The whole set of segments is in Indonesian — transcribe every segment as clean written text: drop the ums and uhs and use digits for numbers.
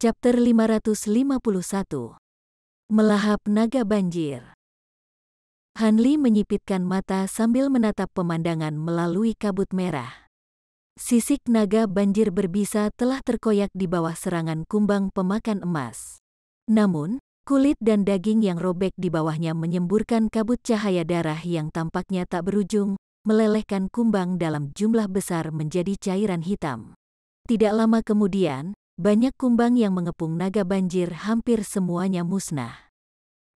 Chapter 551. Melahap naga banjir. Hanli menyipitkan mata sambil menatap pemandangan melalui kabut merah. Sisik naga banjir berbisa telah terkoyak di bawah serangan kumbang pemakan emas. Namun, kulit dan daging yang robek di bawahnya menyemburkan kabut cahaya darah yang tampaknya tak berujung, melelehkan kumbang dalam jumlah besar menjadi cairan hitam. Tidak lama kemudian, banyak kumbang yang mengepung naga banjir hampir semuanya musnah.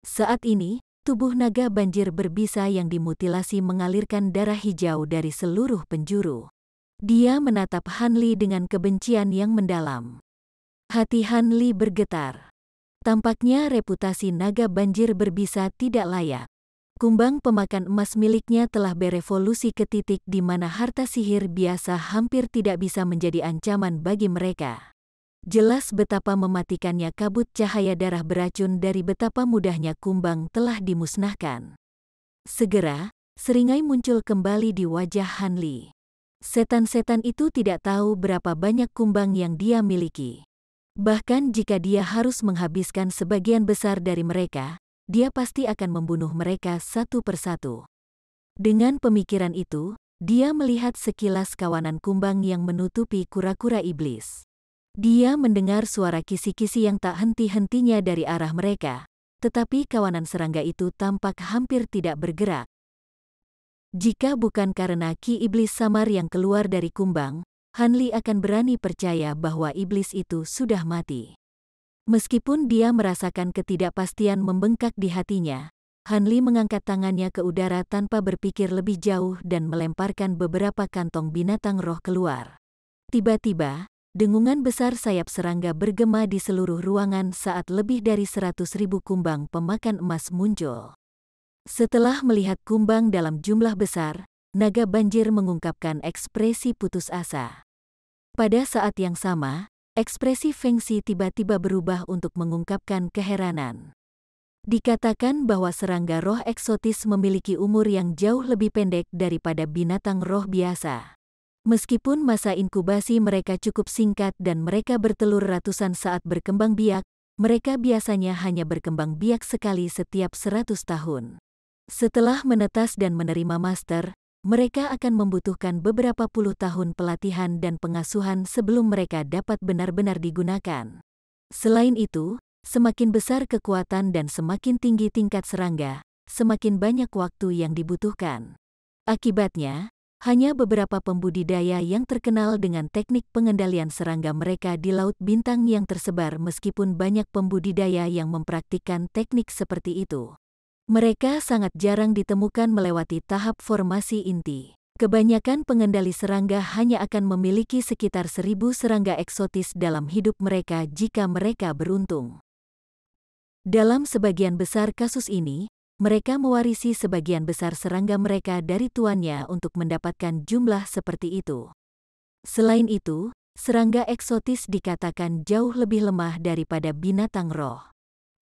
Saat ini, tubuh naga banjir berbisa yang dimutilasi mengalirkan darah hijau dari seluruh penjuru. Dia menatap Hanli dengan kebencian yang mendalam. Hati Hanli bergetar. Tampaknya reputasi naga banjir berbisa tidak layak. Kumbang pemakan emas miliknya telah berevolusi ke titik di mana harta sihir biasa hampir tidak bisa menjadi ancaman bagi mereka. Jelas betapa mematikannya kabut cahaya darah beracun dari betapa mudahnya kumbang telah dimusnahkan. Segera, seringai muncul kembali di wajah Hanli. Setan-setan itu tidak tahu berapa banyak kumbang yang dia miliki. Bahkan jika dia harus menghabiskan sebagian besar dari mereka, dia pasti akan membunuh mereka satu persatu. Dengan pemikiran itu, dia melihat sekilas kawanan kumbang yang menutupi kura-kura iblis. Dia mendengar suara kisi-kisi yang tak henti-hentinya dari arah mereka, tetapi kawanan serangga itu tampak hampir tidak bergerak. Jika bukan karena ki iblis samar yang keluar dari kumbang, Hanli akan berani percaya bahwa iblis itu sudah mati. Meskipun dia merasakan ketidakpastian membengkak di hatinya, Hanli mengangkat tangannya ke udara tanpa berpikir lebih jauh dan melemparkan beberapa kantong binatang roh keluar. Tiba-tiba, dengungan besar sayap serangga bergema di seluruh ruangan saat lebih dari 100.000 kumbang pemakan emas muncul. Setelah melihat kumbang dalam jumlah besar, naga banjir mengungkapkan ekspresi putus asa. Pada saat yang sama, ekspresi Feng Xi tiba-tiba berubah untuk mengungkapkan keheranan. Dikatakan bahwa serangga roh eksotis memiliki umur yang jauh lebih pendek daripada binatang roh biasa. Meskipun masa inkubasi mereka cukup singkat dan mereka bertelur ratusan saat berkembang biak, mereka biasanya hanya berkembang biak sekali setiap 100 tahun. Setelah menetas dan menerima master, mereka akan membutuhkan beberapa puluh tahun pelatihan dan pengasuhan sebelum mereka dapat benar-benar digunakan. Selain itu, semakin besar kekuatan dan semakin tinggi tingkat serangga, semakin banyak waktu yang dibutuhkan. Akibatnya, hanya beberapa pembudidaya yang terkenal dengan teknik pengendalian serangga mereka di Laut Bintang yang tersebar meskipun banyak pembudidaya yang mempraktikkan teknik seperti itu. Mereka sangat jarang ditemukan melewati tahap formasi inti. Kebanyakan pengendali serangga hanya akan memiliki sekitar 1.000 serangga eksotis dalam hidup mereka jika mereka beruntung. Dalam sebagian besar kasus ini, mereka mewarisi sebagian besar serangga mereka dari tuannya untuk mendapatkan jumlah seperti itu. Selain itu, serangga eksotis dikatakan jauh lebih lemah daripada binatang roh.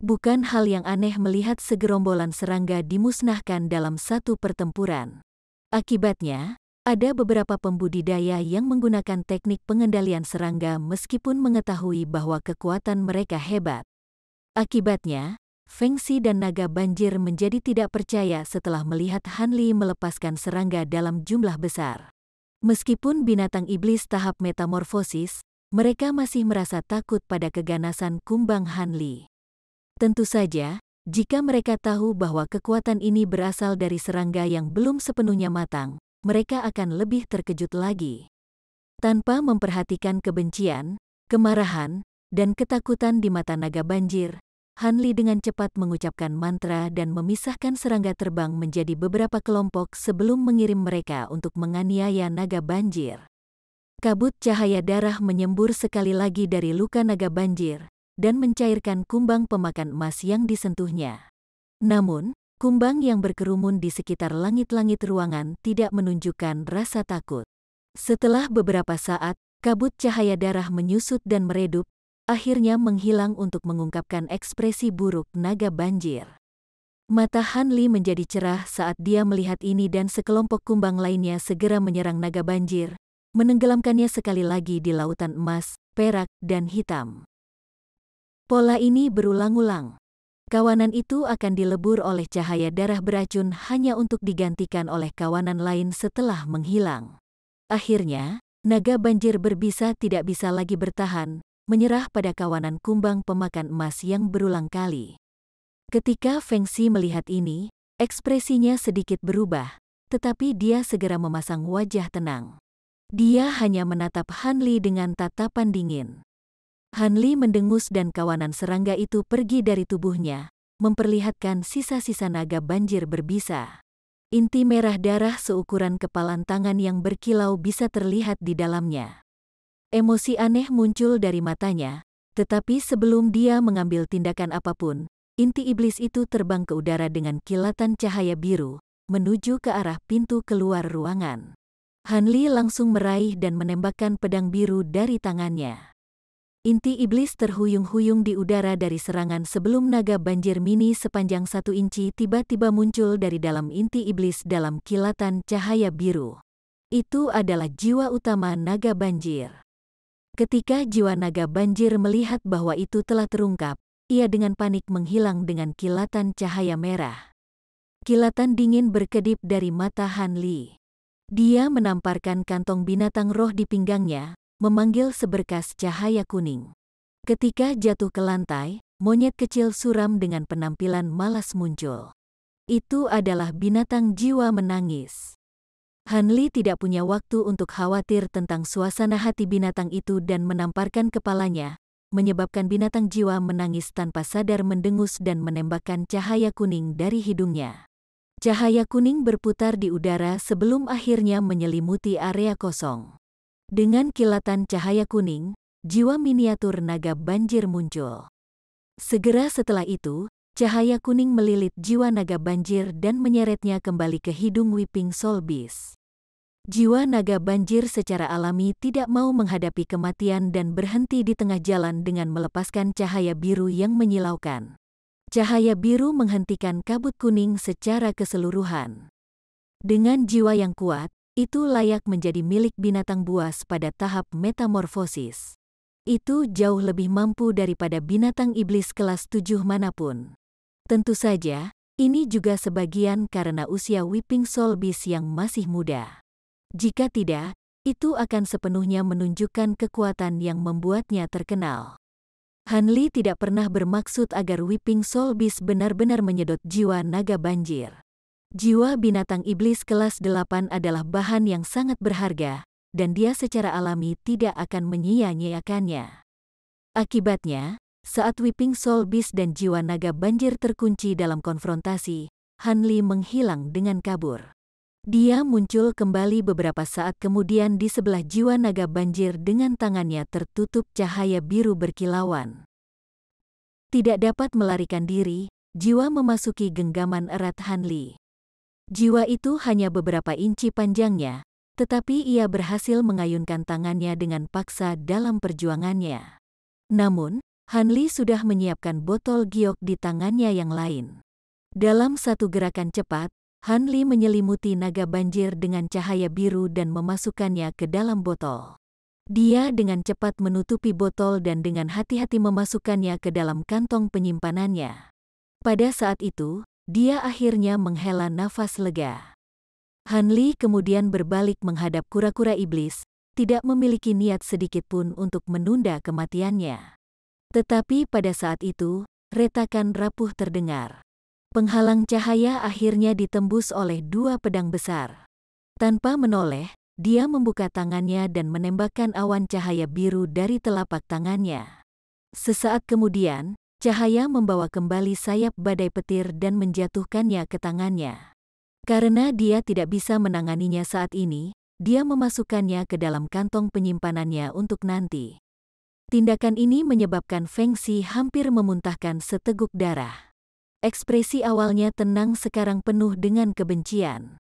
Bukan hal yang aneh melihat segerombolan serangga dimusnahkan dalam satu pertempuran. Akibatnya, ada beberapa pembudidaya yang menggunakan teknik pengendalian serangga meskipun mengetahui bahwa kekuatan mereka hebat. Akibatnya, Feng Xi dan naga banjir menjadi tidak percaya setelah melihat Hanli melepaskan serangga dalam jumlah besar. Meskipun binatang iblis tahap metamorfosis, mereka masih merasa takut pada keganasan kumbang Hanli. Tentu saja, jika mereka tahu bahwa kekuatan ini berasal dari serangga yang belum sepenuhnya matang, mereka akan lebih terkejut lagi. Tanpa memperhatikan kebencian, kemarahan, dan ketakutan di mata naga banjir, Hanli dengan cepat mengucapkan mantra dan memisahkan serangga terbang menjadi beberapa kelompok sebelum mengirim mereka untuk menganiaya naga banjir. Kabut cahaya darah menyembur sekali lagi dari luka naga banjir dan mencairkan kumbang pemakan emas yang disentuhnya. Namun, kumbang yang berkerumun di sekitar langit-langit ruangan tidak menunjukkan rasa takut. Setelah beberapa saat, kabut cahaya darah menyusut dan meredup, akhirnya menghilang untuk mengungkapkan ekspresi buruk naga banjir. Mata Hanli menjadi cerah saat dia melihat ini dan sekelompok kumbang lainnya segera menyerang naga banjir, menenggelamkannya sekali lagi di lautan emas, perak, dan hitam. Pola ini berulang-ulang. Kawanan itu akan dilebur oleh cahaya darah beracun hanya untuk digantikan oleh kawanan lain setelah menghilang. Akhirnya, naga banjir berbisa tidak bisa lagi bertahan, menyerah pada kawanan kumbang pemakan emas yang berulang kali. Ketika Feng Xi melihat ini, ekspresinya sedikit berubah, tetapi dia segera memasang wajah tenang. Dia hanya menatap Han Li dengan tatapan dingin. Han Li mendengus dan kawanan serangga itu pergi dari tubuhnya, memperlihatkan sisa-sisa naga banjir berbisa. Inti merah darah seukuran kepalan tangan yang berkilau bisa terlihat di dalamnya. Emosi aneh muncul dari matanya, tetapi sebelum dia mengambil tindakan apapun, inti iblis itu terbang ke udara dengan kilatan cahaya biru, menuju ke arah pintu keluar ruangan. Han Li langsung meraih dan menembakkan pedang biru dari tangannya. Inti iblis terhuyung-huyung di udara dari serangan sebelum naga banjir mini sepanjang 1 inci tiba-tiba muncul dari dalam inti iblis dalam kilatan cahaya biru. Itu adalah jiwa utama naga banjir. Ketika jiwa naga banjir melihat bahwa itu telah terungkap, ia dengan panik menghilang dengan kilatan cahaya merah. Kilatan dingin berkedip dari mata Han Li. Dia menamparkan kantong binatang roh di pinggangnya, memanggil seberkas cahaya kuning. Ketika jatuh ke lantai, monyet kecil suram dengan penampilan malas muncul. Itu adalah binatang jiwa menangis. Han Li tidak punya waktu untuk khawatir tentang suasana hati binatang itu dan menamparkan kepalanya, menyebabkan binatang jiwa menangis tanpa sadar mendengus dan menembakkan cahaya kuning dari hidungnya. Cahaya kuning berputar di udara sebelum akhirnya menyelimuti area kosong. Dengan kilatan cahaya kuning, jiwa miniatur naga banjir muncul. Segera setelah itu, cahaya kuning melilit jiwa naga banjir dan menyeretnya kembali ke hidung Weeping Soul Beast. Jiwa naga banjir secara alami tidak mau menghadapi kematian dan berhenti di tengah jalan dengan melepaskan cahaya biru yang menyilaukan. Cahaya biru menghentikan kabut kuning secara keseluruhan. Dengan jiwa yang kuat, itu layak menjadi milik binatang buas pada tahap metamorfosis. Itu jauh lebih mampu daripada binatang iblis kelas 7 manapun. Tentu saja, ini juga sebagian karena usia Weeping Soul Beast yang masih muda. Jika tidak, itu akan sepenuhnya menunjukkan kekuatan yang membuatnya terkenal. Han Li tidak pernah bermaksud agar Weeping Soul Beast benar-benar menyedot jiwa naga banjir. Jiwa binatang iblis kelas 8 adalah bahan yang sangat berharga, dan dia secara alami tidak akan menyia-nyiakannya. Akibatnya, saat Weeping Soul Beast dan jiwa naga banjir terkunci dalam konfrontasi, Han Li menghilang dengan kabur. Dia muncul kembali beberapa saat kemudian di sebelah jiwa naga banjir dengan tangannya tertutup cahaya biru berkilauan. Tidak dapat melarikan diri, jiwa memasuki genggaman erat Han Li. Jiwa itu hanya beberapa inci panjangnya, tetapi ia berhasil mengayunkan tangannya dengan paksa dalam perjuangannya. Namun, Han Li sudah menyiapkan botol giok di tangannya yang lain. Dalam satu gerakan cepat, Han Li menyelimuti naga banjir dengan cahaya biru dan memasukkannya ke dalam botol. Dia dengan cepat menutupi botol dan dengan hati-hati memasukkannya ke dalam kantong penyimpanannya. Pada saat itu, dia akhirnya menghela nafas lega. Han Li kemudian berbalik menghadap kura-kura iblis, tidak memiliki niat sedikitpun untuk menunda kematiannya. Tetapi pada saat itu, retakan rapuh terdengar. Penghalang cahaya akhirnya ditembus oleh 2 pedang besar. Tanpa menoleh, dia membuka tangannya dan menembakkan awan cahaya biru dari telapak tangannya. Sesaat kemudian, cahaya membawa kembali sayap badai petir dan menjatuhkannya ke tangannya. Karena dia tidak bisa menanganinya saat ini, dia memasukkannya ke dalam kantong penyimpanannya untuk nanti. Tindakan ini menyebabkan Feng Xi hampir memuntahkan seteguk darah. Ekspresi awalnya tenang sekarang penuh dengan kebencian.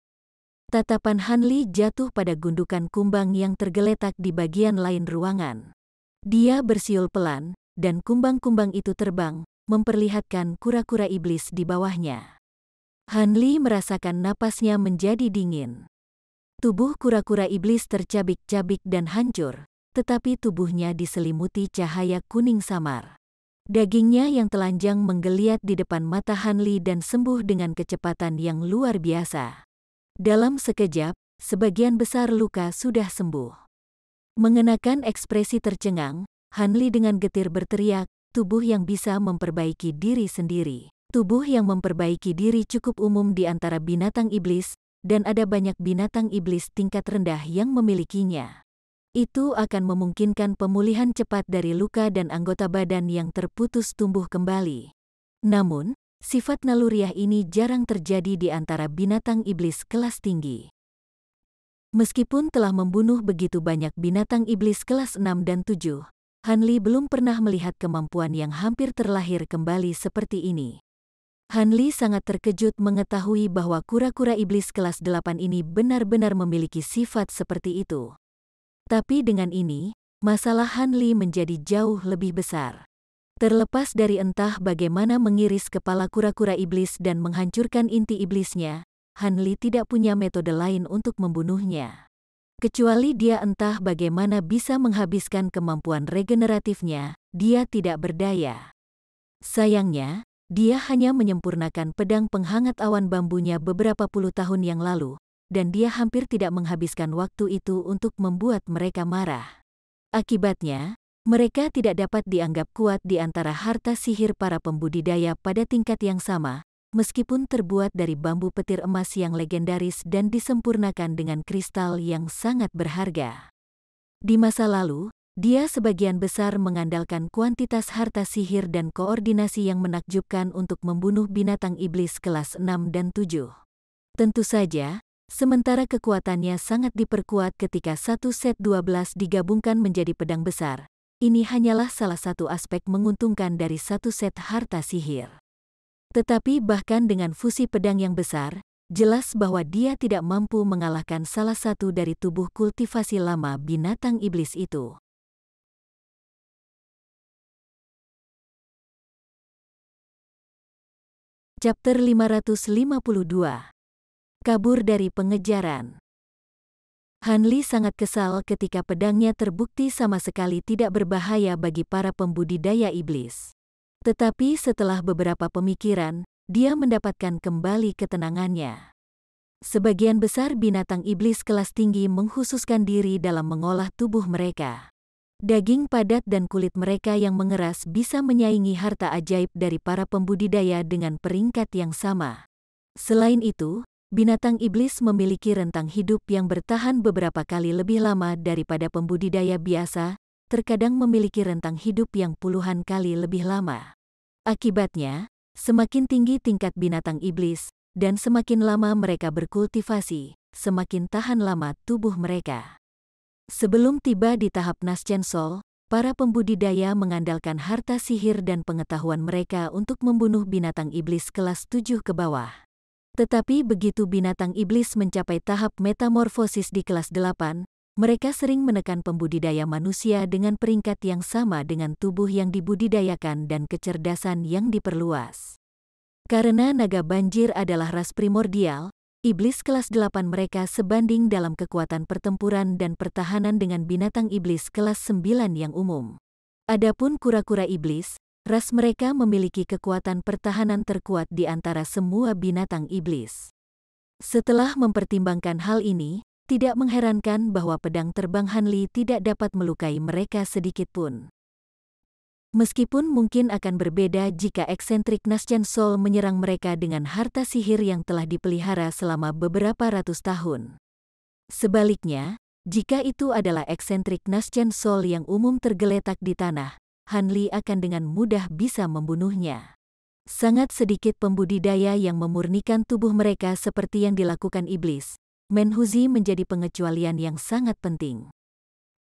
Tatapan Han Li jatuh pada gundukan kumbang yang tergeletak di bagian lain ruangan. Dia bersiul pelan, dan kumbang-kumbang itu terbang, memperlihatkan kura-kura iblis di bawahnya. Han Li merasakan napasnya menjadi dingin. Tubuh kura-kura iblis tercabik-cabik dan hancur, tetapi tubuhnya diselimuti cahaya kuning samar. Dagingnya yang telanjang menggeliat di depan mata Han Li dan sembuh dengan kecepatan yang luar biasa. Dalam sekejap, sebagian besar luka sudah sembuh. Mengenakan ekspresi tercengang, Han Li dengan getir berteriak, tubuh yang bisa memperbaiki diri sendiri. Tubuh yang memperbaiki diri cukup umum di antara binatang iblis, dan ada banyak binatang iblis tingkat rendah yang memilikinya. Itu akan memungkinkan pemulihan cepat dari luka dan anggota badan yang terputus tumbuh kembali. Namun, sifat naluriah ini jarang terjadi di antara binatang iblis kelas tinggi. Meskipun telah membunuh begitu banyak binatang iblis kelas 6 dan 7, Han Li belum pernah melihat kemampuan yang hampir terlahir kembali seperti ini. Han Li sangat terkejut mengetahui bahwa kura-kura iblis kelas 8 ini benar-benar memiliki sifat seperti itu. Tapi dengan ini, masalah Han Li menjadi jauh lebih besar. Terlepas dari entah bagaimana mengiris kepala kura-kura iblis dan menghancurkan inti iblisnya, Han Li tidak punya metode lain untuk membunuhnya. Kecuali dia entah bagaimana bisa menghabiskan kemampuan regeneratifnya, dia tidak berdaya. Sayangnya, dia hanya menyempurnakan pedang penghangat awan bambunya beberapa puluh tahun yang lalu, dan dia hampir tidak menghabiskan waktu itu untuk membuat mereka marah. Akibatnya, mereka tidak dapat dianggap kuat di antara harta sihir para pembudidaya pada tingkat yang sama, meskipun terbuat dari bambu petir emas yang legendaris dan disempurnakan dengan kristal yang sangat berharga. Di masa lalu, dia sebagian besar mengandalkan kuantitas harta sihir dan koordinasi yang menakjubkan untuk membunuh binatang iblis kelas 6 dan 7. Tentu saja, sementara kekuatannya sangat diperkuat ketika satu set 12 digabungkan menjadi pedang besar, ini hanyalah salah satu aspek menguntungkan dari satu set harta sihir. Tetapi bahkan dengan fusi pedang yang besar, jelas bahwa dia tidak mampu mengalahkan salah satu dari tubuh kultivasi lama binatang iblis itu. Chapter 552. Kabur dari pengejaran. Han Li sangat kesal ketika pedangnya terbukti sama sekali tidak berbahaya bagi para pembudidaya iblis. Tetapi setelah beberapa pemikiran, dia mendapatkan kembali ketenangannya. Sebagian besar binatang iblis kelas tinggi menghususkan diri dalam mengolah tubuh mereka. Daging padat dan kulit mereka yang mengeras bisa menyaingi harta ajaib dari para pembudidaya dengan peringkat yang sama. Selain itu, binatang iblis memiliki rentang hidup yang bertahan beberapa kali lebih lama daripada pembudidaya biasa, terkadang memiliki rentang hidup yang puluhan kali lebih lama. Akibatnya, semakin tinggi tingkat binatang iblis, dan semakin lama mereka berkultivasi, semakin tahan lama tubuh mereka. Sebelum tiba di tahap Naschen Sol, para pembudidaya mengandalkan harta sihir dan pengetahuan mereka untuk membunuh binatang iblis kelas 7 ke bawah. Tetapi begitu binatang iblis mencapai tahap metamorfosis di kelas 8, mereka sering menekan pembudidaya manusia dengan peringkat yang sama dengan tubuh yang dibudidayakan dan kecerdasan yang diperluas. Karena naga banjir adalah ras primordial, iblis kelas 8 mereka sebanding dalam kekuatan pertempuran dan pertahanan dengan binatang iblis kelas 9 yang umum. Adapun kura-kura iblis, ras mereka memiliki kekuatan pertahanan terkuat di antara semua binatang iblis. Setelah mempertimbangkan hal ini, tidak mengherankan bahwa pedang terbang Han Li tidak dapat melukai mereka sedikitpun. Meskipun mungkin akan berbeda jika eksentrik Naschen Sol menyerang mereka dengan harta sihir yang telah dipelihara selama beberapa ratus tahun. Sebaliknya, jika itu adalah eksentrik Naschen Sol yang umum tergeletak di tanah, Han Li akan dengan mudah bisa membunuhnya. Sangat sedikit pembudidaya yang memurnikan tubuh mereka seperti yang dilakukan iblis. Menhuzi menjadi pengecualian yang sangat penting.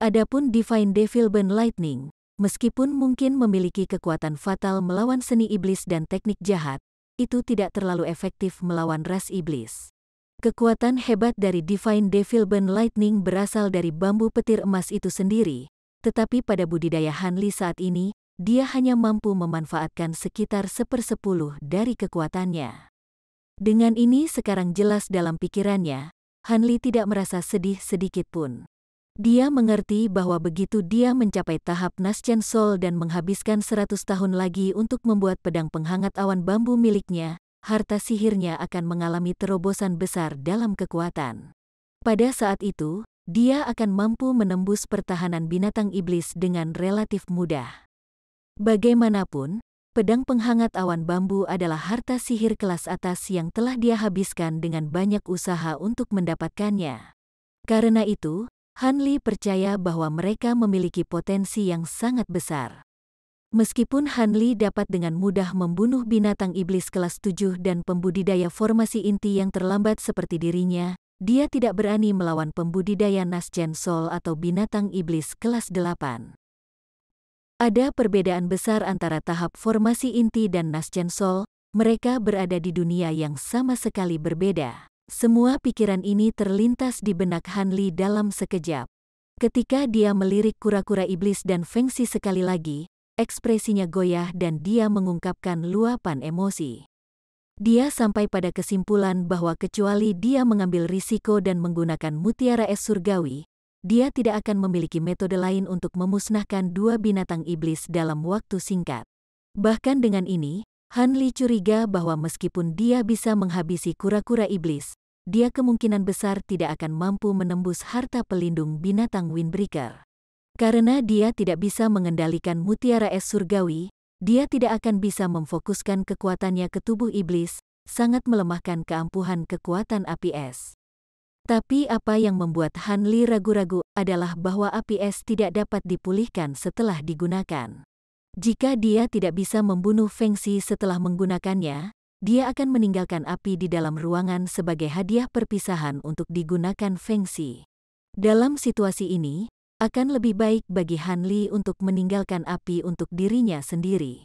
Adapun Divine Devil Burn Lightning, meskipun mungkin memiliki kekuatan fatal melawan seni iblis dan teknik jahat, itu tidak terlalu efektif melawan ras iblis. Kekuatan hebat dari Divine Devil Burn Lightning berasal dari bambu petir emas itu sendiri, tetapi pada budidaya Han Li saat ini, dia hanya mampu memanfaatkan sekitar 1/10 dari kekuatannya. Dengan ini sekarang jelas dalam pikirannya, Han Li tidak merasa sedih sedikit pun. Dia mengerti bahwa begitu dia mencapai tahap Naschen Sol dan menghabiskan 100 tahun lagi untuk membuat pedang penghangat awan bambu miliknya, harta sihirnya akan mengalami terobosan besar dalam kekuatan. Pada saat itu, dia akan mampu menembus pertahanan binatang iblis dengan relatif mudah. Bagaimanapun, pedang penghangat awan bambu adalah harta sihir kelas atas yang telah dia habiskan dengan banyak usaha untuk mendapatkannya. Karena itu, Han Li percaya bahwa mereka memiliki potensi yang sangat besar. Meskipun Han Li dapat dengan mudah membunuh binatang iblis kelas 7 dan pembudidaya formasi inti yang terlambat seperti dirinya, dia tidak berani melawan pembudidaya Naschen Sol atau binatang iblis kelas 8. Ada perbedaan besar antara tahap formasi inti dan Naschen Sol, mereka berada di dunia yang sama sekali berbeda. Semua pikiran ini terlintas di benak Han Li dalam sekejap. Ketika dia melirik kura-kura iblis dan Feng Xi sekali lagi, ekspresinya goyah dan dia mengungkapkan luapan emosi. Dia sampai pada kesimpulan bahwa kecuali dia mengambil risiko dan menggunakan mutiara es surgawi, dia tidak akan memiliki metode lain untuk memusnahkan dua binatang iblis dalam waktu singkat. Bahkan dengan ini, Han Li curiga bahwa meskipun dia bisa menghabisi kura-kura iblis, dia kemungkinan besar tidak akan mampu menembus harta pelindung binatang Windbreaker. Karena dia tidak bisa mengendalikan mutiara es surgawi, dia tidak akan bisa memfokuskan kekuatannya ke tubuh iblis, sangat melemahkan keampuhan kekuatan api es. Tapi apa yang membuat Han Li ragu-ragu adalah bahwa api es tidak dapat dipulihkan setelah digunakan. Jika dia tidak bisa membunuh Feng Xi setelah menggunakannya, dia akan meninggalkan api di dalam ruangan sebagai hadiah perpisahan untuk digunakan Feng Xi. Dalam situasi ini, akan lebih baik bagi Han Li untuk meninggalkan api untuk dirinya sendiri.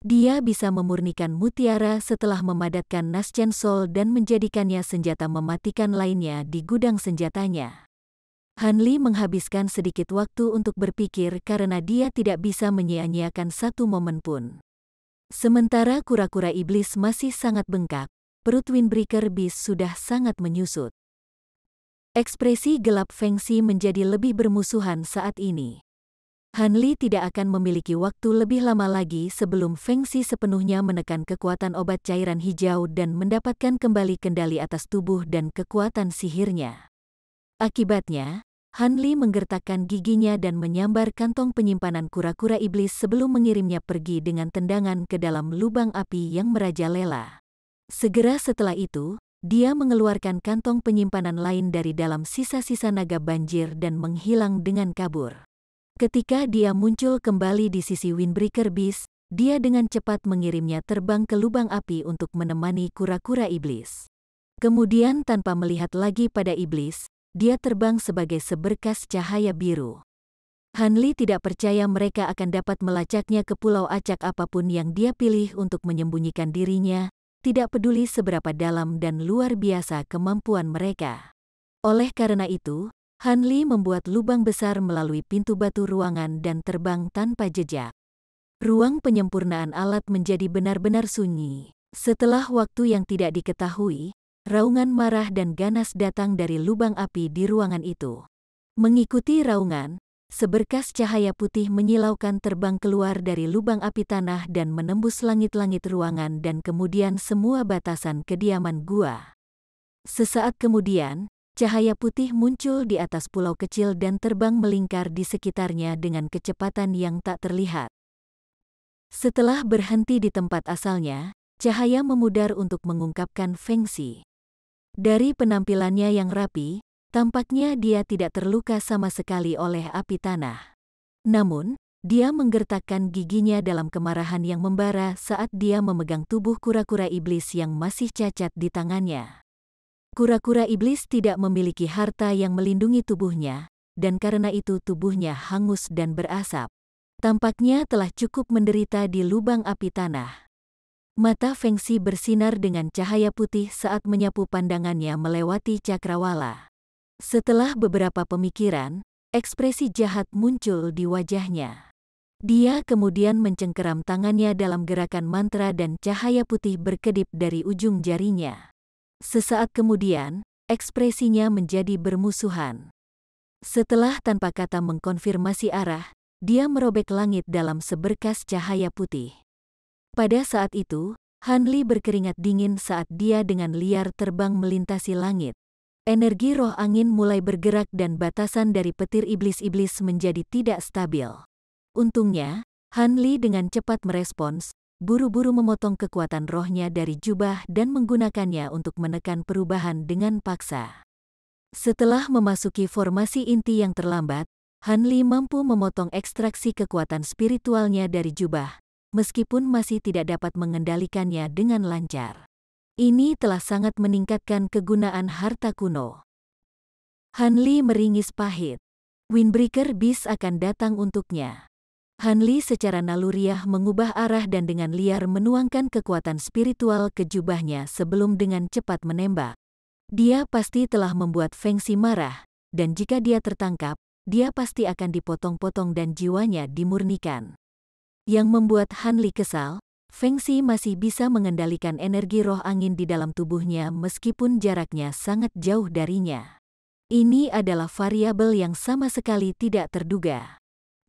Dia bisa memurnikan mutiara setelah memadatkan Naschen Sol dan menjadikannya senjata mematikan lainnya di gudang senjatanya. Han Li menghabiskan sedikit waktu untuk berpikir karena dia tidak bisa menyia-nyiakan satu momen pun. Sementara kura-kura iblis masih sangat bengkak, perut Windbreaker Beast sudah sangat menyusut. Ekspresi gelap Feng Xi menjadi lebih bermusuhan saat ini. Han Li tidak akan memiliki waktu lebih lama lagi sebelum Feng Xi sepenuhnya menekan kekuatan obat cairan hijau dan mendapatkan kembali kendali atas tubuh dan kekuatan sihirnya. Akibatnya, Han Li menggertakkan giginya dan menyambar kantong penyimpanan kura-kura iblis sebelum mengirimnya pergi dengan tendangan ke dalam lubang api yang merajalela. Segera setelah itu, dia mengeluarkan kantong penyimpanan lain dari dalam sisa-sisa naga banjir dan menghilang dengan kabur. Ketika dia muncul kembali di sisi Windbreaker Beast, dia dengan cepat mengirimnya terbang ke lubang api untuk menemani kura-kura iblis. Kemudian tanpa melihat lagi pada iblis, dia terbang sebagai seberkas cahaya biru. Han Li tidak percaya mereka akan dapat melacaknya ke pulau acak apapun yang dia pilih untuk menyembunyikan dirinya, tidak peduli seberapa dalam dan luar biasa kemampuan mereka. Oleh karena itu, Han Li membuat lubang besar melalui pintu batu ruangan dan terbang tanpa jejak. Ruang penyempurnaan alat menjadi benar-benar sunyi. Setelah waktu yang tidak diketahui, raungan marah dan ganas datang dari lubang api di ruangan itu. Mengikuti raungan, seberkas cahaya putih menyilaukan terbang keluar dari lubang api tanah dan menembus langit-langit ruangan dan kemudian semua batasan kediaman gua. Sesaat kemudian, cahaya putih muncul di atas pulau kecil dan terbang melingkar di sekitarnya dengan kecepatan yang tak terlihat. Setelah berhenti di tempat asalnya, cahaya memudar untuk mengungkapkan Feng Xi. Dari penampilannya yang rapi, tampaknya dia tidak terluka sama sekali oleh api tanah. Namun, dia menggertakkan giginya dalam kemarahan yang membara saat dia memegang tubuh kura-kura iblis yang masih cacat di tangannya. Kura-kura iblis tidak memiliki harta yang melindungi tubuhnya, dan karena itu tubuhnya hangus dan berasap. Tampaknya telah cukup menderita di lubang api tanah. Mata Feng Xi bersinar dengan cahaya putih saat menyapu pandangannya melewati cakrawala. Setelah beberapa pemikiran, ekspresi jahat muncul di wajahnya. Dia kemudian mencengkeram tangannya dalam gerakan mantra dan cahaya putih berkedip dari ujung jarinya. Sesaat kemudian, ekspresinya menjadi bermusuhan. Setelah tanpa kata mengkonfirmasi arah, dia merobek langit dalam seberkas cahaya putih. Pada saat itu, Han Li berkeringat dingin saat dia dengan liar terbang melintasi langit. Energi roh angin mulai bergerak dan batasan dari petir iblis-iblis menjadi tidak stabil. Untungnya, Han Li dengan cepat merespons, buru-buru memotong kekuatan rohnya dari jubah dan menggunakannya untuk menekan perubahan dengan paksa. Setelah memasuki formasi inti yang terlambat, Han Li mampu memotong ekstraksi kekuatan spiritualnya dari jubah, meskipun masih tidak dapat mengendalikannya dengan lancar. Ini telah sangat meningkatkan kegunaan harta kuno. Han Li meringis pahit. Windbreaker Beast akan datang untuknya. Han Li secara naluriah mengubah arah dan dengan liar menuangkan kekuatan spiritual ke jubahnya sebelum dengan cepat menembak. Dia pasti telah membuat Feng Xi marah, dan jika dia tertangkap, dia pasti akan dipotong-potong dan jiwanya dimurnikan. Yang membuat Han Li kesal, Feng Xi masih bisa mengendalikan energi roh angin di dalam tubuhnya meskipun jaraknya sangat jauh darinya. Ini adalah variabel yang sama sekali tidak terduga.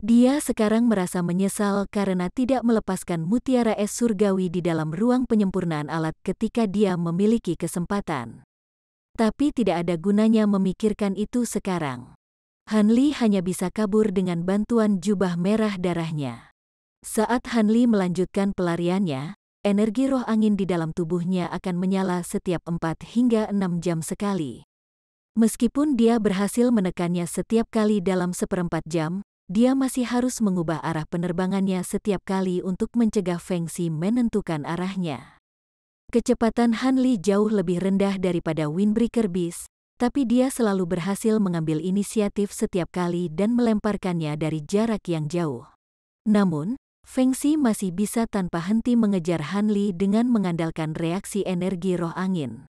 Dia sekarang merasa menyesal karena tidak melepaskan mutiara es surgawi di dalam ruang penyempurnaan alat ketika dia memiliki kesempatan. Tapi tidak ada gunanya memikirkan itu sekarang. Han Li hanya bisa kabur dengan bantuan jubah merah darahnya. Saat Han Li melanjutkan pelariannya, energi roh angin di dalam tubuhnya akan menyala setiap 4 hingga 6 jam sekali. Meskipun dia berhasil menekannya setiap kali dalam 1/4 jam, dia masih harus mengubah arah penerbangannya setiap kali untuk mencegah Feng Xi menentukan arahnya. Kecepatan Han Li jauh lebih rendah daripada Windbreaker Beast, tapi dia selalu berhasil mengambil inisiatif setiap kali dan melemparkannya dari jarak yang jauh. Namun, Feng Xi masih bisa tanpa henti mengejar Han Li dengan mengandalkan reaksi energi roh angin.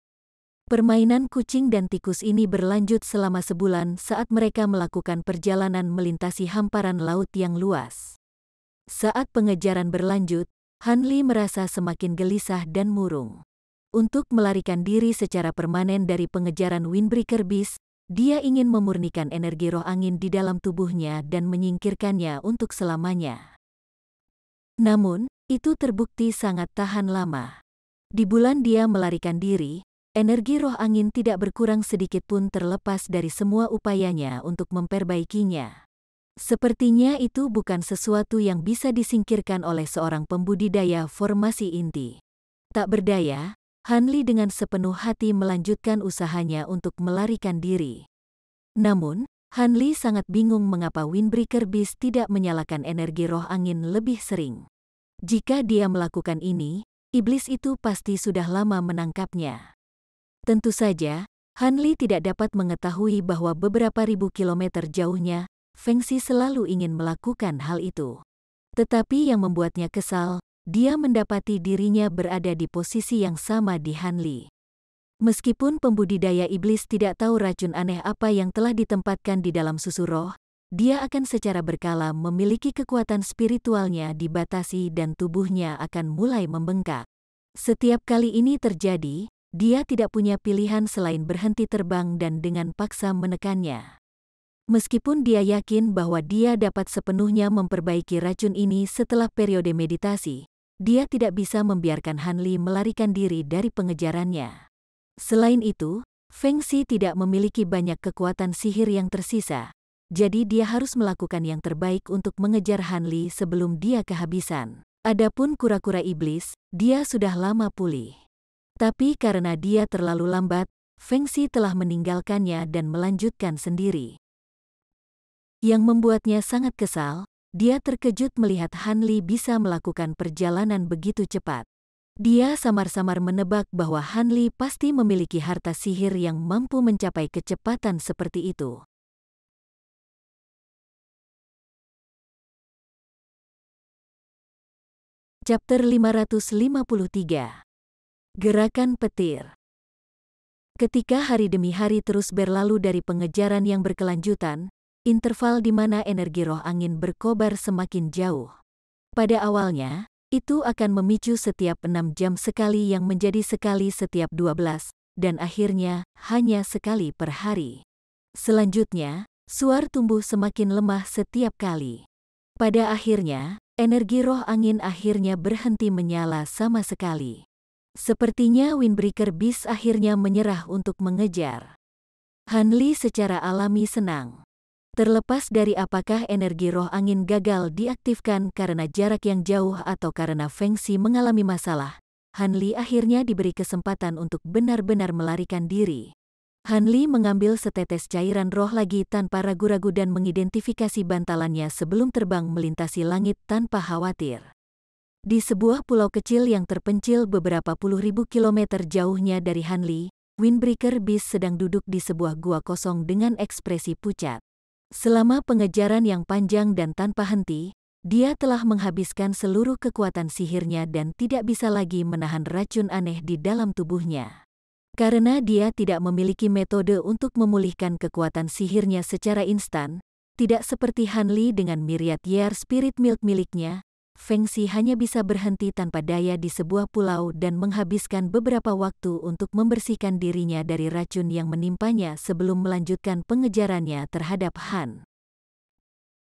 Permainan kucing dan tikus ini berlanjut selama sebulan saat mereka melakukan perjalanan melintasi hamparan laut yang luas. Saat pengejaran berlanjut, Han Li merasa semakin gelisah dan murung. Untuk melarikan diri secara permanen dari pengejaran Windbreaker Beast, dia ingin memurnikan energi roh angin di dalam tubuhnya dan menyingkirkannya untuk selamanya. Namun, itu terbukti sangat tahan lama. Di bulan dia melarikan diri, energi roh angin tidak berkurang sedikit pun terlepas dari semua upayanya untuk memperbaikinya. Sepertinya itu bukan sesuatu yang bisa disingkirkan oleh seorang pembudidaya formasi inti. Tak berdaya, Han Li dengan sepenuh hati melanjutkan usahanya untuk melarikan diri. Namun, Han Li sangat bingung mengapa Windbreaker Beast tidak menyalakan energi roh angin lebih sering. Jika dia melakukan ini, iblis itu pasti sudah lama menangkapnya. Tentu saja, Han Li tidak dapat mengetahui bahwa beberapa ribu kilometer jauhnya, Feng Xi selalu ingin melakukan hal itu. Tetapi yang membuatnya kesal, dia mendapati dirinya berada di posisi yang sama di Han Li. Meskipun pembudidaya iblis tidak tahu racun aneh apa yang telah ditempatkan di dalam susu roh, dia akan secara berkala memiliki kekuatan spiritualnya dibatasi dan tubuhnya akan mulai membengkak. Setiap kali ini terjadi, dia tidak punya pilihan selain berhenti terbang dan dengan paksa menekannya. Meskipun dia yakin bahwa dia dapat sepenuhnya memperbaiki racun ini setelah periode meditasi, dia tidak bisa membiarkan Han Li melarikan diri dari pengejarannya. Selain itu, Feng Xi tidak memiliki banyak kekuatan sihir yang tersisa, jadi dia harus melakukan yang terbaik untuk mengejar Han Li sebelum dia kehabisan. Adapun kura-kura iblis, dia sudah lama pulih. Tapi karena dia terlalu lambat, Feng Xi telah meninggalkannya dan melanjutkan sendiri. Yang membuatnya sangat kesal, dia terkejut melihat Han Li bisa melakukan perjalanan begitu cepat. Dia samar-samar menebak bahwa Han Li pasti memiliki harta sihir yang mampu mencapai kecepatan seperti itu. Chapter 553. Gerakan Petir. Ketika hari demi hari terus berlalu dari pengejaran yang berkelanjutan, interval di mana energi roh angin berkobar semakin jauh. Pada awalnya, itu akan memicu setiap 6 jam sekali yang menjadi sekali setiap 12, dan akhirnya hanya sekali per hari. Selanjutnya, Suar tumbuh semakin lemah setiap kali. Pada akhirnya, energi roh angin akhirnya berhenti menyala sama sekali. Sepertinya Windbreaker Beast akhirnya menyerah untuk mengejar. Han Li secara alami senang. Terlepas dari apakah energi roh angin gagal diaktifkan karena jarak yang jauh atau karena Feng Xi mengalami masalah, Han Li akhirnya diberi kesempatan untuk benar-benar melarikan diri. Han Li mengambil setetes cairan roh lagi tanpa ragu-ragu dan mengidentifikasi bantalannya sebelum terbang melintasi langit tanpa khawatir. Di sebuah pulau kecil yang terpencil beberapa puluh ribu kilometer jauhnya dari Han Li, Windbreaker Beast sedang duduk di sebuah gua kosong dengan ekspresi pucat. Selama pengejaran yang panjang dan tanpa henti, dia telah menghabiskan seluruh kekuatan sihirnya dan tidak bisa lagi menahan racun aneh di dalam tubuhnya. Karena dia tidak memiliki metode untuk memulihkan kekuatan sihirnya secara instan, tidak seperti Han Li dengan Myriad Year Spirit Milk miliknya, Feng Xi hanya bisa berhenti tanpa daya di sebuah pulau dan menghabiskan beberapa waktu untuk membersihkan dirinya dari racun yang menimpanya sebelum melanjutkan pengejarannya terhadap Han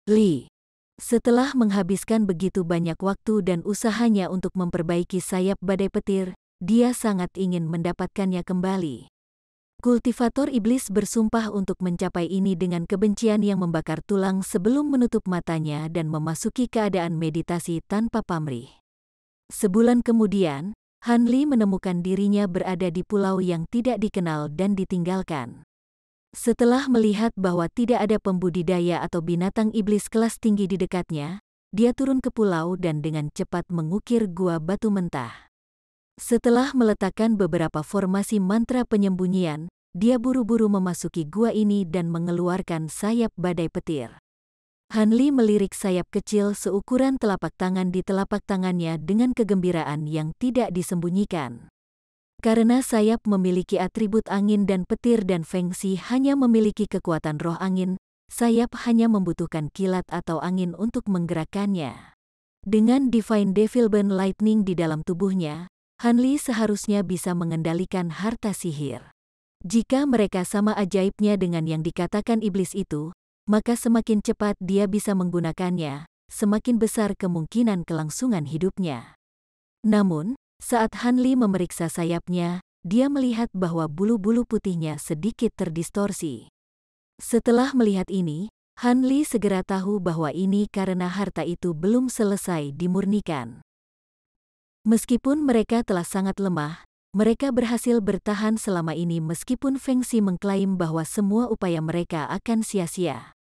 Li. Setelah menghabiskan begitu banyak waktu dan usahanya untuk memperbaiki sayap badai petir, dia sangat ingin mendapatkannya kembali. Kultivator iblis bersumpah untuk mencapai ini dengan kebencian yang membakar tulang sebelum menutup matanya dan memasuki keadaan meditasi tanpa pamrih. Sebulan kemudian, Han Li menemukan dirinya berada di pulau yang tidak dikenal dan ditinggalkan. Setelah melihat bahwa tidak ada pembudidaya atau binatang iblis kelas tinggi di dekatnya, dia turun ke pulau dan dengan cepat mengukir gua batu mentah. Setelah meletakkan beberapa formasi mantra penyembunyian, dia buru-buru memasuki gua ini dan mengeluarkan sayap badai petir. Han Li melirik sayap kecil seukuran telapak tangan di telapak tangannya dengan kegembiraan yang tidak disembunyikan. Karena sayap memiliki atribut angin dan petir dan Feng Xi hanya memiliki kekuatan roh angin, sayap hanya membutuhkan kilat atau angin untuk menggerakkannya. Dengan Divine Devilment Lightning di dalam tubuhnya, Han Li seharusnya bisa mengendalikan harta sihir. Jika mereka sama ajaibnya dengan yang dikatakan iblis itu, maka semakin cepat dia bisa menggunakannya, semakin besar kemungkinan kelangsungan hidupnya. Namun, saat Han Li memeriksa sayapnya, dia melihat bahwa bulu-bulu putihnya sedikit terdistorsi. Setelah melihat ini, Han Li segera tahu bahwa ini karena harta itu belum selesai dimurnikan. Meskipun mereka telah sangat lemah, mereka berhasil bertahan selama ini meskipun Feng Xi mengklaim bahwa semua upaya mereka akan sia-sia.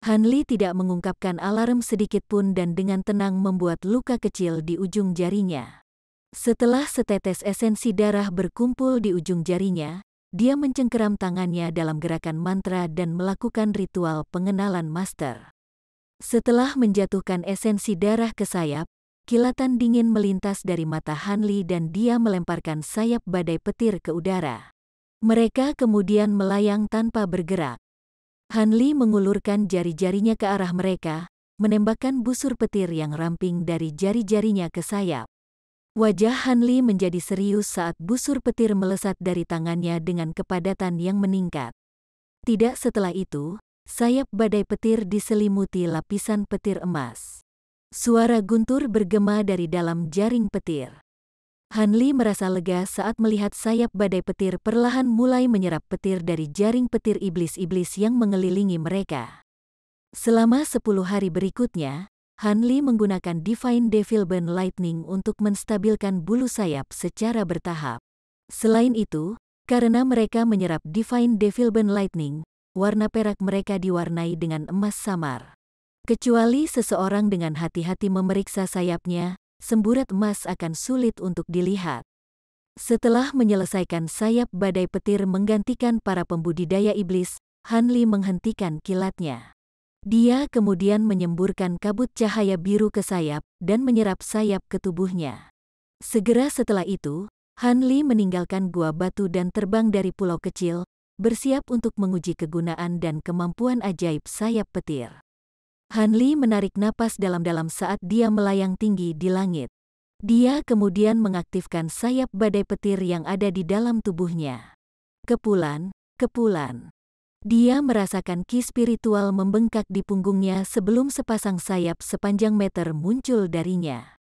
Han Li tidak mengungkapkan alarm sedikit pun dan dengan tenang membuat luka kecil di ujung jarinya. Setelah setetes esensi darah berkumpul di ujung jarinya, dia mencengkeram tangannya dalam gerakan mantra dan melakukan ritual pengenalan master. Setelah menjatuhkan esensi darah ke sayap, kilatan dingin melintas dari mata Han Li dan dia melemparkan sayap badai petir ke udara. Mereka kemudian melayang tanpa bergerak. Han Li mengulurkan jari-jarinya ke arah mereka, menembakkan busur petir yang ramping dari jari-jarinya ke sayap. Wajah Han Li menjadi serius saat busur petir melesat dari tangannya dengan kepadatan yang meningkat. Tidak setelah itu, sayap badai petir diselimuti lapisan petir emas. Suara guntur bergema dari dalam jaring petir. Han Li merasa lega saat melihat sayap badai petir perlahan mulai menyerap petir dari jaring petir iblis-iblis yang mengelilingi mereka. Selama 10 hari berikutnya, Han Li menggunakan Divine Devilment Lightning untuk menstabilkan bulu sayap secara bertahap. Selain itu, karena mereka menyerap Divine Devilment Lightning, warna perak mereka diwarnai dengan emas samar. Kecuali seseorang dengan hati-hati memeriksa sayapnya, semburat emas akan sulit untuk dilihat. Setelah menyelesaikan sayap badai petir menggantikan para pembudidaya iblis, Han Li menghentikan kilatnya. Dia kemudian menyemburkan kabut cahaya biru ke sayap dan menyerap sayap ke tubuhnya. Segera setelah itu, Han Li meninggalkan gua batu dan terbang dari pulau kecil, bersiap untuk menguji kegunaan dan kemampuan ajaib sayap petir. Han Li menarik napas dalam-dalam saat dia melayang tinggi di langit. Dia kemudian mengaktifkan sayap badai petir yang ada di dalam tubuhnya. Kepulan, kepulan. Dia merasakan ki spiritual membengkak di punggungnya sebelum sepasang sayap sepanjang meter muncul darinya.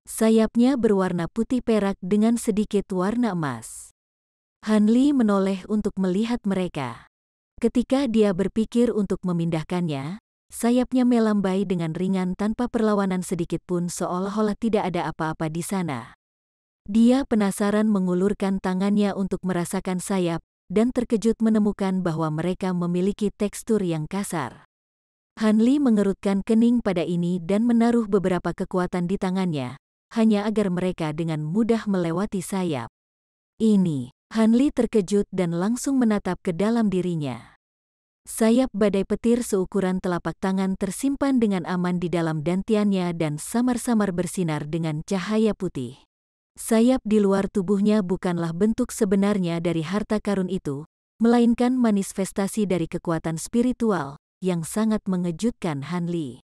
Sayapnya berwarna putih perak dengan sedikit warna emas. Han Li menoleh untuk melihat mereka. Ketika dia berpikir untuk memindahkannya, sayapnya melambai dengan ringan tanpa perlawanan sedikit pun, seolah-olah tidak ada apa-apa di sana. Dia penasaran mengulurkan tangannya untuk merasakan sayap, dan terkejut menemukan bahwa mereka memiliki tekstur yang kasar. Han Li mengerutkan kening pada ini dan menaruh beberapa kekuatan di tangannya, hanya agar mereka dengan mudah melewati sayap. Ini, Han Li terkejut dan langsung menatap ke dalam dirinya. Sayap badai petir seukuran telapak tangan tersimpan dengan aman di dalam dantiannya dan samar-samar bersinar dengan cahaya putih. Sayap di luar tubuhnya bukanlah bentuk sebenarnya dari harta karun itu, melainkan manifestasi dari kekuatan spiritual yang sangat mengejutkan Han Li.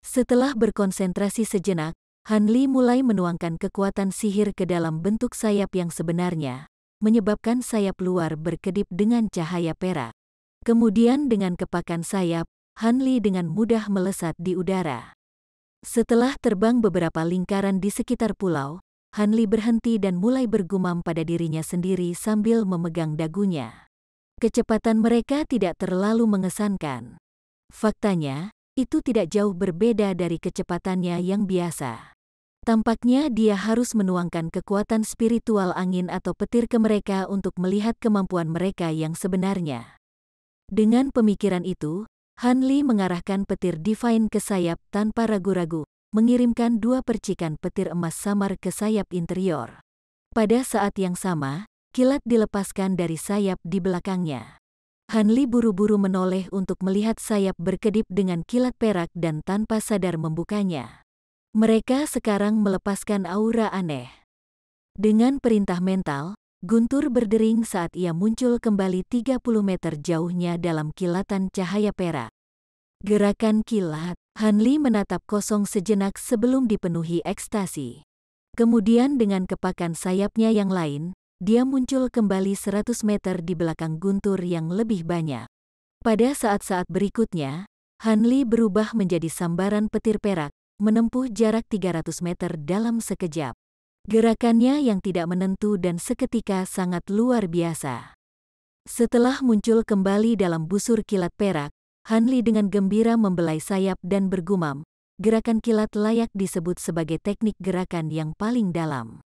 Setelah berkonsentrasi sejenak, Han Li mulai menuangkan kekuatan sihir ke dalam bentuk sayap yang sebenarnya, menyebabkan sayap luar berkedip dengan cahaya perak. Kemudian dengan kepakan sayap, Han Li dengan mudah melesat di udara. Setelah terbang beberapa lingkaran di sekitar pulau, Han Li berhenti dan mulai bergumam pada dirinya sendiri sambil memegang dagunya. Kecepatan mereka tidak terlalu mengesankan. Faktanya, itu tidak jauh berbeda dari kecepatannya yang biasa. Tampaknya dia harus menuangkan kekuatan spiritual angin atau petir ke mereka untuk melihat kemampuan mereka yang sebenarnya. Dengan pemikiran itu, Han Li mengarahkan petir divine ke sayap tanpa ragu-ragu, mengirimkan 2 percikan petir emas samar ke sayap interior. Pada saat yang sama, kilat dilepaskan dari sayap di belakangnya. Han Li buru-buru menoleh untuk melihat sayap berkedip dengan kilat perak dan tanpa sadar membukanya. Mereka sekarang melepaskan aura aneh. Dengan perintah mental, Guntur berdering saat ia muncul kembali 30 meter jauhnya dalam kilatan cahaya perak. Gerakan kilat, Han Li menatap kosong sejenak sebelum dipenuhi ekstasi. Kemudian dengan kepakan sayapnya yang lain, dia muncul kembali 100 meter di belakang Guntur yang lebih banyak. Pada saat-saat berikutnya, Han Li berubah menjadi sambaran petir perak, menempuh jarak 300 meter dalam sekejap. Gerakannya yang tidak menentu dan seketika sangat luar biasa. Setelah muncul kembali dalam busur kilat perak, Han Li dengan gembira membelai sayap dan bergumam, gerakan kilat layak disebut sebagai teknik gerakan yang paling dalam.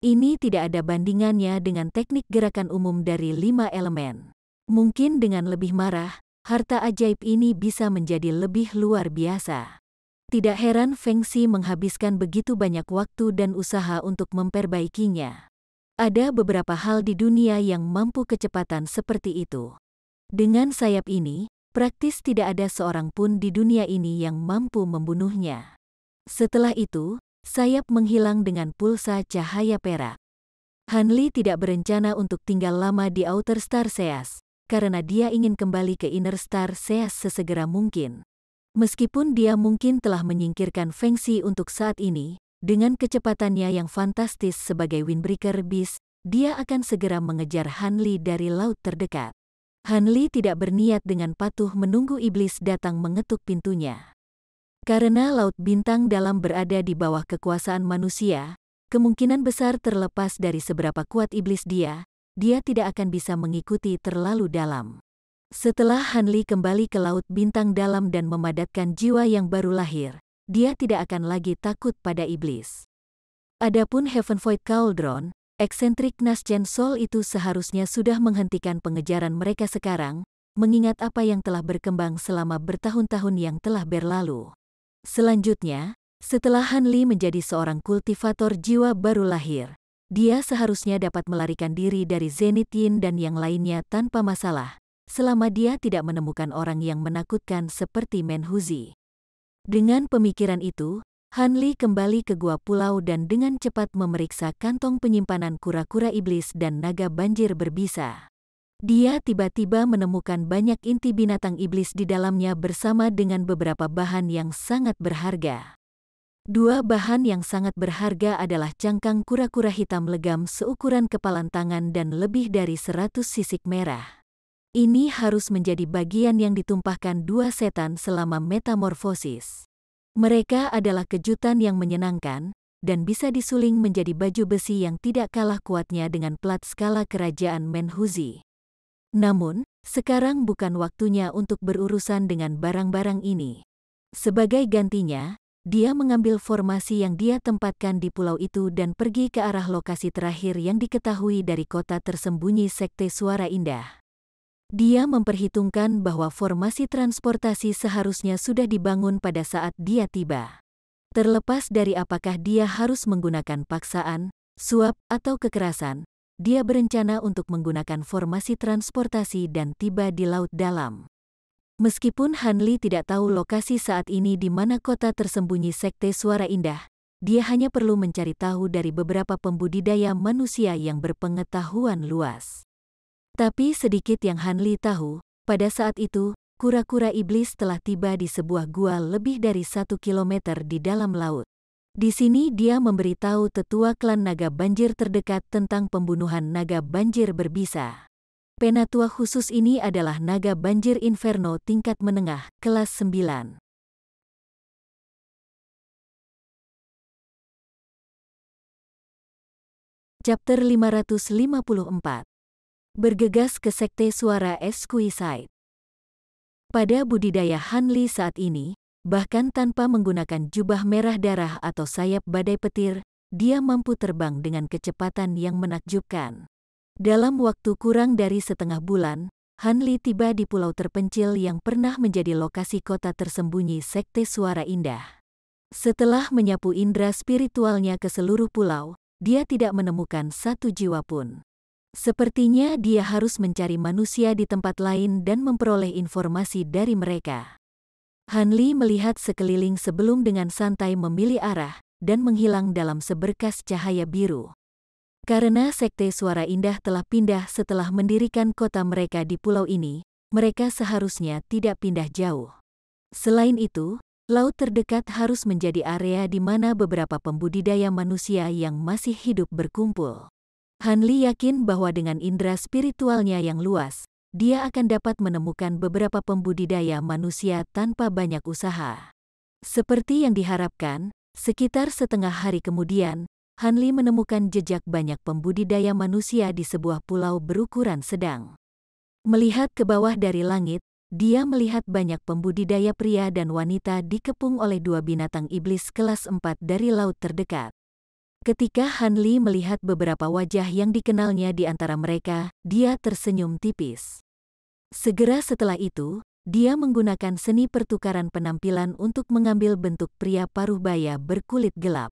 Ini tidak ada bandingannya dengan teknik gerakan umum dari 5 elemen. Mungkin dengan lebih marah, harta ajaib ini bisa menjadi lebih luar biasa. Tidak heran Feng Xi menghabiskan begitu banyak waktu dan usaha untuk memperbaikinya. Ada beberapa hal di dunia yang mampu kecepatan seperti itu. Dengan sayap ini, praktis tidak ada seorang pun di dunia ini yang mampu membunuhnya. Setelah itu, sayap menghilang dengan pulsa cahaya perak. Han Li tidak berencana untuk tinggal lama di Outer Star Seas, karena dia ingin kembali ke Inner Star Seas sesegera mungkin. Meskipun dia mungkin telah menyingkirkan Feng Xi untuk saat ini, dengan kecepatannya yang fantastis sebagai Windbreaker Beast, dia akan segera mengejar Han Li dari laut terdekat. Han Li tidak berniat dengan patuh menunggu iblis datang mengetuk pintunya. Karena Laut Bintang Dalam berada di bawah kekuasaan manusia, kemungkinan besar terlepas dari seberapa kuat iblis dia tidak akan bisa mengikuti terlalu dalam. Setelah Han Li kembali ke Laut Bintang Dalam dan memadatkan jiwa yang baru lahir, dia tidak akan lagi takut pada iblis. Adapun Heaven Void Cauldron, eksentrik Nasjen Sol itu seharusnya sudah menghentikan pengejaran mereka sekarang, mengingat apa yang telah berkembang selama bertahun-tahun yang telah berlalu. Selanjutnya, setelah Han Li menjadi seorang kultivator jiwa baru lahir, dia seharusnya dapat melarikan diri dari Zenith Yin dan yang lainnya tanpa masalah, selama dia tidak menemukan orang yang menakutkan seperti Menhuzi. Dengan pemikiran itu, Han Li kembali ke gua pulau dan dengan cepat memeriksa kantong penyimpanan kura-kura iblis dan naga banjir berbisa. Dia tiba-tiba menemukan banyak inti binatang iblis di dalamnya bersama dengan beberapa bahan yang sangat berharga. 2 bahan yang sangat berharga adalah cangkang kura-kura hitam legam seukuran kepalan tangan dan lebih dari 100 sisik merah. Ini harus menjadi bagian yang ditumpahkan dua setan selama metamorfosis. Mereka adalah kejutan yang menyenangkan, dan bisa disuling menjadi baju besi yang tidak kalah kuatnya dengan plat skala kerajaan Menhuzi. Namun, sekarang bukan waktunya untuk berurusan dengan barang-barang ini. Sebagai gantinya, dia mengambil formasi yang dia tempatkan di pulau itu dan pergi ke arah lokasi terakhir yang diketahui dari kota tersembunyi Sekte Suara Indah. Dia memperhitungkan bahwa formasi transportasi seharusnya sudah dibangun pada saat dia tiba. Terlepas dari apakah dia harus menggunakan paksaan, suap, atau kekerasan, dia berencana untuk menggunakan formasi transportasi dan tiba di laut dalam. Meskipun Han Li tidak tahu lokasi saat ini di mana kota tersembunyi Sekte Suara Indah, dia hanya perlu mencari tahu dari beberapa pembudidaya manusia yang berpengetahuan luas. Tapi sedikit yang Han Li tahu, pada saat itu, kura-kura iblis telah tiba di sebuah gua lebih dari 1 kilometer di dalam laut. Di sini dia memberitahu tetua klan naga banjir terdekat tentang pembunuhan naga banjir berbisa. Penatua khusus ini adalah naga banjir Inferno tingkat menengah, kelas 9. Chapter 554. Bergegas ke Sekte Suara Exquisite. Pada budidaya Han Li saat ini, bahkan tanpa menggunakan jubah merah darah atau sayap badai petir, dia mampu terbang dengan kecepatan yang menakjubkan. Dalam waktu kurang dari setengah bulan, Han Li tiba di pulau terpencil yang pernah menjadi lokasi kota tersembunyi Sekte Suara Indah. Setelah menyapu indera spiritualnya ke seluruh pulau, dia tidak menemukan satu jiwa pun. Sepertinya dia harus mencari manusia di tempat lain dan memperoleh informasi dari mereka. Han Li melihat sekeliling sebelum dengan santai memilih arah dan menghilang dalam seberkas cahaya biru. Karena Sekte Suara Indah telah pindah setelah mendirikan kota mereka di pulau ini, mereka seharusnya tidak pindah jauh. Selain itu, laut terdekat harus menjadi area di mana beberapa pembudidaya manusia yang masih hidup berkumpul. Han Li yakin bahwa dengan indera spiritualnya yang luas, dia akan dapat menemukan beberapa pembudidaya manusia tanpa banyak usaha. Seperti yang diharapkan, sekitar setengah hari kemudian, Han Li menemukan jejak banyak pembudidaya manusia di sebuah pulau berukuran sedang. Melihat ke bawah dari langit, dia melihat banyak pembudidaya pria dan wanita dikepung oleh dua binatang iblis kelas 4 dari laut terdekat. Ketika Han Li melihat beberapa wajah yang dikenalnya di antara mereka, dia tersenyum tipis. Segera setelah itu, dia menggunakan seni pertukaran penampilan untuk mengambil bentuk pria paruh-baya berkulit gelap.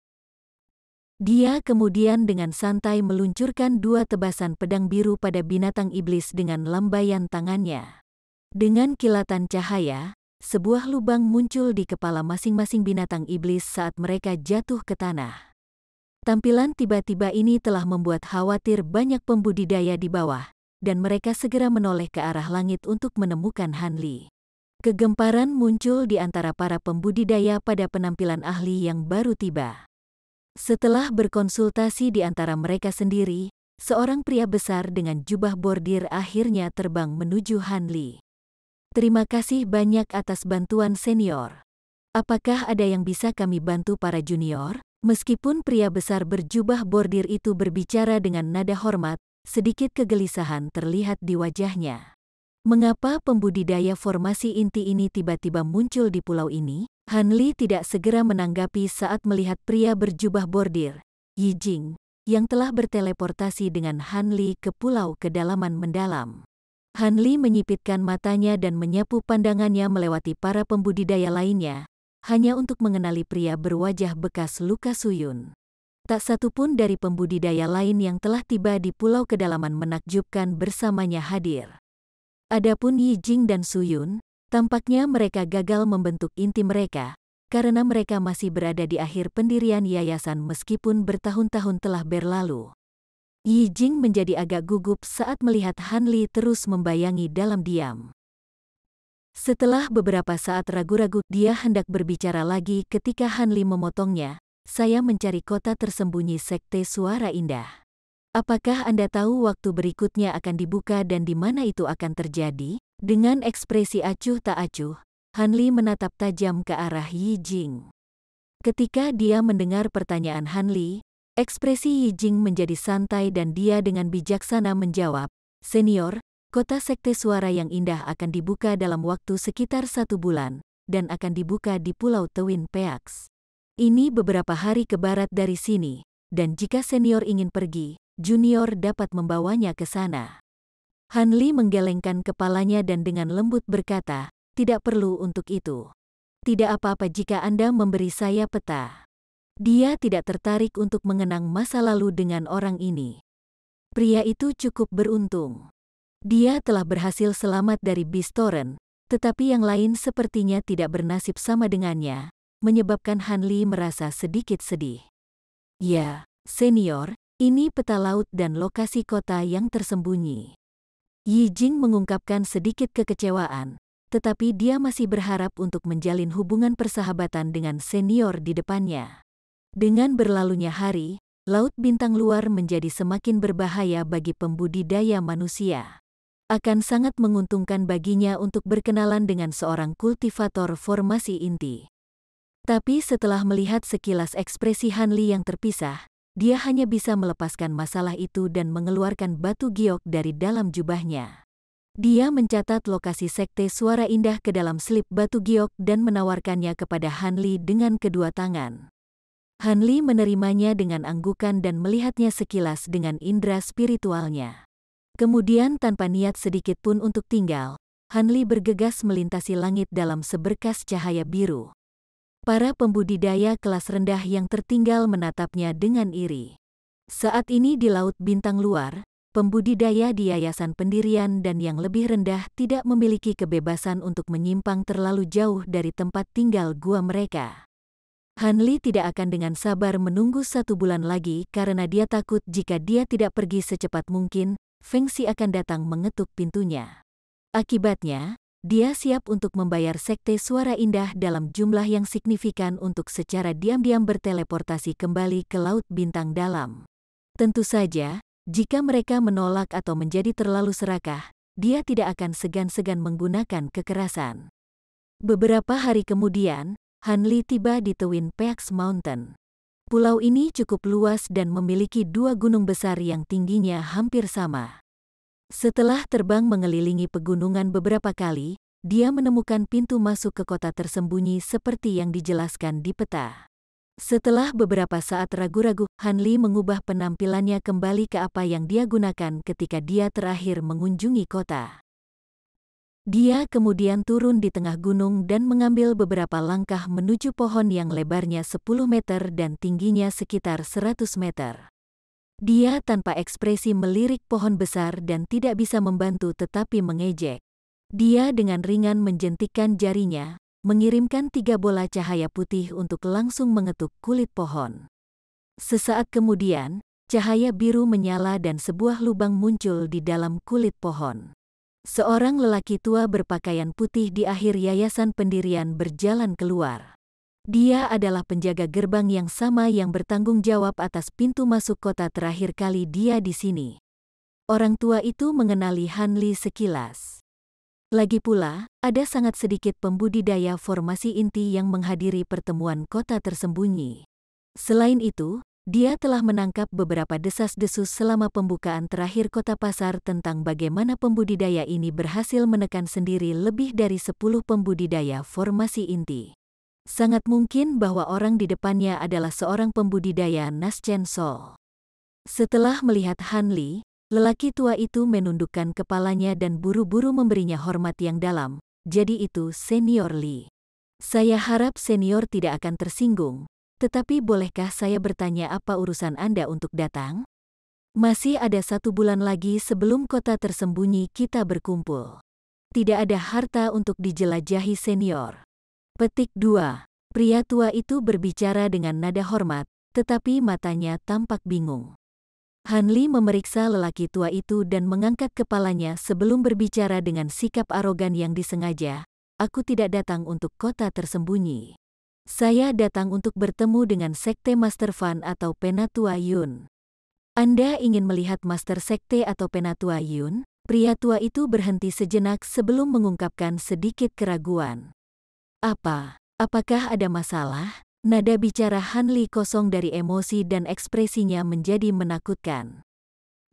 Dia kemudian dengan santai meluncurkan dua tebasan pedang biru pada binatang iblis dengan lambaian tangannya. Dengan kilatan cahaya, sebuah lubang muncul di kepala masing-masing binatang iblis saat mereka jatuh ke tanah. Tampilan tiba-tiba ini telah membuat khawatir banyak pembudidaya di bawah, dan mereka segera menoleh ke arah langit untuk menemukan Han Li. Kegemparan muncul di antara para pembudidaya pada penampilan ahli yang baru tiba. Setelah berkonsultasi di antara mereka sendiri, seorang pria besar dengan jubah bordir akhirnya terbang menuju Han Li. Terima kasih banyak atas bantuan senior. Apakah ada yang bisa kami bantu para junior? Meskipun pria besar berjubah bordir itu berbicara dengan nada hormat, sedikit kegelisahan terlihat di wajahnya. Mengapa pembudidaya formasi inti ini tiba-tiba muncul di pulau ini? Han Li tidak segera menanggapi saat melihat pria berjubah bordir, Yi Jing, yang telah berteleportasi dengan Han Li ke pulau kedalaman mendalam. Han Li menyipitkan matanya dan menyapu pandangannya melewati para pembudidaya lainnya, hanya untuk mengenali pria berwajah bekas luka Suyun. Tak satupun dari pembudidaya lain yang telah tiba di pulau kedalaman menakjubkan bersamanya hadir. Adapun Yi Jing dan Suyun, tampaknya mereka gagal membentuk inti mereka, karena mereka masih berada di akhir pendirian yayasan meskipun bertahun-tahun telah berlalu. Yi Jing menjadi agak gugup saat melihat Han Li terus membayangi dalam diam. Setelah beberapa saat ragu-ragu, dia hendak berbicara lagi ketika Han Li memotongnya. Saya mencari kota tersembunyi Sekte Suara Indah. Apakah Anda tahu waktu berikutnya akan dibuka dan di mana itu akan terjadi? Dengan ekspresi acuh tak acuh, Han Li menatap tajam ke arah Yi Jing. Ketika dia mendengar pertanyaan Han Li, ekspresi Yi Jing menjadi santai dan dia dengan bijaksana menjawab, "Senior, kota Sekte Suara yang Indah akan dibuka dalam waktu sekitar 1 bulan, dan akan dibuka di Pulau Twin Peaks. Ini beberapa hari ke barat dari sini, dan jika senior ingin pergi, junior dapat membawanya ke sana." Han Li menggelengkan kepalanya dan dengan lembut berkata, "Tidak perlu untuk itu. Tidak apa-apa jika Anda memberi saya peta." Dia tidak tertarik untuk mengenang masa lalu dengan orang ini. Pria itu cukup beruntung. Dia telah berhasil selamat dari BizTorrent, tetapi yang lain sepertinya tidak bernasib sama dengannya, menyebabkan Han Li merasa sedikit sedih. "Ya, senior, ini peta laut dan lokasi kota yang tersembunyi." Yi Jing mengungkapkan sedikit kekecewaan, tetapi dia masih berharap untuk menjalin hubungan persahabatan dengan senior di depannya. Dengan berlalunya hari, Laut Bintang Luar menjadi semakin berbahaya bagi pembudidaya manusia. Akan sangat menguntungkan baginya untuk berkenalan dengan seorang kultivator formasi inti. Tapi setelah melihat sekilas ekspresi Han Li yang terpisah, dia hanya bisa melepaskan masalah itu dan mengeluarkan batu giok dari dalam jubahnya. Dia mencatat lokasi Sekte Suara Indah ke dalam slip batu giok dan menawarkannya kepada Han Li dengan kedua tangan. Han Li menerimanya dengan anggukan dan melihatnya sekilas dengan indera spiritualnya. Kemudian tanpa niat sedikit pun untuk tinggal, Han Li bergegas melintasi langit dalam seberkas cahaya biru. Para pembudidaya kelas rendah yang tertinggal menatapnya dengan iri. Saat ini di Laut Bintang Luar, pembudidaya di yayasan pendirian dan yang lebih rendah tidak memiliki kebebasan untuk menyimpang terlalu jauh dari tempat tinggal gua mereka. Han Li tidak akan dengan sabar menunggu 1 bulan lagi karena dia takut jika dia tidak pergi secepat mungkin, Feng Xi akan datang mengetuk pintunya. Akibatnya, dia siap untuk membayar Sekte Suara Indah dalam jumlah yang signifikan untuk secara diam-diam berteleportasi kembali ke Laut Bintang Dalam. Tentu saja, jika mereka menolak atau menjadi terlalu serakah, dia tidak akan segan-segan menggunakan kekerasan. Beberapa hari kemudian, Han Li tiba di Twin Peaks Mountain. Pulau ini cukup luas dan memiliki 2 gunung besar yang tingginya hampir sama. Setelah terbang mengelilingi pegunungan beberapa kali, dia menemukan pintu masuk ke kota tersembunyi seperti yang dijelaskan di peta. Setelah beberapa saat ragu-ragu, Han Li mengubah penampilannya kembali ke apa yang dia gunakan ketika dia terakhir mengunjungi kota. Dia kemudian turun di tengah gunung dan mengambil beberapa langkah menuju pohon yang lebarnya 10 meter dan tingginya sekitar 100 meter. Dia tanpa ekspresi melirik pohon besar dan tidak bisa membantu tetapi mengejek. Dia dengan ringan menjentikkan jarinya, mengirimkan 3 bola cahaya putih untuk langsung mengetuk kulit pohon. Sesaat kemudian, cahaya biru menyala dan sebuah lubang muncul di dalam kulit pohon. Seorang lelaki tua berpakaian putih di akhir yayasan pendirian berjalan keluar. Dia adalah penjaga gerbang yang sama yang bertanggung jawab atas pintu masuk kota terakhir kali dia di sini. Orang tua itu mengenali Han Li sekilas. Lagi pula, ada sangat sedikit pembudidaya formasi inti yang menghadiri pertemuan kota tersembunyi. Selain itu, dia telah menangkap beberapa desas-desus selama pembukaan terakhir kota pasar tentang bagaimana pembudidaya ini berhasil menekan sendiri lebih dari 10 pembudidaya formasi inti. Sangat mungkin bahwa orang di depannya adalah seorang pembudidaya Naschen Sol. Setelah melihat Han Li, lelaki tua itu menundukkan kepalanya dan buru-buru memberinya hormat yang dalam. "Jadi itu Senior Li. Saya harap senior tidak akan tersinggung, tetapi bolehkah saya bertanya apa urusan Anda untuk datang? Masih ada 1 bulan lagi sebelum kota tersembunyi kita berkumpul. Tidak ada harta untuk dijelajahi senior." Petik 2. Pria tua itu berbicara dengan nada hormat, tetapi matanya tampak bingung. Han Li memeriksa lelaki tua itu dan mengangkat kepalanya sebelum berbicara dengan sikap arogan yang disengaja. "Aku tidak datang untuk kota tersembunyi. Saya datang untuk bertemu dengan Sekte Master Fan atau Penatua Yun." Anda ingin melihat Master Sekte atau Penatua Yun? Pria tua itu berhenti sejenak sebelum mengungkapkan sedikit keraguan. Apakah ada masalah? Nada bicara Han Li kosong dari emosi dan ekspresinya menjadi menakutkan.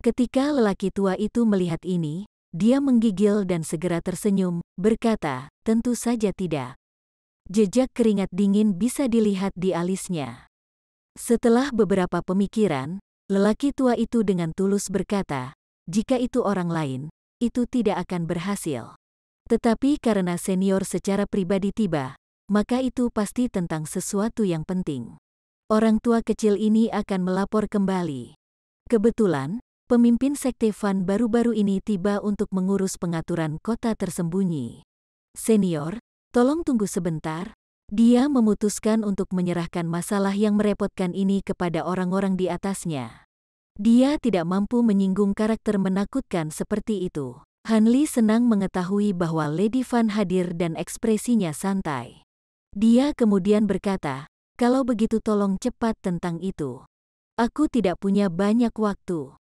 Ketika lelaki tua itu melihat ini, dia menggigil dan segera tersenyum, berkata, tentu saja tidak. Jejak keringat dingin bisa dilihat di alisnya. Setelah beberapa pemikiran, lelaki tua itu dengan tulus berkata, jika itu orang lain, itu tidak akan berhasil. Tetapi karena senior secara pribadi tiba, maka itu pasti tentang sesuatu yang penting. Orang tua kecil ini akan melapor kembali. Kebetulan, pemimpin Sekte Fan baru-baru ini tiba untuk mengurus pengaturan kota tersembunyi. Senior, tolong tunggu sebentar. Dia memutuskan untuk menyerahkan masalah yang merepotkan ini kepada orang-orang di atasnya. Dia tidak mampu menyinggung karakter menakutkan seperti itu. Han Li senang mengetahui bahwa Lady Fan hadir dan ekspresinya santai. Dia kemudian berkata, kalau begitu tolong cepat tentang itu. Aku tidak punya banyak waktu.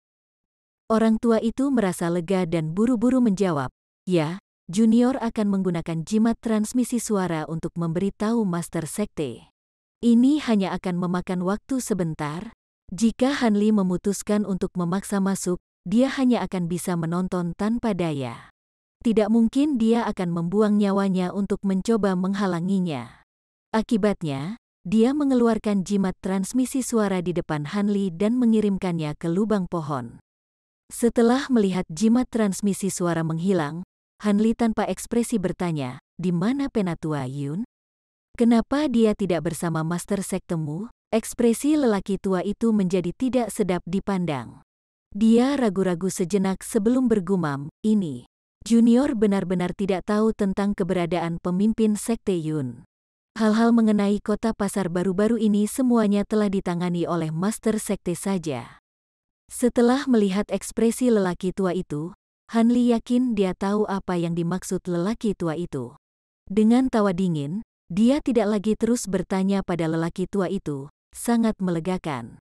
Orang tua itu merasa lega dan buru-buru menjawab, ya, Junior akan menggunakan jimat transmisi suara untuk memberitahu Master Sekte. Ini hanya akan memakan waktu sebentar. Jika Han Li memutuskan untuk memaksa masuk, dia hanya akan bisa menonton tanpa daya. Tidak mungkin dia akan membuang nyawanya untuk mencoba menghalanginya. Akibatnya, dia mengeluarkan jimat transmisi suara di depan Han Li dan mengirimkannya ke lubang pohon. Setelah melihat jimat transmisi suara menghilang, Han Li tanpa ekspresi bertanya, di mana Penatua Yun? Kenapa dia tidak bersama Master Sektemu? Ekspresi lelaki tua itu menjadi tidak sedap dipandang. Dia ragu-ragu sejenak sebelum bergumam, ini. Junior benar-benar tidak tahu tentang keberadaan pemimpin Sekte Yun. Hal-hal mengenai kota pasar baru-baru ini semuanya telah ditangani oleh Master Sekte saja. Setelah melihat ekspresi lelaki tua itu, Han Li yakin dia tahu apa yang dimaksud lelaki tua itu. Dengan tawa dingin, dia tidak lagi terus bertanya pada lelaki tua itu, sangat melegakan.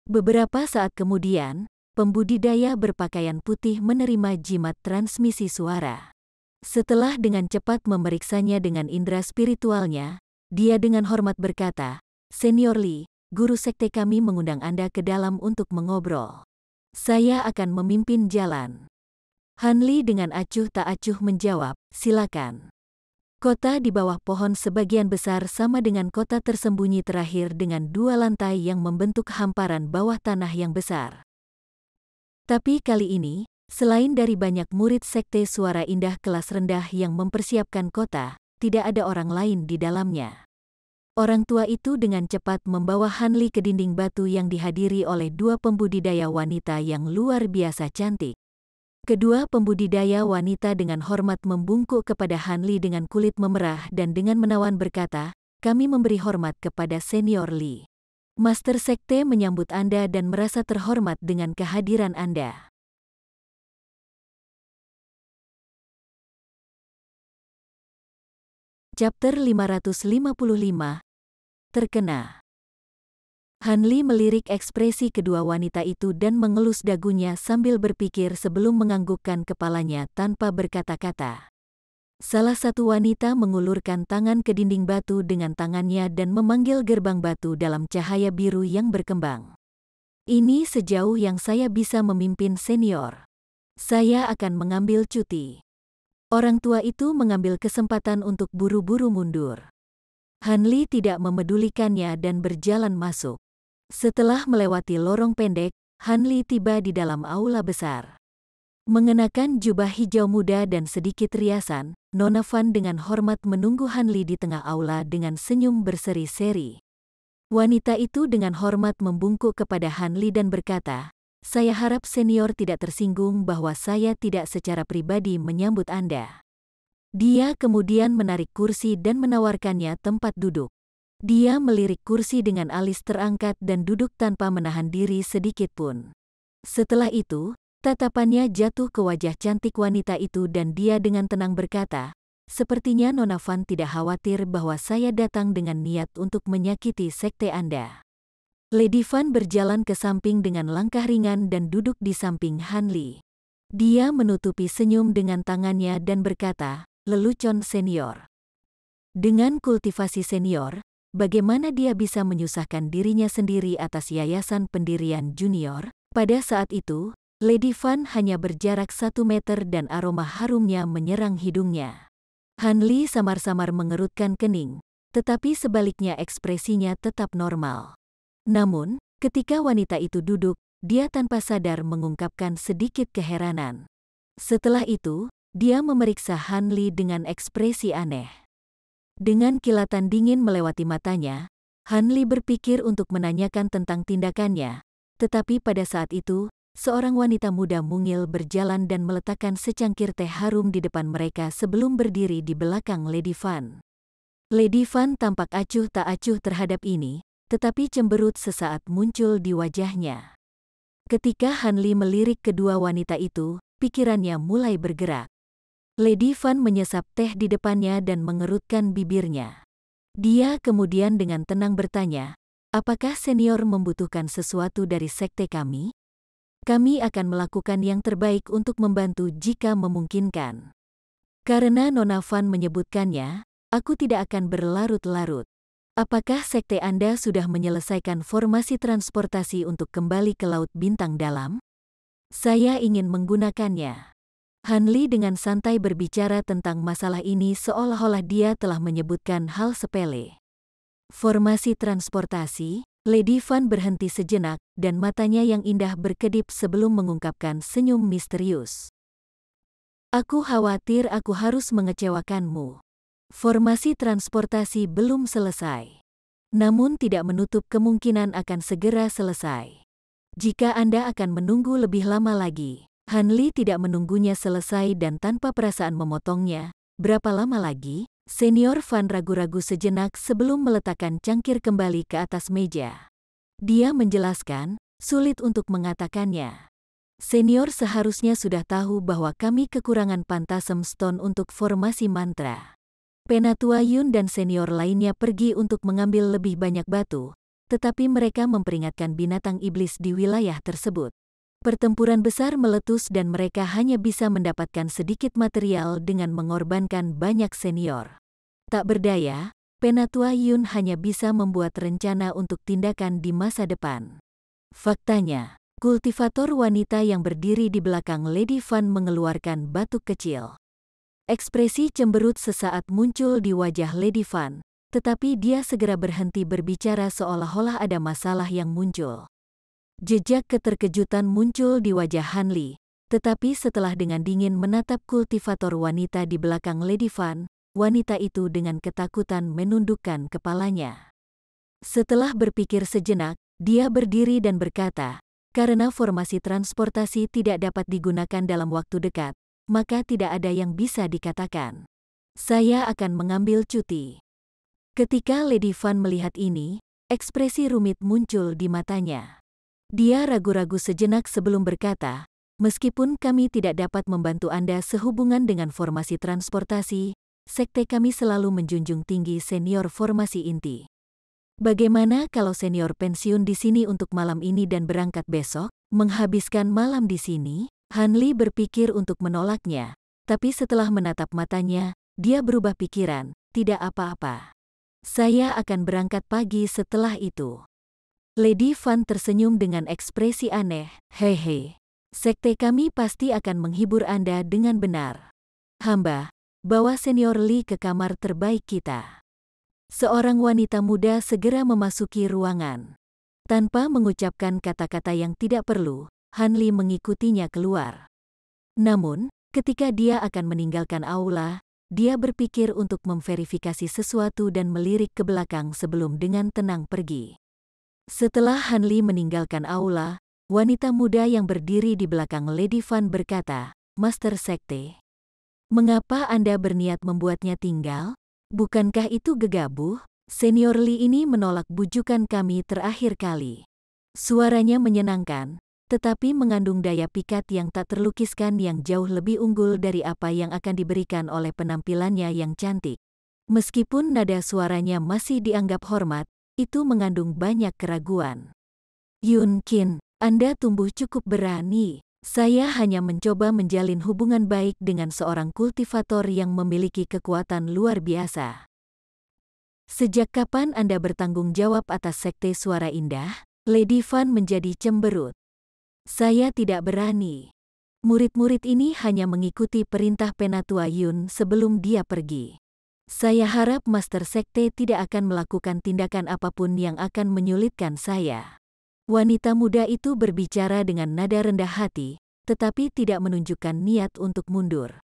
Beberapa saat kemudian, pembudidaya berpakaian putih menerima jimat transmisi suara. Setelah dengan cepat memeriksanya dengan indera spiritualnya, dia dengan hormat berkata, Senior Li, guru sekte kami mengundang Anda ke dalam untuk mengobrol. Saya akan memimpin jalan. Han Li dengan acuh tak acuh menjawab, silakan. Kota di bawah pohon sebagian besar sama dengan kota tersembunyi terakhir dengan dua lantai yang membentuk hamparan bawah tanah yang besar. Tapi kali ini, selain dari banyak murid sekte suara indah kelas rendah yang mempersiapkan kota, tidak ada orang lain di dalamnya. Orang tua itu dengan cepat membawa Han Li ke dinding batu yang dihadiri oleh dua pembudidaya wanita yang luar biasa cantik. Kedua pembudidaya wanita dengan hormat membungkuk kepada Han Li dengan kulit memerah dan dengan menawan berkata, kami memberi hormat kepada Senior Li. Master Sekte menyambut Anda dan merasa terhormat dengan kehadiran Anda. Chapter 555. Terkena. Han Li melirik ekspresi kedua wanita itu dan mengelus dagunya sambil berpikir sebelum menganggukkan kepalanya tanpa berkata-kata. Salah satu wanita mengulurkan tangan ke dinding batu dengan tangannya dan memanggil gerbang batu dalam cahaya biru yang berkembang. Ini sejauh yang saya bisa memimpin senior. Saya akan mengambil cuti. Orang tua itu mengambil kesempatan untuk buru-buru mundur. Han Li tidak memedulikannya dan berjalan masuk. Setelah melewati lorong pendek, Han Li tiba di dalam aula besar. Mengenakan jubah hijau muda dan sedikit riasan, Nona Fan dengan hormat menunggu Han Li di tengah aula dengan senyum berseri-seri. Wanita itu dengan hormat membungkuk kepada Han Li dan berkata, saya harap senior tidak tersinggung bahwa saya tidak secara pribadi menyambut Anda. Dia kemudian menarik kursi dan menawarkannya tempat duduk. Dia melirik kursi dengan alis terangkat dan duduk tanpa menahan diri sedikit pun. Setelah itu, tatapannya jatuh ke wajah cantik wanita itu dan dia dengan tenang berkata, sepertinya Nona Fan tidak khawatir bahwa saya datang dengan niat untuk menyakiti sekte Anda. Lady Fan berjalan ke samping dengan langkah ringan dan duduk di samping Han Li. Dia menutupi senyum dengan tangannya dan berkata, "Lelucon senior." Dengan kultivasi senior, bagaimana dia bisa menyusahkan dirinya sendiri atas yayasan pendirian junior? Pada saat itu, Lady Fan hanya berjarak 1 meter dan aroma harumnya menyerang hidungnya. Han Li samar-samar mengerutkan kening, tetapi sebaliknya ekspresinya tetap normal. Namun, ketika wanita itu duduk, dia tanpa sadar mengungkapkan sedikit keheranan. Setelah itu, dia memeriksa Han Li dengan ekspresi aneh. Dengan kilatan dingin melewati matanya, Han Li berpikir untuk menanyakan tentang tindakannya, tetapi pada saat itu, seorang wanita muda mungil berjalan dan meletakkan secangkir teh harum di depan mereka sebelum berdiri di belakang Lady Fan. Lady Fan tampak acuh tak acuh terhadap ini, tetapi cemberut sesaat muncul di wajahnya. Ketika Han Li melirik kedua wanita itu, pikirannya mulai bergerak. Lady Fan menyesap teh di depannya dan mengerutkan bibirnya. Dia kemudian dengan tenang bertanya, "Apakah senior membutuhkan sesuatu dari sekte kami? Kami akan melakukan yang terbaik untuk membantu jika memungkinkan." Karena Nona Fan menyebutkannya, aku tidak akan berlarut-larut. Apakah sekte Anda sudah menyelesaikan formasi transportasi untuk kembali ke Laut Bintang Dalam? Saya ingin menggunakannya. Han Li dengan santai berbicara tentang masalah ini seolah-olah dia telah menyebutkan hal sepele. Formasi transportasi, Lady Fan berhenti sejenak dan matanya yang indah berkedip sebelum mengungkapkan senyum misterius. Aku khawatir aku harus mengecewakanmu. Formasi transportasi belum selesai. Namun tidak menutup kemungkinan akan segera selesai. Jika Anda akan menunggu lebih lama lagi, Han Li tidak menunggunya selesai dan tanpa perasaan memotongnya. Berapa lama lagi? Senior Fan ragu-ragu sejenak sebelum meletakkan cangkir kembali ke atas meja. Dia menjelaskan, sulit untuk mengatakannya. Senior seharusnya sudah tahu bahwa kami kekurangan pantasem stone untuk formasi mantra. Penatua Yun dan senior lainnya pergi untuk mengambil lebih banyak batu, tetapi mereka memperingatkan binatang iblis di wilayah tersebut. Pertempuran besar meletus dan mereka hanya bisa mendapatkan sedikit material dengan mengorbankan banyak senior. Tak berdaya, Penatua Yun hanya bisa membuat rencana untuk tindakan di masa depan. Faktanya, kultivator wanita yang berdiri di belakang Lady Fan mengeluarkan batuk kecil. Ekspresi cemberut sesaat muncul di wajah Lady Fan, tetapi dia segera berhenti berbicara seolah-olah ada masalah yang muncul. Jejak keterkejutan muncul di wajah Han Li, tetapi setelah dengan dingin menatap kultivator wanita di belakang Lady Fan, wanita itu dengan ketakutan menundukkan kepalanya. Setelah berpikir sejenak, dia berdiri dan berkata, "Karena formasi transportasi tidak dapat digunakan dalam waktu dekat, maka tidak ada yang bisa dikatakan. Saya akan mengambil cuti." Ketika Lady Fan melihat ini, ekspresi rumit muncul di matanya. Dia ragu-ragu sejenak sebelum berkata, "Meskipun kami tidak dapat membantu Anda sehubungan dengan formasi transportasi, sekte kami selalu menjunjung tinggi senior formasi inti. Bagaimana kalau senior pensiun di sini untuk malam ini dan berangkat besok, menghabiskan malam di sini?" Han Li berpikir untuk menolaknya, tapi setelah menatap matanya, dia berubah pikiran, "Tidak apa-apa. Saya akan berangkat pagi setelah itu." Lady Fan tersenyum dengan ekspresi aneh, "Hehe. Sekte kami pasti akan menghibur Anda dengan benar. Hamba, bawa senior Li ke kamar terbaik kita." Seorang wanita muda segera memasuki ruangan. Tanpa mengucapkan kata-kata yang tidak perlu, Han Li mengikutinya keluar. Namun, ketika dia akan meninggalkan aula, dia berpikir untuk memverifikasi sesuatu dan melirik ke belakang sebelum dengan tenang pergi. Setelah Han Li meninggalkan aula, wanita muda yang berdiri di belakang Lady Fan berkata, "Master Sekte, mengapa Anda berniat membuatnya tinggal? Bukankah itu gegabah? Senior Li ini menolak bujukan kami terakhir kali." Suaranya menyenangkan, tetapi mengandung daya pikat yang tak terlukiskan yang jauh lebih unggul dari apa yang akan diberikan oleh penampilannya yang cantik. Meskipun nada suaranya masih dianggap hormat, itu mengandung banyak keraguan. Yunkin, Anda tumbuh cukup berani. Saya hanya mencoba menjalin hubungan baik dengan seorang kultivator yang memiliki kekuatan luar biasa. Sejak kapan Anda bertanggung jawab atas Sekte Suara Indah? Lady Fan menjadi cemberut. Saya tidak berani. Murid-murid ini hanya mengikuti perintah Penatua Yun sebelum dia pergi. Saya harap Master Sekte tidak akan melakukan tindakan apapun yang akan menyulitkan saya. Wanita muda itu berbicara dengan nada rendah hati, tetapi tidak menunjukkan niat untuk mundur.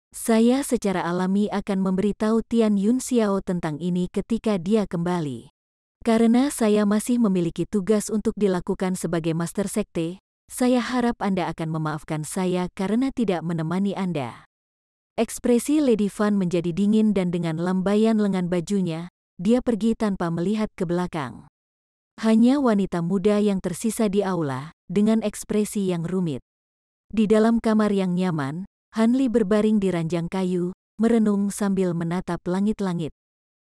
Saya secara alami akan memberitahu Tian Yun Xiao tentang ini ketika dia kembali. Karena saya masih memiliki tugas untuk dilakukan sebagai Master Sekte, saya harap Anda akan memaafkan saya karena tidak menemani Anda. Ekspresi Lady Fan menjadi dingin dan dengan lambaian lengan bajunya, dia pergi tanpa melihat ke belakang. Hanya wanita muda yang tersisa di aula, dengan ekspresi yang rumit. Di dalam kamar yang nyaman, Han Li berbaring di ranjang kayu, merenung sambil menatap langit-langit.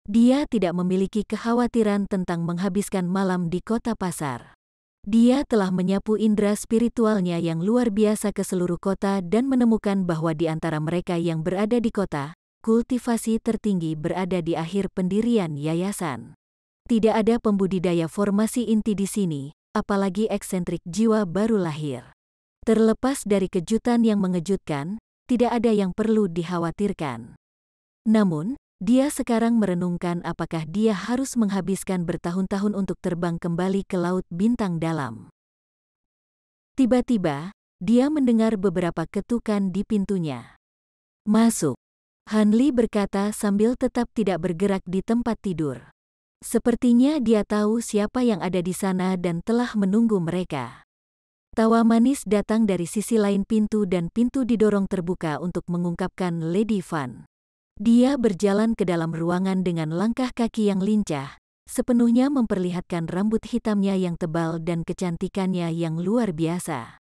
Dia tidak memiliki kekhawatiran tentang menghabiskan malam di kota pasar. Dia telah menyapu indera spiritualnya yang luar biasa ke seluruh kota dan menemukan bahwa di antara mereka yang berada di kota, kultivasi tertinggi berada di akhir pendirian yayasan. Tidak ada pembudidaya formasi inti di sini, apalagi eksentrik jiwa baru lahir. Terlepas dari kejutan yang mengejutkan, tidak ada yang perlu dikhawatirkan. Namun, dia sekarang merenungkan apakah dia harus menghabiskan bertahun-tahun untuk terbang kembali ke laut bintang dalam. Tiba-tiba, dia mendengar beberapa ketukan di pintunya. "Masuk," Han Li berkata sambil tetap tidak bergerak di tempat tidur. Sepertinya dia tahu siapa yang ada di sana dan telah menunggu mereka. Tawa manis datang dari sisi lain pintu dan pintu didorong terbuka untuk mengungkapkan Lady Fan. Dia berjalan ke dalam ruangan dengan langkah kaki yang lincah, sepenuhnya memperlihatkan rambut hitamnya yang tebal dan kecantikannya yang luar biasa.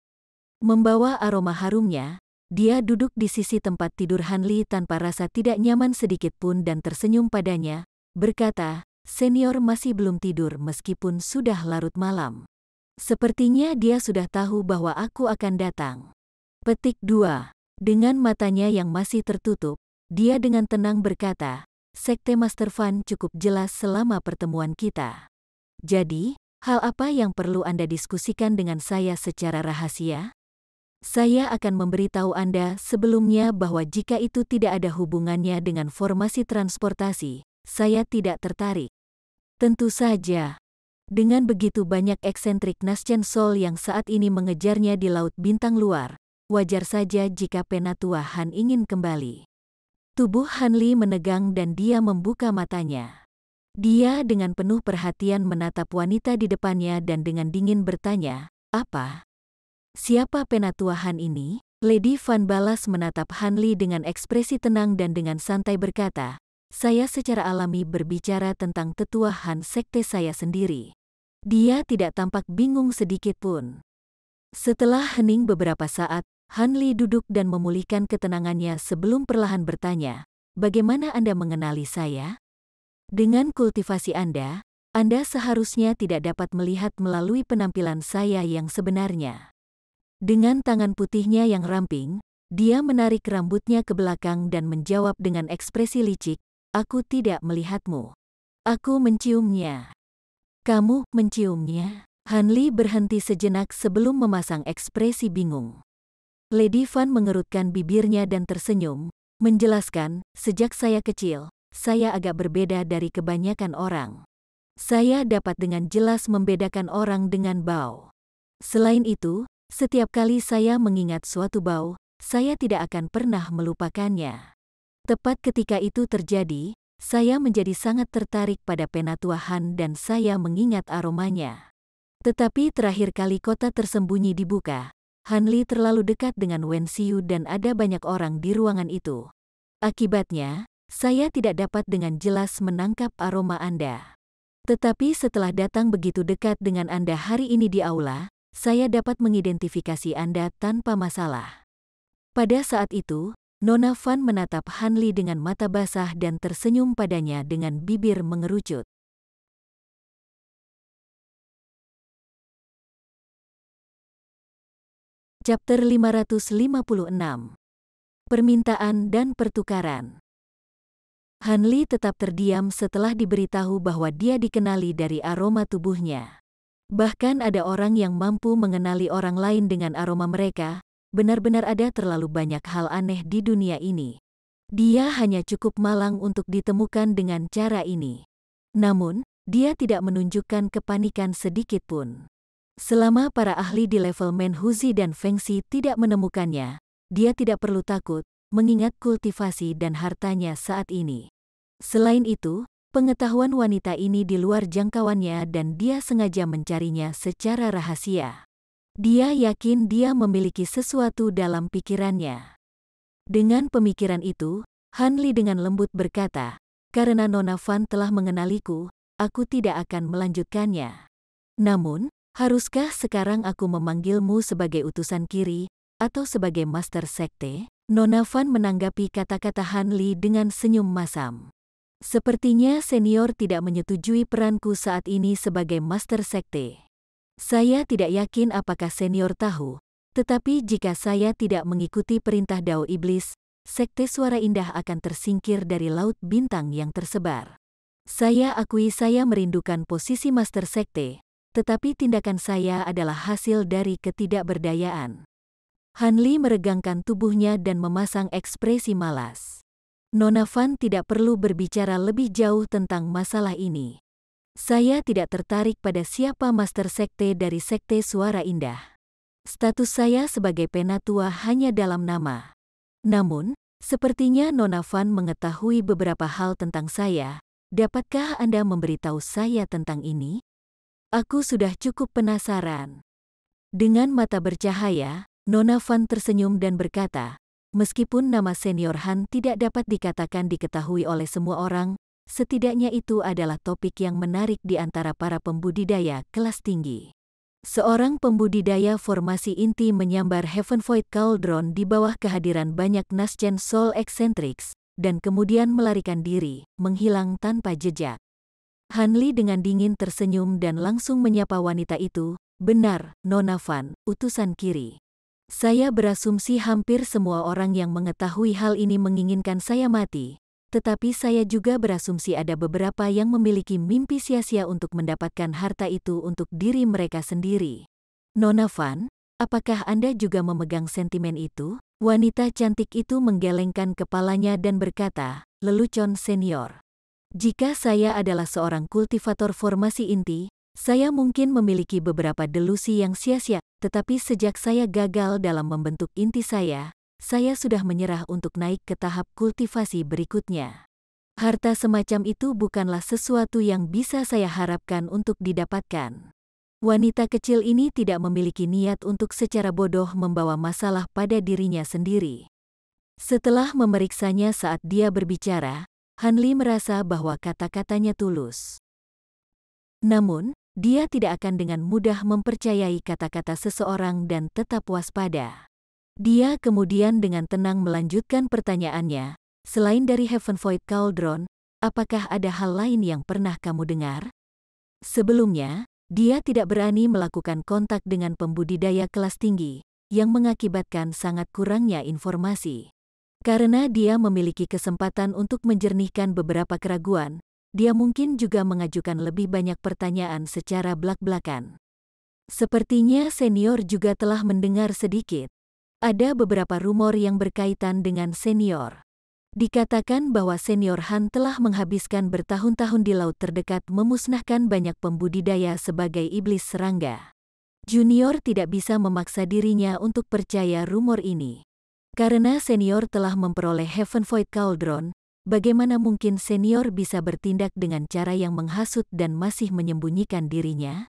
Membawa aroma harumnya, dia duduk di sisi tempat tidur Han Li tanpa rasa tidak nyaman sedikit pun dan tersenyum padanya, berkata, "Senior masih belum tidur meskipun sudah larut malam. Sepertinya dia sudah tahu bahwa aku akan datang." Petik 2. Dengan matanya yang masih tertutup, dia dengan tenang berkata, "Sekte Master Fan cukup jelas selama pertemuan kita. Jadi, hal apa yang perlu Anda diskusikan dengan saya secara rahasia? Saya akan memberitahu Anda sebelumnya bahwa jika itu tidak ada hubungannya dengan formasi transportasi, saya tidak tertarik. Tentu saja, dengan begitu banyak eksentrik Naschen Sol yang saat ini mengejarnya di laut bintang luar, wajar saja jika Penatua Han ingin kembali." Tubuh Han Li menegang dan dia membuka matanya. Dia dengan penuh perhatian menatap wanita di depannya dan dengan dingin bertanya, "Apa? Siapa Penatua Han ini?" Lady Fan balas menatap Han Li dengan ekspresi tenang dan dengan santai berkata, "Saya secara alami berbicara tentang tetua Han sekte saya sendiri." Dia tidak tampak bingung sedikit pun. Setelah hening beberapa saat, Han Li duduk dan memulihkan ketenangannya sebelum perlahan bertanya, "Bagaimana Anda mengenali saya? Dengan kultivasi Anda seharusnya tidak dapat melihat melalui penampilan saya yang sebenarnya." Dengan tangan putihnya yang ramping, dia menarik rambutnya ke belakang dan menjawab dengan ekspresi licik, "Aku tidak melihatmu. Aku menciumnya." "Kamu menciumnya?" Han Li berhenti sejenak sebelum memasang ekspresi bingung. Lady Fan mengerutkan bibirnya dan tersenyum, menjelaskan, "Sejak saya kecil, saya agak berbeda dari kebanyakan orang. Saya dapat dengan jelas membedakan orang dengan bau. Selain itu, setiap kali saya mengingat suatu bau, saya tidak akan pernah melupakannya. Tepat ketika itu terjadi, saya menjadi sangat tertarik pada Penatua Han dan saya mengingat aromanya. Tetapi terakhir kali kota tersembunyi dibuka, Han Li terlalu dekat dengan Wen Xiu dan ada banyak orang di ruangan itu. Akibatnya, saya tidak dapat dengan jelas menangkap aroma Anda. Tetapi setelah datang begitu dekat dengan Anda hari ini di aula, saya dapat mengidentifikasi Anda tanpa masalah." Pada saat itu, Nona Fan menatap Han Li dengan mata basah dan tersenyum padanya dengan bibir mengerucut. Chapter 556. Permintaan dan pertukaran. Han Li tetap terdiam setelah diberitahu bahwa dia dikenali dari aroma tubuhnya. Bahkan ada orang yang mampu mengenali orang lain dengan aroma mereka. Benar-benar ada terlalu banyak hal aneh di dunia ini. Dia hanya cukup malang untuk ditemukan dengan cara ini. Namun, dia tidak menunjukkan kepanikan sedikit pun. Selama para ahli di level Menhuzi dan Fengxi tidak menemukannya, dia tidak perlu takut, mengingat kultivasi dan hartanya saat ini. Selain itu, pengetahuan wanita ini di luar jangkauannya dan dia sengaja mencarinya secara rahasia. Dia yakin dia memiliki sesuatu dalam pikirannya. Dengan pemikiran itu, Han Li dengan lembut berkata, "Karena Nona Fan telah mengenaliku, aku tidak akan melanjutkannya. Namun, haruskah sekarang aku memanggilmu sebagai utusan kiri, atau sebagai Master Sekte?" Nona Fan menanggapi kata-kata Han Li dengan senyum masam. "Sepertinya senior tidak menyetujui peranku saat ini sebagai Master Sekte. Saya tidak yakin apakah senior tahu, tetapi jika saya tidak mengikuti perintah Dao Iblis, Sekte Suara Indah akan tersingkir dari laut bintang yang tersebar. Saya akui saya merindukan posisi Master Sekte, tetapi tindakan saya adalah hasil dari ketidakberdayaan." Han Li meregangkan tubuhnya dan memasang ekspresi malas. "Nona Fan tidak perlu berbicara lebih jauh tentang masalah ini. Saya tidak tertarik pada siapa Master Sekte dari Sekte Suara Indah. Status saya sebagai penatua hanya dalam nama. Namun, sepertinya Nona Fan mengetahui beberapa hal tentang saya. Dapatkah Anda memberitahu saya tentang ini? Aku sudah cukup penasaran." Dengan mata bercahaya, Nona Fan tersenyum dan berkata, "Meskipun nama senior Han tidak dapat dikatakan diketahui oleh semua orang, setidaknya itu adalah topik yang menarik di antara para pembudidaya kelas tinggi." Seorang pembudidaya formasi inti menyambar Heaven Void Cauldron di bawah kehadiran banyak Naschen Soul Eccentrics, dan kemudian melarikan diri, menghilang tanpa jejak. Han Li dengan dingin tersenyum dan langsung menyapa wanita itu, "Benar, Nona Fan, utusan kiri. Saya berasumsi hampir semua orang yang mengetahui hal ini menginginkan saya mati, tetapi saya juga berasumsi ada beberapa yang memiliki mimpi sia-sia untuk mendapatkan harta itu untuk diri mereka sendiri. Nona Fan, apakah Anda juga memegang sentimen itu?" Wanita cantik itu menggelengkan kepalanya dan berkata, "Lelucon senior. Jika saya adalah seorang kultivator formasi inti, saya mungkin memiliki beberapa delusi yang sia-sia, tetapi sejak saya gagal dalam membentuk inti saya sudah menyerah untuk naik ke tahap kultivasi berikutnya. Harta semacam itu bukanlah sesuatu yang bisa saya harapkan untuk didapatkan." Wanita kecil ini tidak memiliki niat untuk secara bodoh membawa masalah pada dirinya sendiri. Setelah memeriksanya saat dia berbicara, Han Li merasa bahwa kata-katanya tulus. Namun, dia tidak akan dengan mudah mempercayai kata-kata seseorang dan tetap waspada. Dia kemudian dengan tenang melanjutkan pertanyaannya, "Selain dari Heaven Void Cauldron, apakah ada hal lain yang pernah kamu dengar?" Sebelumnya, dia tidak berani melakukan kontak dengan pembudidaya kelas tinggi, yang mengakibatkan sangat kurangnya informasi. Karena dia memiliki kesempatan untuk menjernihkan beberapa keraguan, dia mungkin juga mengajukan lebih banyak pertanyaan secara blak-blakan. Sepertinya senior juga telah mendengar sedikit. Ada beberapa rumor yang berkaitan dengan senior. Dikatakan bahwa senior Han telah menghabiskan bertahun-tahun di laut terdekat memusnahkan banyak pembudidaya sebagai iblis serangga. Junior tidak bisa memaksa dirinya untuk percaya rumor ini. Karena senior telah memperoleh Heaven Void Cauldron, bagaimana mungkin senior bisa bertindak dengan cara yang menghasut dan masih menyembunyikan dirinya?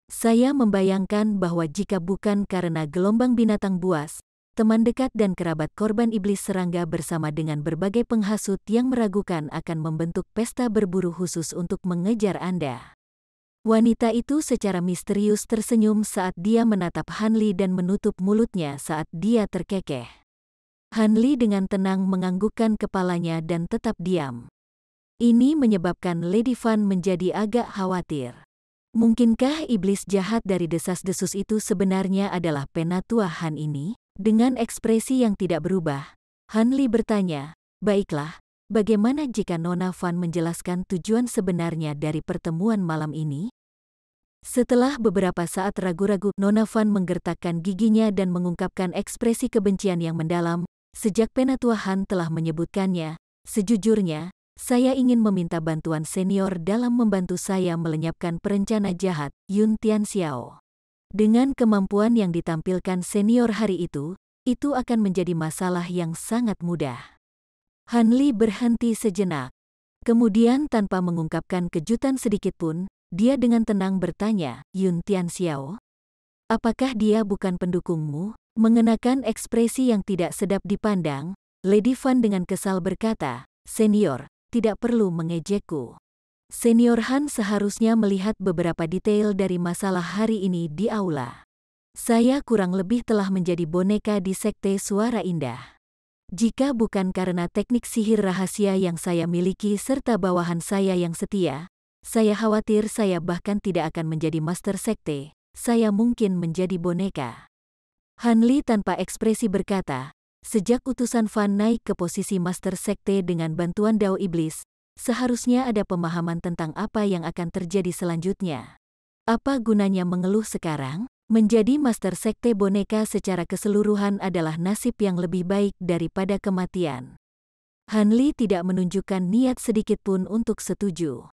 Saya membayangkan bahwa jika bukan karena gelombang binatang buas, teman dekat dan kerabat korban iblis serangga bersama dengan berbagai penghasut yang meragukan akan membentuk pesta berburu khusus untuk mengejar Anda. Wanita itu secara misterius tersenyum saat dia menatap Han Li dan menutup mulutnya saat dia terkekeh. Han Li dengan tenang menganggukkan kepalanya dan tetap diam. Ini menyebabkan Lady Fan menjadi agak khawatir. Mungkinkah iblis jahat dari desas-desus itu sebenarnya adalah penatua Han ini? Dengan ekspresi yang tidak berubah, Han Li bertanya, "Baiklah, bagaimana jika Nona Van menjelaskan tujuan sebenarnya dari pertemuan malam ini?" Setelah beberapa saat ragu-ragu, Nona Van menggertakkan giginya dan mengungkapkan ekspresi kebencian yang mendalam. Sejak penatua Han telah menyebutkannya, sejujurnya, saya ingin meminta bantuan senior dalam membantu saya melenyapkan perencana jahat, Yun Tianxiao. Dengan kemampuan yang ditampilkan senior hari itu akan menjadi masalah yang sangat mudah. Han Li berhenti sejenak. Kemudian tanpa mengungkapkan kejutan sedikitpun, dia dengan tenang bertanya, "Yun Tianxiao? Apakah dia bukan pendukungmu?" Mengenakan ekspresi yang tidak sedap dipandang, Lady Van dengan kesal berkata, "Senior, tidak perlu mengejekku. Senior Han seharusnya melihat beberapa detail dari masalah hari ini di aula. Saya kurang lebih telah menjadi boneka di Sekte Suara Indah. Jika bukan karena teknik sihir rahasia yang saya miliki serta bawahan saya yang setia, saya khawatir saya bahkan tidak akan menjadi master sekte, saya mungkin menjadi boneka." Han Li tanpa ekspresi berkata, "Sejak utusan Van naik ke posisi master sekte dengan bantuan Dao Iblis, seharusnya ada pemahaman tentang apa yang akan terjadi selanjutnya. Apa gunanya mengeluh sekarang? Menjadi master sekte boneka secara keseluruhan adalah nasib yang lebih baik daripada kematian." Han Li tidak menunjukkan niat sedikitpun untuk setuju.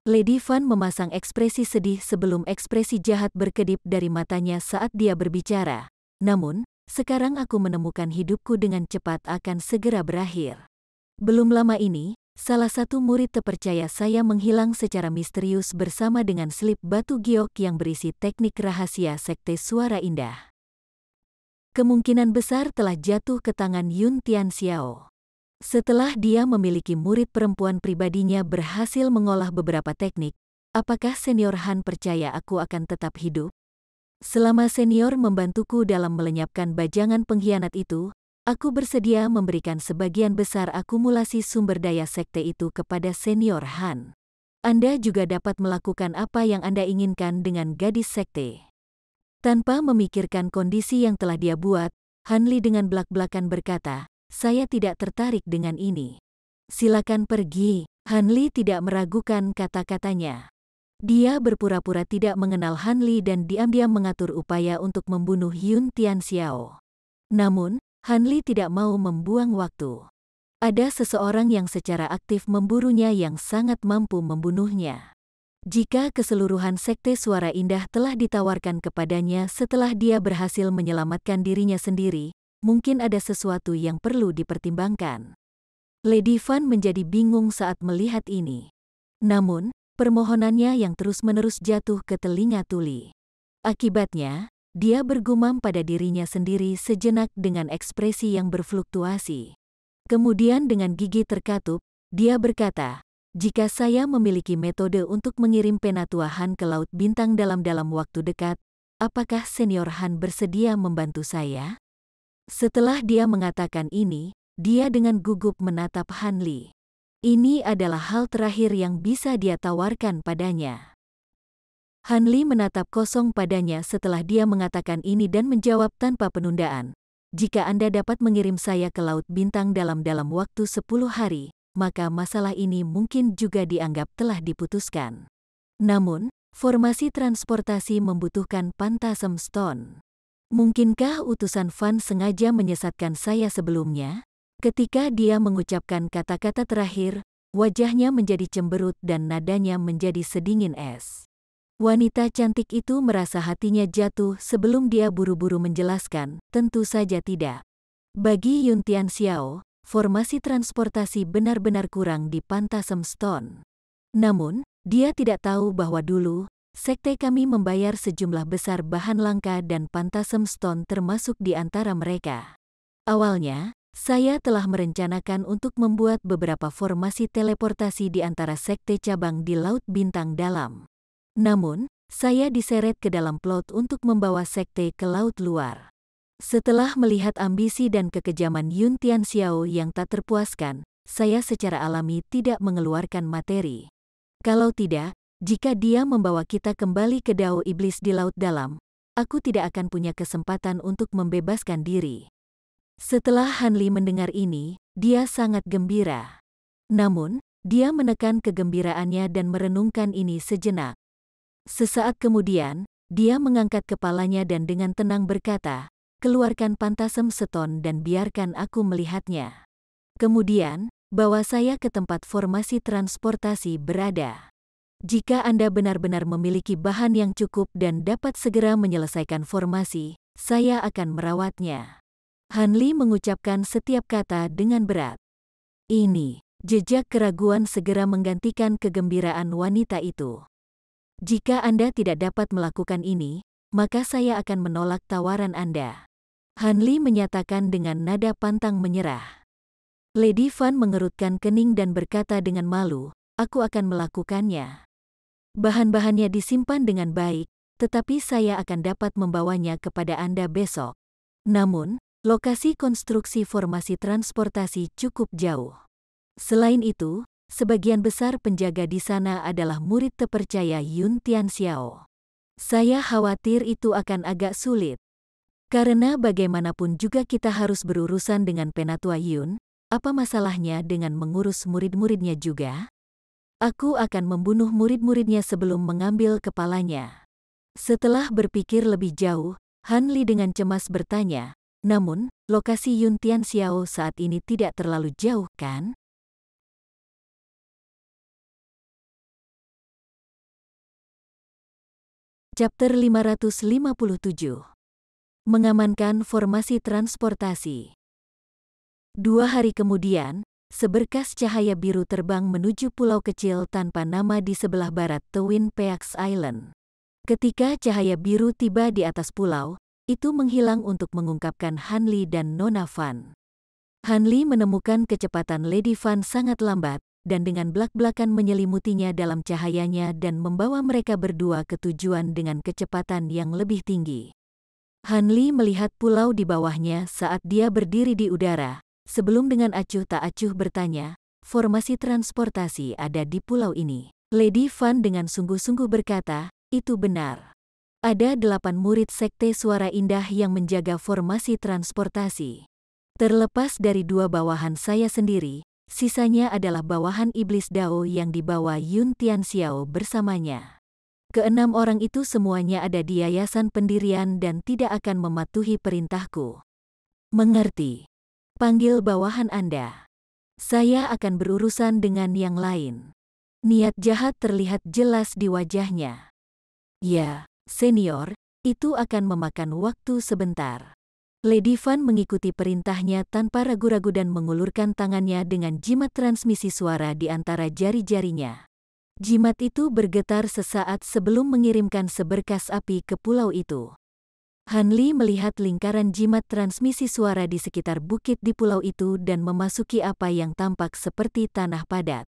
Lady Van memasang ekspresi sedih sebelum ekspresi jahat berkedip dari matanya saat dia berbicara. "Namun, sekarang aku menemukan hidupku dengan cepat akan segera berakhir. Belum lama ini, salah satu murid terpercaya saya menghilang secara misterius bersama dengan slip batu giok yang berisi teknik rahasia Sekte Suara Indah. Kemungkinan besar telah jatuh ke tangan Yun Tianxiao. Setelah dia memiliki murid perempuan pribadinya berhasil mengolah beberapa teknik, apakah senior Han percaya aku akan tetap hidup? Selama senior membantuku dalam melenyapkan bajangan pengkhianat itu, aku bersedia memberikan sebagian besar akumulasi sumber daya sekte itu kepada senior Han. Anda juga dapat melakukan apa yang Anda inginkan dengan gadis sekte." Tanpa memikirkan kondisi yang telah dia buat, Han Li dengan belak-belakan berkata, "Saya tidak tertarik dengan ini. Silakan pergi." Han Li tidak meragukan kata-katanya. Dia berpura-pura tidak mengenal Han Li dan diam-diam mengatur upaya untuk membunuh Yun Tianxiao. Namun, Han Li tidak mau membuang waktu. Ada seseorang yang secara aktif memburunya yang sangat mampu membunuhnya. Jika keseluruhan Sekte Suara Indah telah ditawarkan kepadanya setelah dia berhasil menyelamatkan dirinya sendiri, mungkin ada sesuatu yang perlu dipertimbangkan. Lady Van menjadi bingung saat melihat ini. Namun, permohonannya yang terus-menerus jatuh ke telinga tuli. Akibatnya, dia bergumam pada dirinya sendiri sejenak dengan ekspresi yang berfluktuasi. Kemudian dengan gigi terkatup, dia berkata, "Jika saya memiliki metode untuk mengirim penatua Han ke Laut Bintang dalam waktu dekat, apakah senior Han bersedia membantu saya?" Setelah dia mengatakan ini, dia dengan gugup menatap Han Li. Ini adalah hal terakhir yang bisa dia tawarkan padanya. Han Li menatap kosong padanya setelah dia mengatakan ini dan menjawab tanpa penundaan, "Jika Anda dapat mengirim saya ke Laut Bintang dalam waktu 10 hari, maka masalah ini mungkin juga dianggap telah diputuskan. Namun, formasi transportasi membutuhkan Pantasem Stone. Mungkinkah utusan Van sengaja menyesatkan saya sebelumnya?" Ketika dia mengucapkan kata-kata terakhir, wajahnya menjadi cemberut dan nadanya menjadi sedingin es. Wanita cantik itu merasa hatinya jatuh sebelum dia buru-buru menjelaskan, "Tentu saja tidak. Bagi Yun Tianxiao, formasi transportasi benar-benar kurang di Pantasem Stone. Namun, dia tidak tahu bahwa dulu, sekte kami membayar sejumlah besar bahan langka dan Pantasem Stone termasuk di antara mereka. Awalnya, saya telah merencanakan untuk membuat beberapa formasi teleportasi di antara sekte cabang di Laut Bintang Dalam. Namun, saya diseret ke dalam plot untuk membawa sekte ke laut luar. Setelah melihat ambisi dan kekejaman Yun Tianxiao yang tak terpuaskan, saya secara alami tidak mengeluarkan materi. Kalau tidak, jika dia membawa kita kembali ke Dao Iblis di Laut Dalam, aku tidak akan punya kesempatan untuk membebaskan diri. Setelah Hanli mendengar ini, dia sangat gembira. Namun, dia menekan kegembiraannya dan merenungkan ini sejenak. Sesaat kemudian, dia mengangkat kepalanya dan dengan tenang berkata, "Keluarkan Pantasem Seton dan biarkan aku melihatnya. Kemudian, bawa saya ke tempat formasi transportasi berada. Jika Anda benar-benar memiliki bahan yang cukup dan dapat segera menyelesaikan formasi, saya akan merawatnya." Hanli mengucapkan setiap kata dengan berat. Ini, jejak keraguan segera menggantikan kegembiraan wanita itu. "Jika Anda tidak dapat melakukan ini, maka saya akan menolak tawaran Anda," Hanli menyatakan dengan nada pantang menyerah. Lady Fan mengerutkan kening dan berkata dengan malu, "Aku akan melakukannya. Bahan-bahannya disimpan dengan baik, tetapi saya akan dapat membawanya kepada Anda besok. Namun, lokasi konstruksi formasi transportasi cukup jauh. Selain itu, sebagian besar penjaga di sana adalah murid terpercaya Yun Tianxiao. Saya khawatir itu akan agak sulit. Karena bagaimanapun juga kita harus berurusan dengan Penatua Yun, apa masalahnya dengan mengurus murid-muridnya juga? Aku akan membunuh murid-muridnya sebelum mengambil kepalanya." Setelah berpikir lebih jauh, Hanli dengan cemas bertanya, "Namun, lokasi Yun Tianxiao saat ini tidak terlalu jauh, kan?" Chapter 557. Mengamankan formasi transportasi. 2 hari kemudian, seberkas cahaya biru terbang menuju pulau kecil tanpa nama di sebelah barat Twin Peaks Island. Ketika cahaya biru tiba di atas pulau, itu menghilang untuk mengungkapkan Hanli dan Nona Van. Hanli menemukan kecepatan Lady Van sangat lambat, dan dengan belak-belakan menyelimutinya dalam cahayanya dan membawa mereka berdua ke tujuan dengan kecepatan yang lebih tinggi. Hanli melihat pulau di bawahnya saat dia berdiri di udara, sebelum dengan acuh tak acuh bertanya, "Formasi transportasi ada di pulau ini?" Lady Van dengan sungguh-sungguh berkata, "Itu benar. Ada 8 murid Sekte Suara Indah yang menjaga formasi transportasi. Terlepas dari 2 bawahan saya sendiri, sisanya adalah bawahan Iblis Dao yang dibawa Yun Tianxiao bersamanya. Ke-6 orang itu semuanya ada di yayasan pendirian dan tidak akan mematuhi perintahku." "Mengerti. Panggil bawahan Anda. Saya akan berurusan dengan yang lain." Niat jahat terlihat jelas di wajahnya. "Ya, senior, itu akan memakan waktu sebentar." Lady Van mengikuti perintahnya tanpa ragu-ragu dan mengulurkan tangannya dengan jimat transmisi suara di antara jari-jarinya. Jimat itu bergetar sesaat sebelum mengirimkan seberkas api ke pulau itu. Hanli melihat lingkaran jimat transmisi suara di sekitar bukit di pulau itu dan memasuki apa yang tampak seperti tanah padat.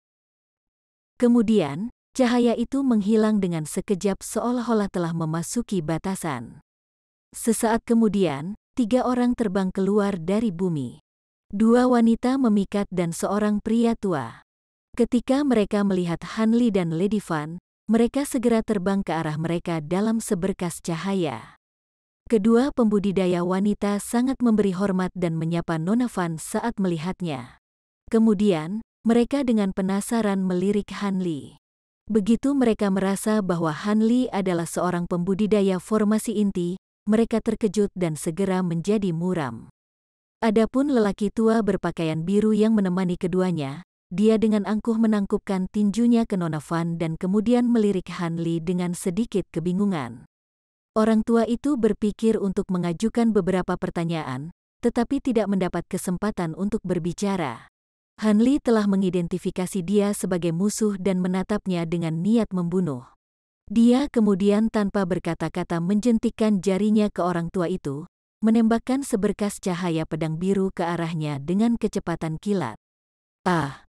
Kemudian, cahaya itu menghilang dengan sekejap seolah-olah telah memasuki batasan. Sesaat kemudian, 3 orang terbang keluar dari bumi. 2 wanita memikat dan seorang pria tua. Ketika mereka melihat Hanli dan Lady Van, mereka segera terbang ke arah mereka dalam seberkas cahaya. Kedua pembudidaya wanita sangat memberi hormat dan menyapa Nona Van saat melihatnya. Kemudian, mereka dengan penasaran melirik Hanli. Begitu mereka merasa bahwa Hanli adalah seorang pembudidaya formasi inti, mereka terkejut dan segera menjadi muram. Adapun lelaki tua berpakaian biru yang menemani keduanya, dia dengan angkuh menangkupkan tinjunya ke Nona Van dan kemudian melirik Hanli dengan sedikit kebingungan. Orang tua itu berpikir untuk mengajukan beberapa pertanyaan, tetapi tidak mendapat kesempatan untuk berbicara. Hanli telah mengidentifikasi dia sebagai musuh dan menatapnya dengan niat membunuh. Dia kemudian tanpa berkata-kata menjentikkan jarinya ke orang tua itu, menembakkan seberkas cahaya pedang biru ke arahnya dengan kecepatan kilat.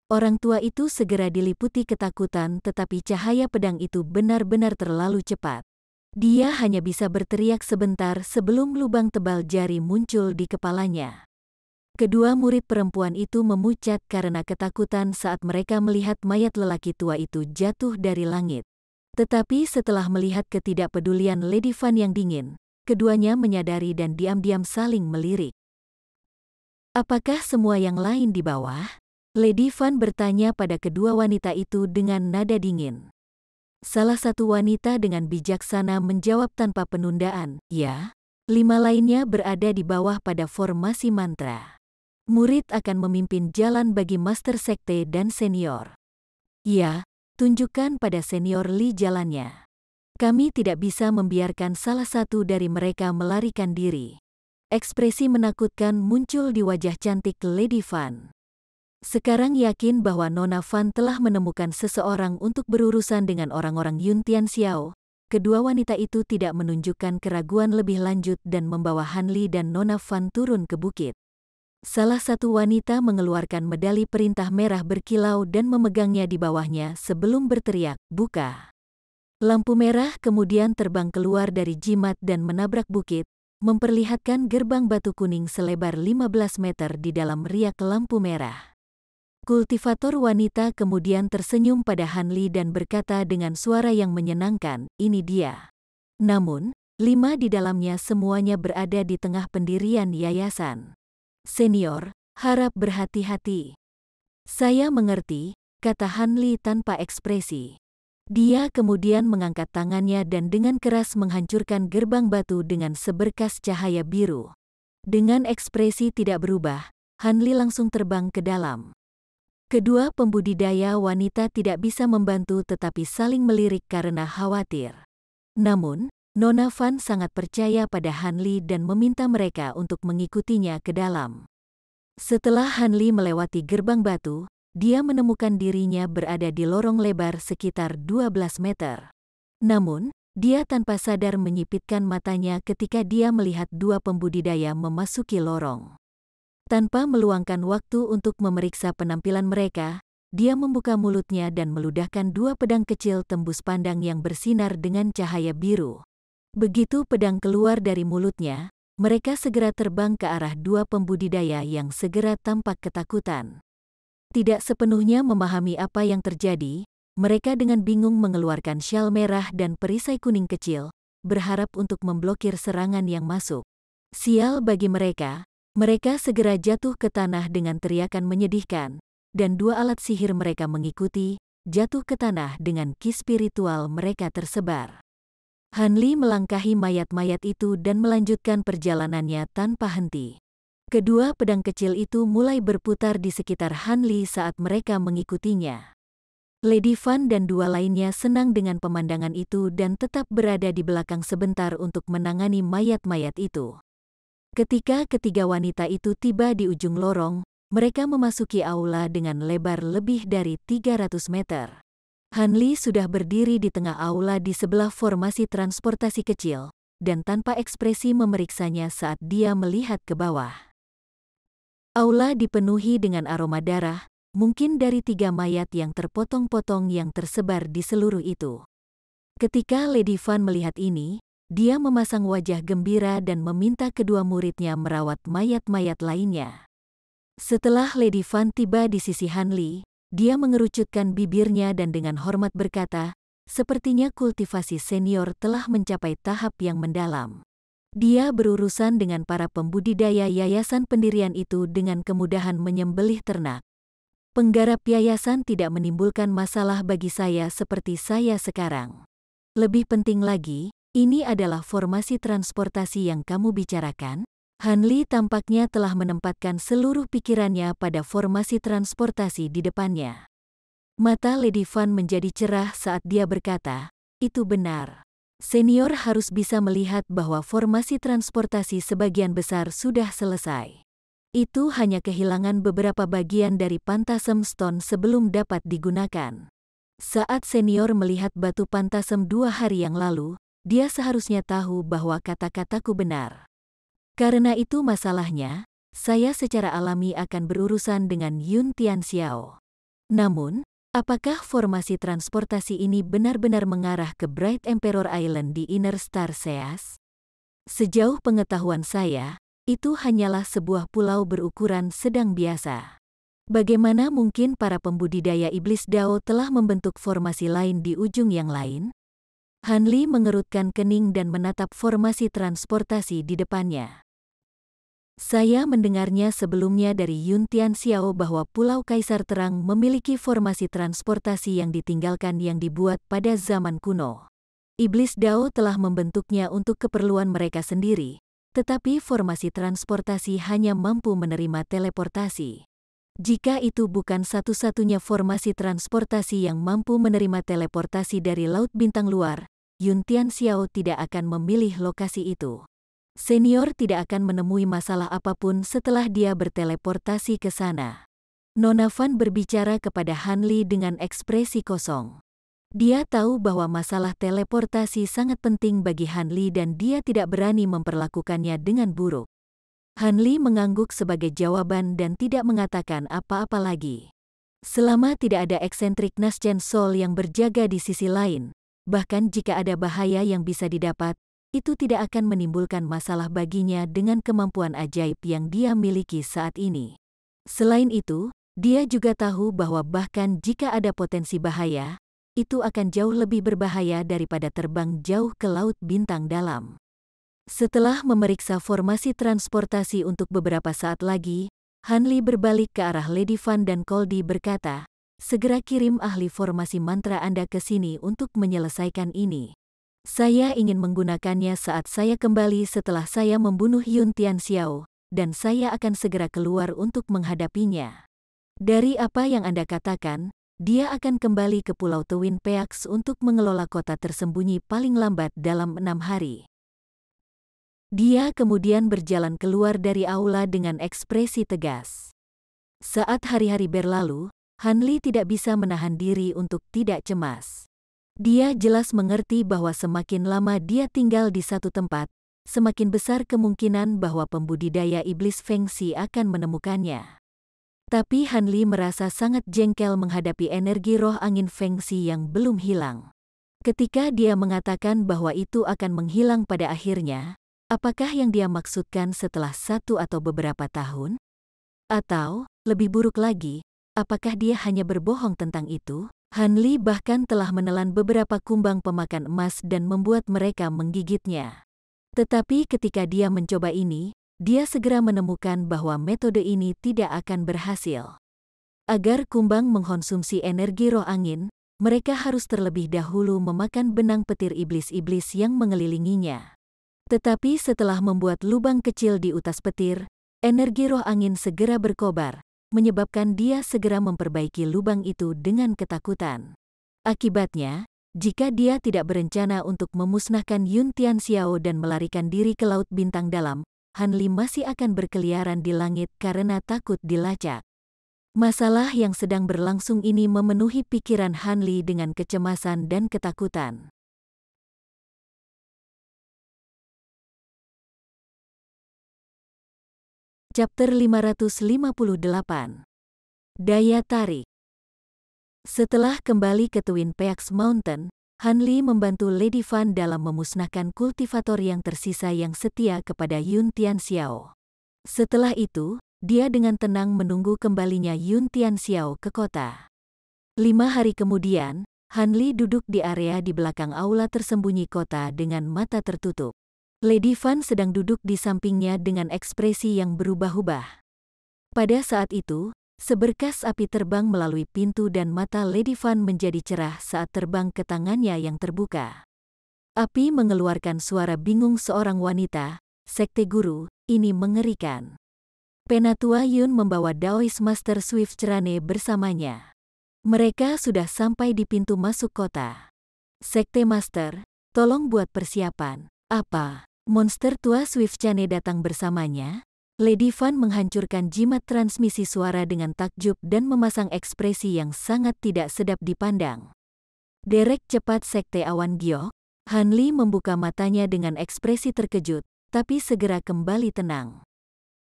Orang tua itu segera diliputi ketakutan tetapi cahaya pedang itu benar-benar terlalu cepat. Dia hanya bisa berteriak sebentar sebelum lubang tebal jari muncul di kepalanya. Kedua murid perempuan itu memucat karena ketakutan saat mereka melihat mayat lelaki tua itu jatuh dari langit. Tetapi setelah melihat ketidakpedulian Lady Fan yang dingin, keduanya menyadari dan diam-diam saling melirik. Apakah semua yang lain di bawah? Lady Fan bertanya pada kedua wanita itu dengan nada dingin. Salah satu wanita dengan bijaksana menjawab tanpa penundaan, ya. 5 lainnya berada di bawah pada formasi mantra. Murid akan memimpin jalan bagi Master Sekte dan Senior. Ya, tunjukkan pada Senior Li jalannya. Kami tidak bisa membiarkan salah satu dari mereka melarikan diri. Ekspresi menakutkan muncul di wajah cantik Lady Fan. Sekarang yakin bahwa Nona Fan telah menemukan seseorang untuk berurusan dengan orang-orang Yun Tianxiao. Kedua wanita itu tidak menunjukkan keraguan lebih lanjut dan membawa Han Li dan Nona Fan turun ke bukit. Salah satu wanita mengeluarkan medali perintah merah berkilau dan memegangnya di bawahnya sebelum berteriak, "Buka!" Lampu merah kemudian terbang keluar dari jimat dan menabrak bukit, memperlihatkan gerbang batu kuning selebar 15 meter di dalam riak lampu merah. Kultivator wanita kemudian tersenyum pada Han Li dan berkata dengan suara yang menyenangkan, "Ini dia." Namun, 5 di dalamnya semuanya berada di tengah pendirian yayasan. "Senior, harap berhati-hati." "Saya mengerti," kata Han Li tanpa ekspresi. Dia kemudian mengangkat tangannya dan dengan keras menghancurkan gerbang batu dengan seberkas cahaya biru. Dengan ekspresi tidak berubah, Han Li langsung terbang ke dalam. Kedua pembudidaya wanita tidak bisa membantu tetapi saling melirik karena khawatir. Namun, Nona Fan sangat percaya pada Han Li dan meminta mereka untuk mengikutinya ke dalam. Setelah Han Li melewati gerbang batu, dia menemukan dirinya berada di lorong lebar sekitar 12 meter. Namun, dia tanpa sadar menyipitkan matanya ketika dia melihat dua pembudidaya memasuki lorong. Tanpa meluangkan waktu untuk memeriksa penampilan mereka, dia membuka mulutnya dan meludahkan 2 pedang kecil tembus pandang yang bersinar dengan cahaya biru. Begitu pedang keluar dari mulutnya, mereka segera terbang ke arah 2 pembudidaya yang segera tampak ketakutan. Tidak sepenuhnya memahami apa yang terjadi, mereka dengan bingung mengeluarkan syal merah dan perisai kuning kecil, berharap untuk memblokir serangan yang masuk. Sial bagi mereka. Mereka segera jatuh ke tanah dengan teriakan menyedihkan, dan 2 alat sihir mereka mengikuti, jatuh ke tanah dengan ki spiritual mereka tersebar. Han Li melangkahi mayat-mayat itu dan melanjutkan perjalanannya tanpa henti. Kedua pedang kecil itu mulai berputar di sekitar Han Li saat mereka mengikutinya. Lady Fan dan 2 lainnya senang dengan pemandangan itu dan tetap berada di belakang sebentar untuk menangani mayat-mayat itu. Ketika ketiga wanita itu tiba di ujung lorong, mereka memasuki aula dengan lebar lebih dari 300 meter. Han Li sudah berdiri di tengah aula di sebelah formasi transportasi kecil, dan tanpa ekspresi memeriksanya saat dia melihat ke bawah. Aula dipenuhi dengan aroma darah, mungkin dari 3 mayat yang terpotong-potong yang tersebar di seluruh itu. Ketika Lady Fan melihat ini, dia memasang wajah gembira dan meminta kedua muridnya merawat mayat-mayat lainnya. Setelah Lady Fan tiba di sisi Han Li, dia mengerucutkan bibirnya dan dengan hormat berkata, "Sepertinya kultivasi senior telah mencapai tahap yang mendalam." Dia berurusan dengan para pembudidaya yayasan pendirian itu dengan kemudahan menyembelih ternak. Penggarap yayasan tidak menimbulkan masalah bagi saya seperti saya sekarang. Lebih penting lagi, ini adalah formasi transportasi yang kamu bicarakan? Han Li tampaknya telah menempatkan seluruh pikirannya pada formasi transportasi di depannya. Mata Lady Fan menjadi cerah saat dia berkata, "Itu benar. Senior harus bisa melihat bahwa formasi transportasi sebagian besar sudah selesai. Itu hanya kehilangan beberapa bagian dari Pantasem Stone sebelum dapat digunakan." Saat senior melihat batu Pantasem 2 hari yang lalu, dia seharusnya tahu bahwa kata-kataku benar. Karena itu masalahnya, saya secara alami akan berurusan dengan Yun Tianxiao. Namun, apakah formasi transportasi ini benar-benar mengarah ke Bright Emperor Island di Inner Star Seas? Sejauh pengetahuan saya, itu hanyalah sebuah pulau berukuran sedang biasa. Bagaimana mungkin para pembudidaya iblis Dao telah membentuk formasi lain di ujung yang lain? Han Li mengerutkan kening dan menatap formasi transportasi di depannya. Saya mendengarnya sebelumnya dari Yun Tianxiao bahwa Pulau Kaisar Terang memiliki formasi transportasi yang ditinggalkan yang dibuat pada zaman kuno. Iblis Dao telah membentuknya untuk keperluan mereka sendiri, tetapi formasi transportasi hanya mampu menerima teleportasi. Jika itu bukan satu-satunya formasi transportasi yang mampu menerima teleportasi dari Laut Bintang Luar, Yun Tianxiao tidak akan memilih lokasi itu. Senior tidak akan menemui masalah apapun setelah dia berteleportasi ke sana. Nona Van berbicara kepada Han Li dengan ekspresi kosong. Dia tahu bahwa masalah teleportasi sangat penting bagi Han Li dan dia tidak berani memperlakukannya dengan buruk. Han Li mengangguk sebagai jawaban dan tidak mengatakan apa-apa lagi. Selama tidak ada eksentrik Nasjen Sol yang berjaga di sisi lain, bahkan jika ada bahaya yang bisa didapat, itu tidak akan menimbulkan masalah baginya dengan kemampuan ajaib yang dia miliki saat ini. Selain itu, dia juga tahu bahwa bahkan jika ada potensi bahaya, itu akan jauh lebih berbahaya daripada terbang jauh ke Laut Bintang Dalam. Setelah memeriksa formasi transportasi untuk beberapa saat lagi, Han Li berbalik ke arah Lady Van dan Koldi berkata, "Segera kirim ahli formasi mantra Anda ke sini untuk menyelesaikan ini. Saya ingin menggunakannya saat saya kembali setelah saya membunuh Yun Tianxiao, dan saya akan segera keluar untuk menghadapinya. Dari apa yang Anda katakan, dia akan kembali ke Pulau Twin Peaks untuk mengelola kota tersembunyi paling lambat dalam 6 hari. Dia kemudian berjalan keluar dari aula dengan ekspresi tegas. Saat hari-hari berlalu, Han Li tidak bisa menahan diri untuk tidak cemas. Dia jelas mengerti bahwa semakin lama dia tinggal di satu tempat, semakin besar kemungkinan bahwa pembudidaya iblis Feng Xi akan menemukannya. Tapi Han Li merasa sangat jengkel menghadapi energi roh angin Feng Xi yang belum hilang. Ketika dia mengatakan bahwa itu akan menghilang pada akhirnya, apakah yang dia maksudkan setelah 1 atau beberapa tahun? Atau, lebih buruk lagi, apakah dia hanya berbohong tentang itu? Han Li bahkan telah menelan beberapa kumbang pemakan emas dan membuat mereka menggigitnya. Tetapi ketika dia mencoba ini, dia segera menemukan bahwa metode ini tidak akan berhasil. Agar kumbang mengkonsumsi energi roh angin, mereka harus terlebih dahulu memakan benang petir iblis-iblis yang mengelilinginya. Tetapi setelah membuat lubang kecil di utas petir, energi roh angin segera berkobar, menyebabkan dia segera memperbaiki lubang itu dengan ketakutan. Akibatnya, jika dia tidak berencana untuk memusnahkan Yun Tianxiao dan melarikan diri ke Laut Bintang Dalam, Han Li masih akan berkeliaran di langit karena takut dilacak. Masalah yang sedang berlangsung ini memenuhi pikiran Han Li dengan kecemasan dan ketakutan. Chapter 558. Daya Tarik. Setelah kembali ke Twin Peaks Mountain, Han Li membantu Lady Van dalam memusnahkan kultivator yang tersisa yang setia kepada Yun Tianxiao. Setelah itu, dia dengan tenang menunggu kembalinya Yun Tianxiao ke kota. 5 hari kemudian, Han Li duduk di area di belakang aula tersembunyi kota dengan mata tertutup. Lady Van sedang duduk di sampingnya dengan ekspresi yang berubah-ubah. Pada saat itu, seberkas api terbang melalui pintu dan mata Lady Van menjadi cerah saat terbang ke tangannya yang terbuka. Api mengeluarkan suara bingung seorang wanita, "Sekte Guru, ini mengerikan." Penatua Yun membawa Daoist Master Swift Cerane bersamanya. Mereka sudah sampai di pintu masuk kota. "Sekte Master, tolong buat persiapan." "Apa?" Monster tua Swift Cerane datang bersamanya. Lady Van menghancurkan jimat transmisi suara dengan takjub dan memasang ekspresi yang sangat tidak sedap dipandang. "Derek cepat Sekte Awan Giok." Han Li membuka matanya dengan ekspresi terkejut, tapi segera kembali tenang.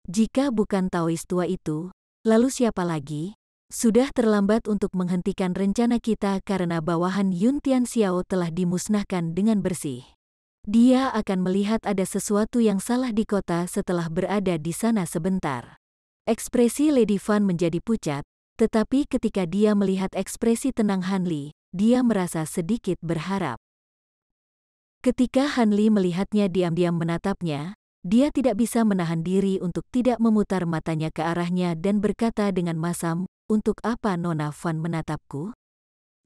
Jika bukan Taoist tua itu, lalu siapa lagi? Sudah terlambat untuk menghentikan rencana kita karena bawahan Yun Tianxiao telah dimusnahkan dengan bersih. Dia akan melihat ada sesuatu yang salah di kota setelah berada di sana sebentar. Ekspresi Lady Van menjadi pucat, tetapi ketika dia melihat ekspresi tenang Han Li, dia merasa sedikit berharap. Ketika Han Li melihatnya diam-diam menatapnya, dia tidak bisa menahan diri untuk tidak memutar matanya ke arahnya dan berkata dengan masam, "Untuk apa Nona Van menatapku?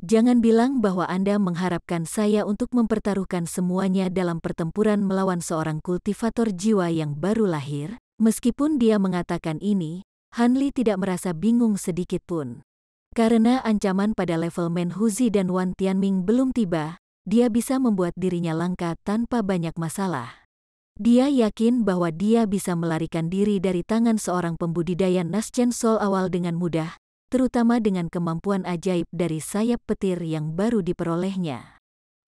Jangan bilang bahwa Anda mengharapkan saya untuk mempertaruhkan semuanya dalam pertempuran melawan seorang kultivator jiwa yang baru lahir." Meskipun dia mengatakan ini, Han Li tidak merasa bingung sedikit pun. Karena ancaman pada level Menhuzi dan Wan Tianming belum tiba, dia bisa membuat dirinya langka tanpa banyak masalah. Dia yakin bahwa dia bisa melarikan diri dari tangan seorang pembudidaya Naschen Soul awal dengan mudah, terutama dengan kemampuan ajaib dari sayap petir yang baru diperolehnya.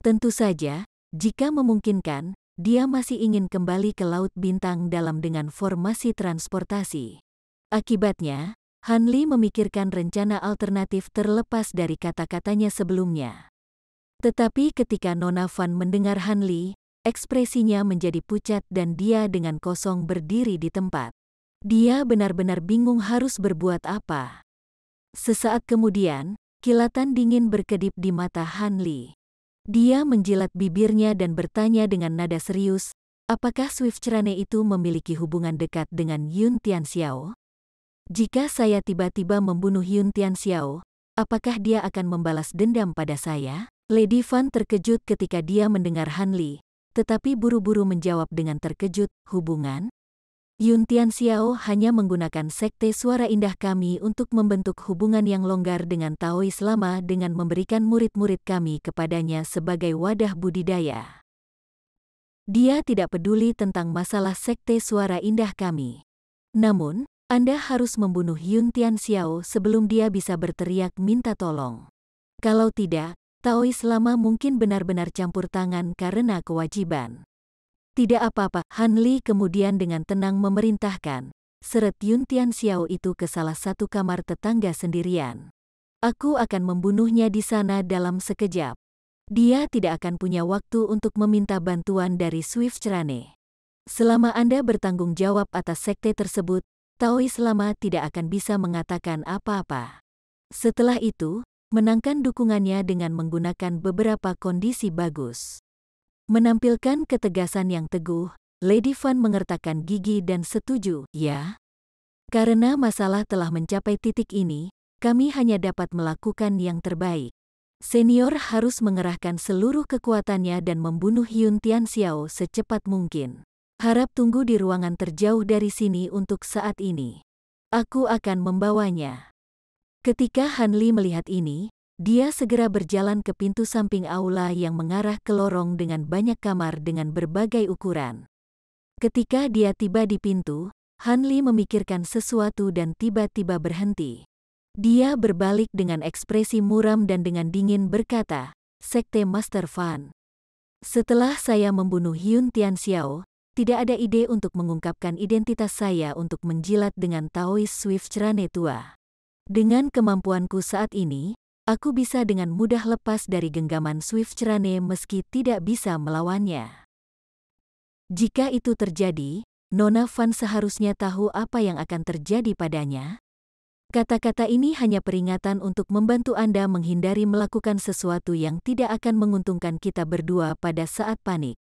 Tentu saja, jika memungkinkan, dia masih ingin kembali ke Laut Bintang Dalam dengan formasi transportasi. Akibatnya, Han Li memikirkan rencana alternatif terlepas dari kata-katanya sebelumnya. Tetapi ketika Nona Van mendengar Han Li, ekspresinya menjadi pucat dan dia dengan kosong berdiri di tempat. Dia benar-benar bingung harus berbuat apa. Sesaat kemudian, kilatan dingin berkedip di mata Han Li. Dia menjilat bibirnya dan bertanya dengan nada serius, apakah Swift Cerane itu memiliki hubungan dekat dengan Yun Tianxiao? Jika saya tiba-tiba membunuh Yun Tianxiao, apakah dia akan membalas dendam pada saya? Lady Van terkejut ketika dia mendengar Han Li, tetapi buru-buru menjawab dengan terkejut, hubungan? Yun Tianxiao hanya menggunakan sekte suara indah kami untuk membentuk hubungan yang longgar dengan Taois lama dengan memberikan murid-murid kami kepadanya sebagai wadah budidaya. Dia tidak peduli tentang masalah sekte suara indah kami. Namun, Anda harus membunuh Yun Tianxiao sebelum dia bisa berteriak minta tolong. Kalau tidak, Taois lama mungkin benar-benar campur tangan karena kewajiban. Tidak apa-apa, Han Li kemudian dengan tenang memerintahkan, seret Yun Tianxiao itu ke salah satu kamar tetangga sendirian. Aku akan membunuhnya di sana dalam sekejap. Dia tidak akan punya waktu untuk meminta bantuan dari Swift Cerane. Selama Anda bertanggung jawab atas sekte tersebut, Taois lama tidak akan bisa mengatakan apa-apa. Setelah itu, menangkan dukungannya dengan menggunakan beberapa kondisi bagus. Menampilkan ketegasan yang teguh, Lady Van mengertakkan gigi dan setuju, ya. Karena masalah telah mencapai titik ini, kami hanya dapat melakukan yang terbaik. Senior harus mengerahkan seluruh kekuatannya dan membunuh Yun Tianxiao secepat mungkin. Harap tunggu di ruangan terjauh dari sini untuk saat ini. Aku akan membawanya. Ketika Han Li melihat ini, dia segera berjalan ke pintu samping aula yang mengarah ke lorong dengan banyak kamar dengan berbagai ukuran. Ketika dia tiba di pintu, Han Li memikirkan sesuatu dan tiba-tiba berhenti. Dia berbalik dengan ekspresi muram dan dengan dingin berkata, "Sekte Master Van. Setelah saya membunuh Yun Tianxiao, tidak ada ide untuk mengungkapkan identitas saya untuk menjilat dengan Taois Swift Cerane tua. Dengan kemampuanku saat ini, aku bisa dengan mudah lepas dari genggaman Swift Cerane meski tidak bisa melawannya. Jika itu terjadi, Nona Van seharusnya tahu apa yang akan terjadi padanya." Kata-kata ini hanya peringatan untuk membantu Anda menghindari melakukan sesuatu yang tidak akan menguntungkan kita berdua pada saat panik.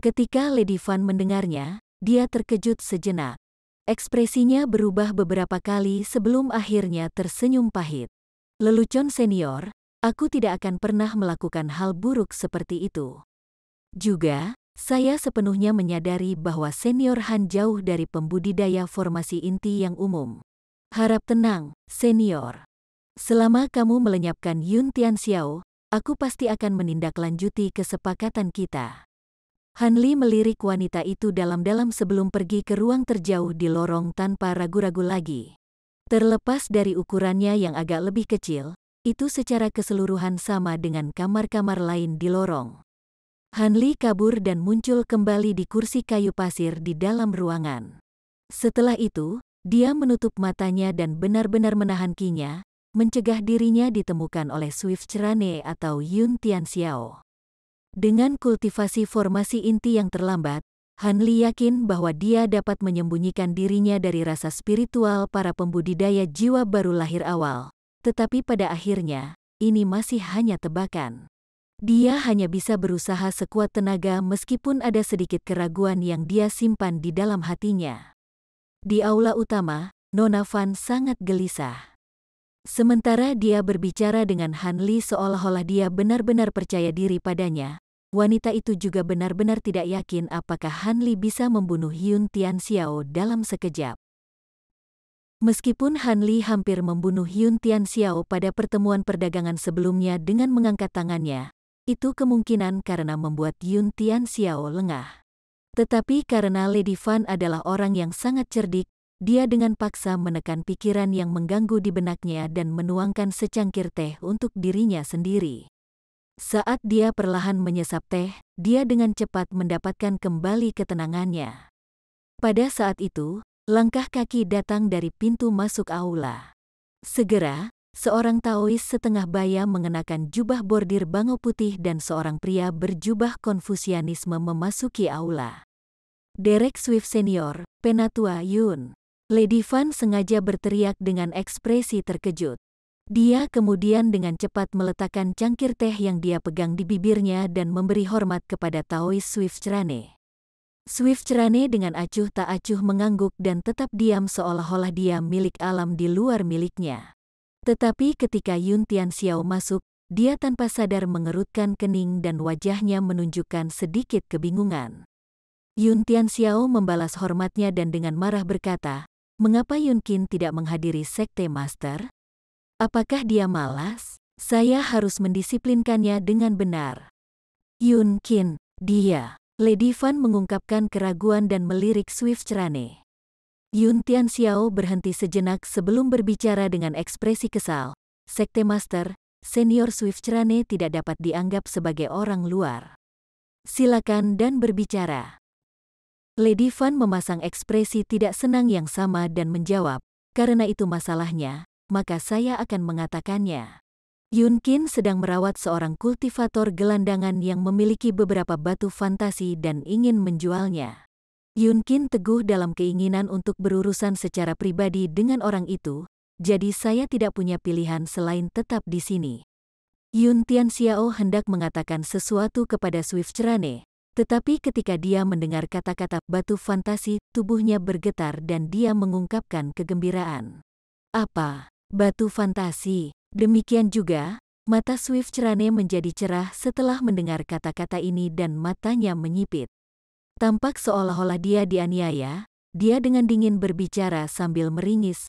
Ketika Lady Van mendengarnya, dia terkejut sejenak. Ekspresinya berubah beberapa kali sebelum akhirnya tersenyum pahit. "Lelucon senior, aku tidak akan pernah melakukan hal buruk seperti itu. Juga, saya sepenuhnya menyadari bahwa senior Han jauh dari pembudidaya formasi inti yang umum. Harap tenang, senior. Selama kamu melenyapkan Yun Tianxiao, aku pasti akan menindaklanjuti kesepakatan kita." Han Li melirik wanita itu dalam-dalam sebelum pergi ke ruang terjauh di lorong tanpa ragu-ragu lagi. Terlepas dari ukurannya yang agak lebih kecil, itu secara keseluruhan sama dengan kamar-kamar lain di lorong. Han Li kabur dan muncul kembali di kursi kayu pasir di dalam ruangan. Setelah itu, dia menutup matanya dan benar-benar menahan kinya, mencegah dirinya ditemukan oleh Swift Cerane atau Yun Tianxiao. Dengan kultivasi formasi inti yang terlambat, Han Li yakin bahwa dia dapat menyembunyikan dirinya dari rasa spiritual para pembudidaya jiwa baru lahir awal. Tetapi pada akhirnya, ini masih hanya tebakan. Dia hanya bisa berusaha sekuat tenaga meskipun ada sedikit keraguan yang dia simpan di dalam hatinya. Di aula utama, Nona Van sangat gelisah. Sementara dia berbicara dengan Han Li seolah-olah dia benar-benar percaya diri padanya, wanita itu juga benar-benar tidak yakin apakah Han Li bisa membunuh Yun Tianxiao dalam sekejap. Meskipun Han Li hampir membunuh Yun Tianxiao pada pertemuan perdagangan sebelumnya dengan mengangkat tangannya, itu kemungkinan karena membuat Yun Tianxiao lengah. Tetapi karena Lady Fan adalah orang yang sangat cerdik, dia dengan paksa menekan pikiran yang mengganggu di benaknya dan menuangkan secangkir teh untuk dirinya sendiri. Saat dia perlahan menyesap teh, dia dengan cepat mendapatkan kembali ketenangannya. Pada saat itu, langkah kaki datang dari pintu masuk aula. Segera, seorang Taois setengah baya mengenakan jubah bordir bangau putih dan seorang pria berjubah Konfusianisme memasuki aula. Derek Swift Senior, Penatua Yun. Lady Fan sengaja berteriak dengan ekspresi terkejut. Dia kemudian dengan cepat meletakkan cangkir teh yang dia pegang di bibirnya dan memberi hormat kepada Taois Swift Cerane. Swift Cerane dengan acuh tak acuh mengangguk dan tetap diam seolah-olah dia milik alam di luar miliknya. Tetapi ketika Yun Tianxiao masuk, dia tanpa sadar mengerutkan kening dan wajahnya menunjukkan sedikit kebingungan. Yun Tianxiao membalas hormatnya dan dengan marah berkata, "Mengapa Yun Qin tidak menghadiri sekte master? Apakah dia malas? Saya harus mendisiplinkannya dengan benar." Yun Qin, dia. Lady Fan mengungkapkan keraguan dan melirik Swift Cerane. Yun Tianxiao berhenti sejenak sebelum berbicara dengan ekspresi kesal. Sekte master, senior Swift Cerane tidak dapat dianggap sebagai orang luar. Silakan dan berbicara. Lady Fan memasang ekspresi tidak senang yang sama dan menjawab, "Karena itu masalahnya, maka saya akan mengatakannya." Yun Qin sedang merawat seorang kultivator gelandangan yang memiliki beberapa batu fantasi dan ingin menjualnya. Yun Qin teguh dalam keinginan untuk berurusan secara pribadi dengan orang itu, jadi saya tidak punya pilihan selain tetap di sini. Yun Tianxiao hendak mengatakan sesuatu kepada Swift Cerane, tetapi ketika dia mendengar kata-kata batu fantasi, tubuhnya bergetar dan dia mengungkapkan kegembiraan. "Apa? Batu fantasi?" Demikian juga, mata Swift Cerane menjadi cerah setelah mendengar kata-kata ini dan matanya menyipit. Tampak seolah-olah dia dianiaya, dia dengan dingin berbicara sambil meringis,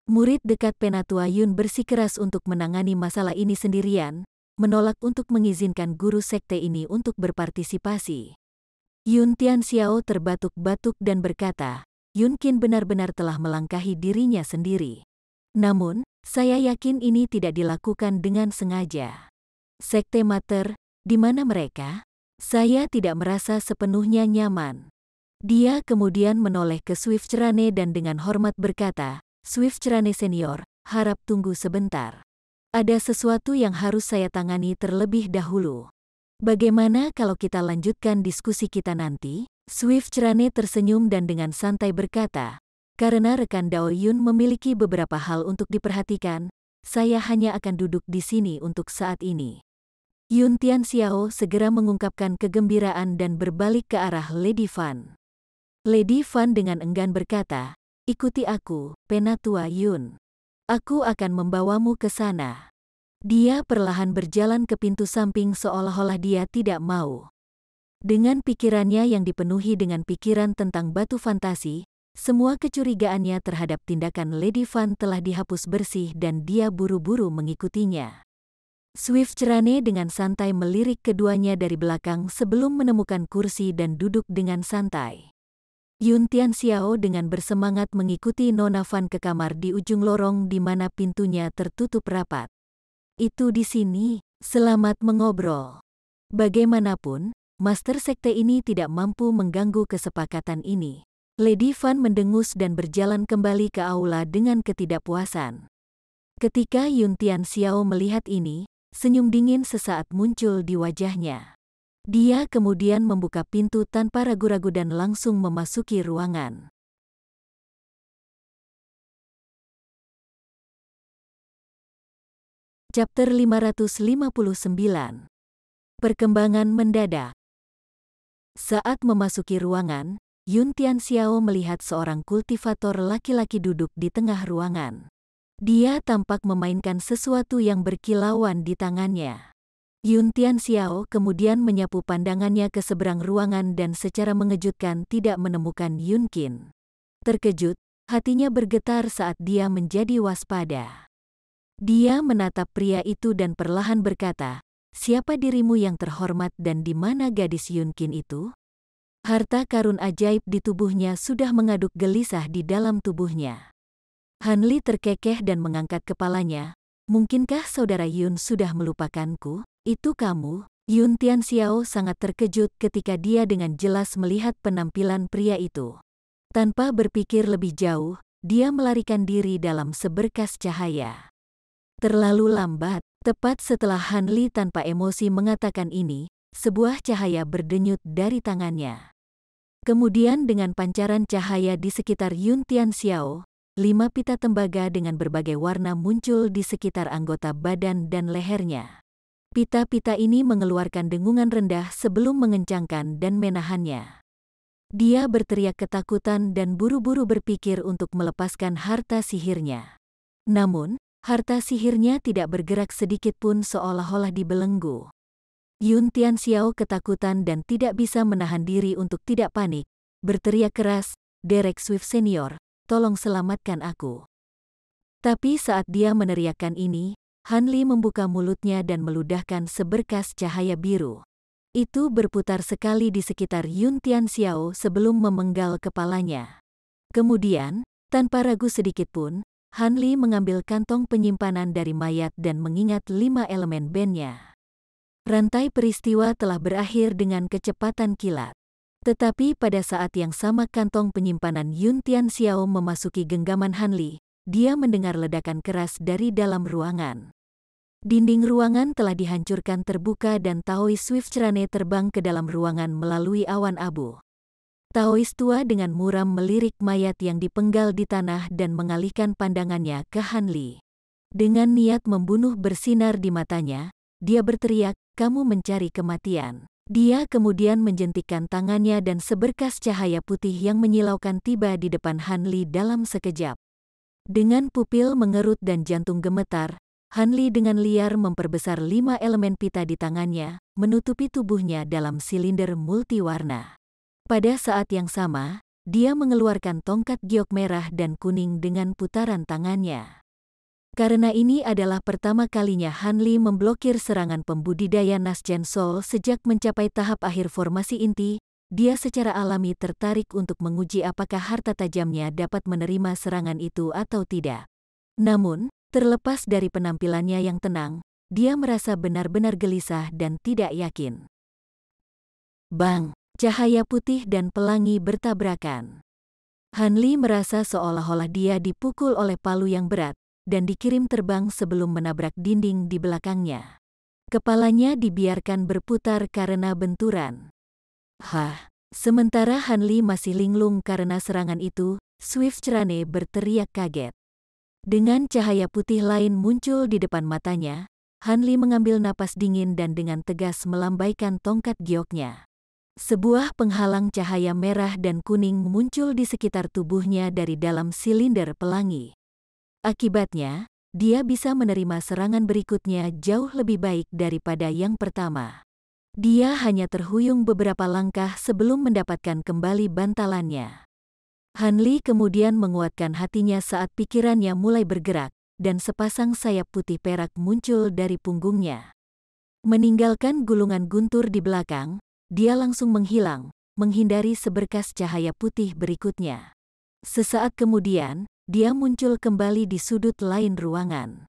Murid dekat Penatua Yun bersikeras untuk menangani masalah ini sendirian, menolak untuk mengizinkan guru sekte ini untuk berpartisipasi. Yun Tianxiao terbatuk-batuk dan berkata, Yun Qin benar-benar telah melangkahi dirinya sendiri. Namun, saya yakin ini tidak dilakukan dengan sengaja. Sekte Mater, di mana mereka? Saya tidak merasa sepenuhnya nyaman. Dia kemudian menoleh ke Swift Cerane dan dengan hormat berkata, Swift Cerane Senior, harap tunggu sebentar. Ada sesuatu yang harus saya tangani terlebih dahulu. Bagaimana kalau kita lanjutkan diskusi kita nanti? Swift Cerane tersenyum dan dengan santai berkata, karena rekan Dao Yun memiliki beberapa hal untuk diperhatikan, saya hanya akan duduk di sini untuk saat ini. Yun Tianxiao segera mengungkapkan kegembiraan dan berbalik ke arah Lady Fan. Lady Fan dengan enggan berkata, ikuti aku, Penatua Yun. Aku akan membawamu ke sana. Dia perlahan berjalan ke pintu samping seolah-olah dia tidak mau. Dengan pikirannya yang dipenuhi dengan pikiran tentang batu fantasi, semua kecurigaannya terhadap tindakan Lady Fan telah dihapus bersih dan dia buru-buru mengikutinya. Swift Cerane dengan santai melirik keduanya dari belakang sebelum menemukan kursi dan duduk dengan santai. Yun Tianxiao dengan bersemangat mengikuti Nona Van ke kamar di ujung lorong di mana pintunya tertutup rapat. Itu di sini, selamat mengobrol. Bagaimanapun, Master Sekte ini tidak mampu mengganggu kesepakatan ini. Lady Fan mendengus dan berjalan kembali ke aula dengan ketidakpuasan. Ketika Yun Tianxiao melihat ini, senyum dingin sesaat muncul di wajahnya. Dia kemudian membuka pintu tanpa ragu-ragu dan langsung memasuki ruangan. Chapter 559. Perkembangan mendadak. Saat memasuki ruangan, Yun Tianxiao melihat seorang kultivator laki-laki duduk di tengah ruangan. Dia tampak memainkan sesuatu yang berkilauan di tangannya. Yun Tianxiao kemudian menyapu pandangannya ke seberang ruangan dan secara mengejutkan tidak menemukan Yun Qin. Terkejut, hatinya bergetar saat dia menjadi waspada. Dia menatap pria itu dan perlahan berkata, "Siapa dirimu yang terhormat dan di mana gadis Yun Qin itu?" Harta karun ajaib di tubuhnya sudah mengaduk gelisah di dalam tubuhnya. Han Li terkekeh dan mengangkat kepalanya. "Mungkinkah saudara Yun sudah melupakanku? Itu kamu?" Yun Tianxiao sangat terkejut ketika dia dengan jelas melihat penampilan pria itu. Tanpa berpikir lebih jauh, dia melarikan diri dalam seberkas cahaya. Terlalu lambat, tepat setelah Han Li tanpa emosi mengatakan ini, sebuah cahaya berdenyut dari tangannya. Kemudian dengan pancaran cahaya di sekitar Yun Tianxiao, 5 pita tembaga dengan berbagai warna muncul di sekitar anggota badan dan lehernya. Pita-pita ini mengeluarkan dengungan rendah sebelum mengencangkan dan menahannya. Dia berteriak ketakutan dan buru-buru berpikir untuk melepaskan harta sihirnya. Namun, harta sihirnya tidak bergerak sedikit pun seolah-olah dibelenggu. Yun Tianxiao ketakutan dan tidak bisa menahan diri untuk tidak panik, berteriak keras, "Derek Swift Senior, tolong selamatkan aku." Tapi saat dia meneriakkan ini, Han Li membuka mulutnya dan meludahkan seberkas cahaya biru. Itu berputar sekali di sekitar Yun Tianxiao sebelum memenggal kepalanya. Kemudian, tanpa ragu sedikit pun, Han Li mengambil kantong penyimpanan dari mayat dan mengingat 5 elemen band-nya. Rantai peristiwa telah berakhir dengan kecepatan kilat. Tetapi pada saat yang sama kantong penyimpanan Yun Tianxiao memasuki genggaman Han Li, dia mendengar ledakan keras dari dalam ruangan. Dinding ruangan telah dihancurkan terbuka dan Taois Swift Cerane terbang ke dalam ruangan melalui awan abu. Taois tua dengan muram melirik mayat yang dipenggal di tanah dan mengalihkan pandangannya ke Han Li. Dengan niat membunuh bersinar di matanya, dia berteriak, "Kamu mencari kematian." Dia kemudian menjentikkan tangannya dan seberkas cahaya putih yang menyilaukan tiba di depan Han Li dalam sekejap. Dengan pupil mengerut dan jantung gemetar, Han Li dengan liar memperbesar 5 elemen pita di tangannya, menutupi tubuhnya dalam silinder multiwarna. Pada saat yang sama, dia mengeluarkan tongkat giok merah dan kuning dengan putaran tangannya. Karena ini adalah pertama kalinya Han Li memblokir serangan pembudidaya Nasgen Soul sejak mencapai tahap akhir formasi inti, dia secara alami tertarik untuk menguji apakah harta tajamnya dapat menerima serangan itu atau tidak. Namun, terlepas dari penampilannya yang tenang, dia merasa benar-benar gelisah dan tidak yakin. Bang! Cahaya putih dan pelangi bertabrakan. Han Li merasa seolah-olah dia dipukul oleh palu yang berat, dan dikirim terbang sebelum menabrak dinding di belakangnya. Kepalanya dibiarkan berputar karena benturan. Sementara Han Li masih linglung karena serangan itu, Swift Cerane berteriak kaget. Dengan cahaya putih lain muncul di depan matanya, Han Li mengambil napas dingin dan dengan tegas melambaikan tongkat gioknya. Sebuah penghalang cahaya merah dan kuning muncul di sekitar tubuhnya dari dalam silinder pelangi. Akibatnya, dia bisa menerima serangan berikutnya jauh lebih baik daripada yang pertama. Dia hanya terhuyung beberapa langkah sebelum mendapatkan kembali bantalannya. Han Li kemudian menguatkan hatinya saat pikirannya mulai bergerak, dan sepasang sayap putih perak muncul dari punggungnya. Meninggalkan gulungan guntur di belakang, dia langsung menghilang, menghindari seberkas cahaya putih berikutnya. Sesaat kemudian, dia muncul kembali di sudut lain ruangan.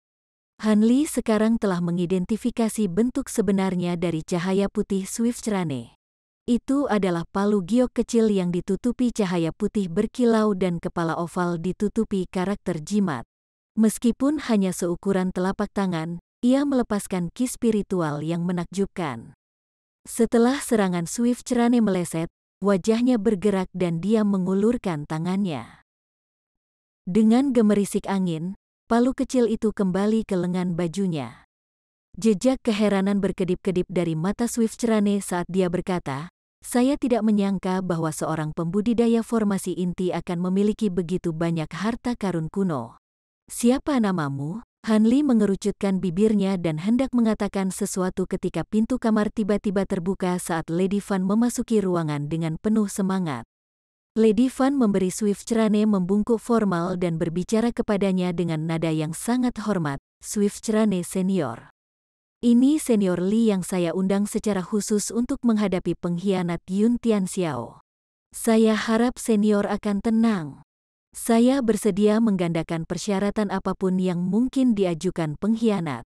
Han Li sekarang telah mengidentifikasi bentuk sebenarnya dari cahaya putih Swift Cerane. Itu adalah palu giok kecil yang ditutupi cahaya putih berkilau dan kepala oval ditutupi karakter jimat. Meskipun hanya seukuran telapak tangan, ia melepaskan ki spiritual yang menakjubkan. Setelah serangan Swift Cerane meleset, wajahnya bergerak dan dia mengulurkan tangannya. Dengan gemerisik angin, palu kecil itu kembali ke lengan bajunya. Jejak keheranan berkedip-kedip dari mata Swiftsrane saat dia berkata, "Saya tidak menyangka bahwa seorang pembudidaya formasi inti akan memiliki begitu banyak harta karun kuno." "Siapa namamu?" Hanli mengerucutkan bibirnya dan hendak mengatakan sesuatu ketika pintu kamar tiba-tiba terbuka saat Lady Fan memasuki ruangan dengan penuh semangat. Lady Fan memberi Swiftsrane membungkuk formal dan berbicara kepadanya dengan nada yang sangat hormat, "Swiftsrane senior. Ini senior Li yang saya undang secara khusus untuk menghadapi pengkhianat Yun Tianxiao. Saya harap senior akan tenang. Saya bersedia menggandakan persyaratan apapun yang mungkin diajukan pengkhianat."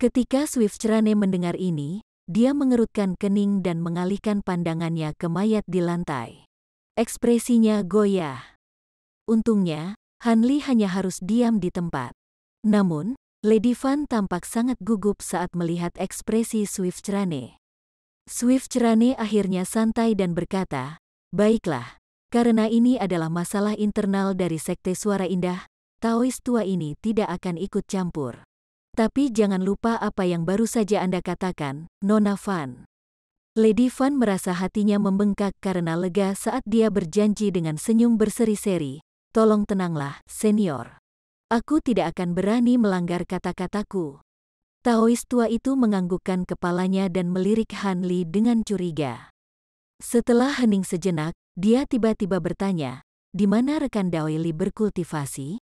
Ketika Swiftsrane mendengar ini, dia mengerutkan kening dan mengalihkan pandangannya ke mayat di lantai. Ekspresinya goyah. Untungnya, Hanli hanya harus diam di tempat. Namun, Lady Fan tampak sangat gugup saat melihat ekspresi Swiftsrane. Swiftsrane akhirnya santai dan berkata, "Baiklah. Karena ini adalah masalah internal dari Sekte Suara Indah, Taois tua ini tidak akan ikut campur. Tapi jangan lupa apa yang baru saja Anda katakan, Nona Fan." Lady Fan merasa hatinya membengkak karena lega saat dia berjanji dengan senyum berseri-seri, "Tolong tenanglah, senior. Aku tidak akan berani melanggar kata-kataku." Taois tua itu menganggukkan kepalanya dan melirik Hanli dengan curiga. Setelah hening sejenak, dia tiba-tiba bertanya, "Di mana rekan Dao Li berkultivasi?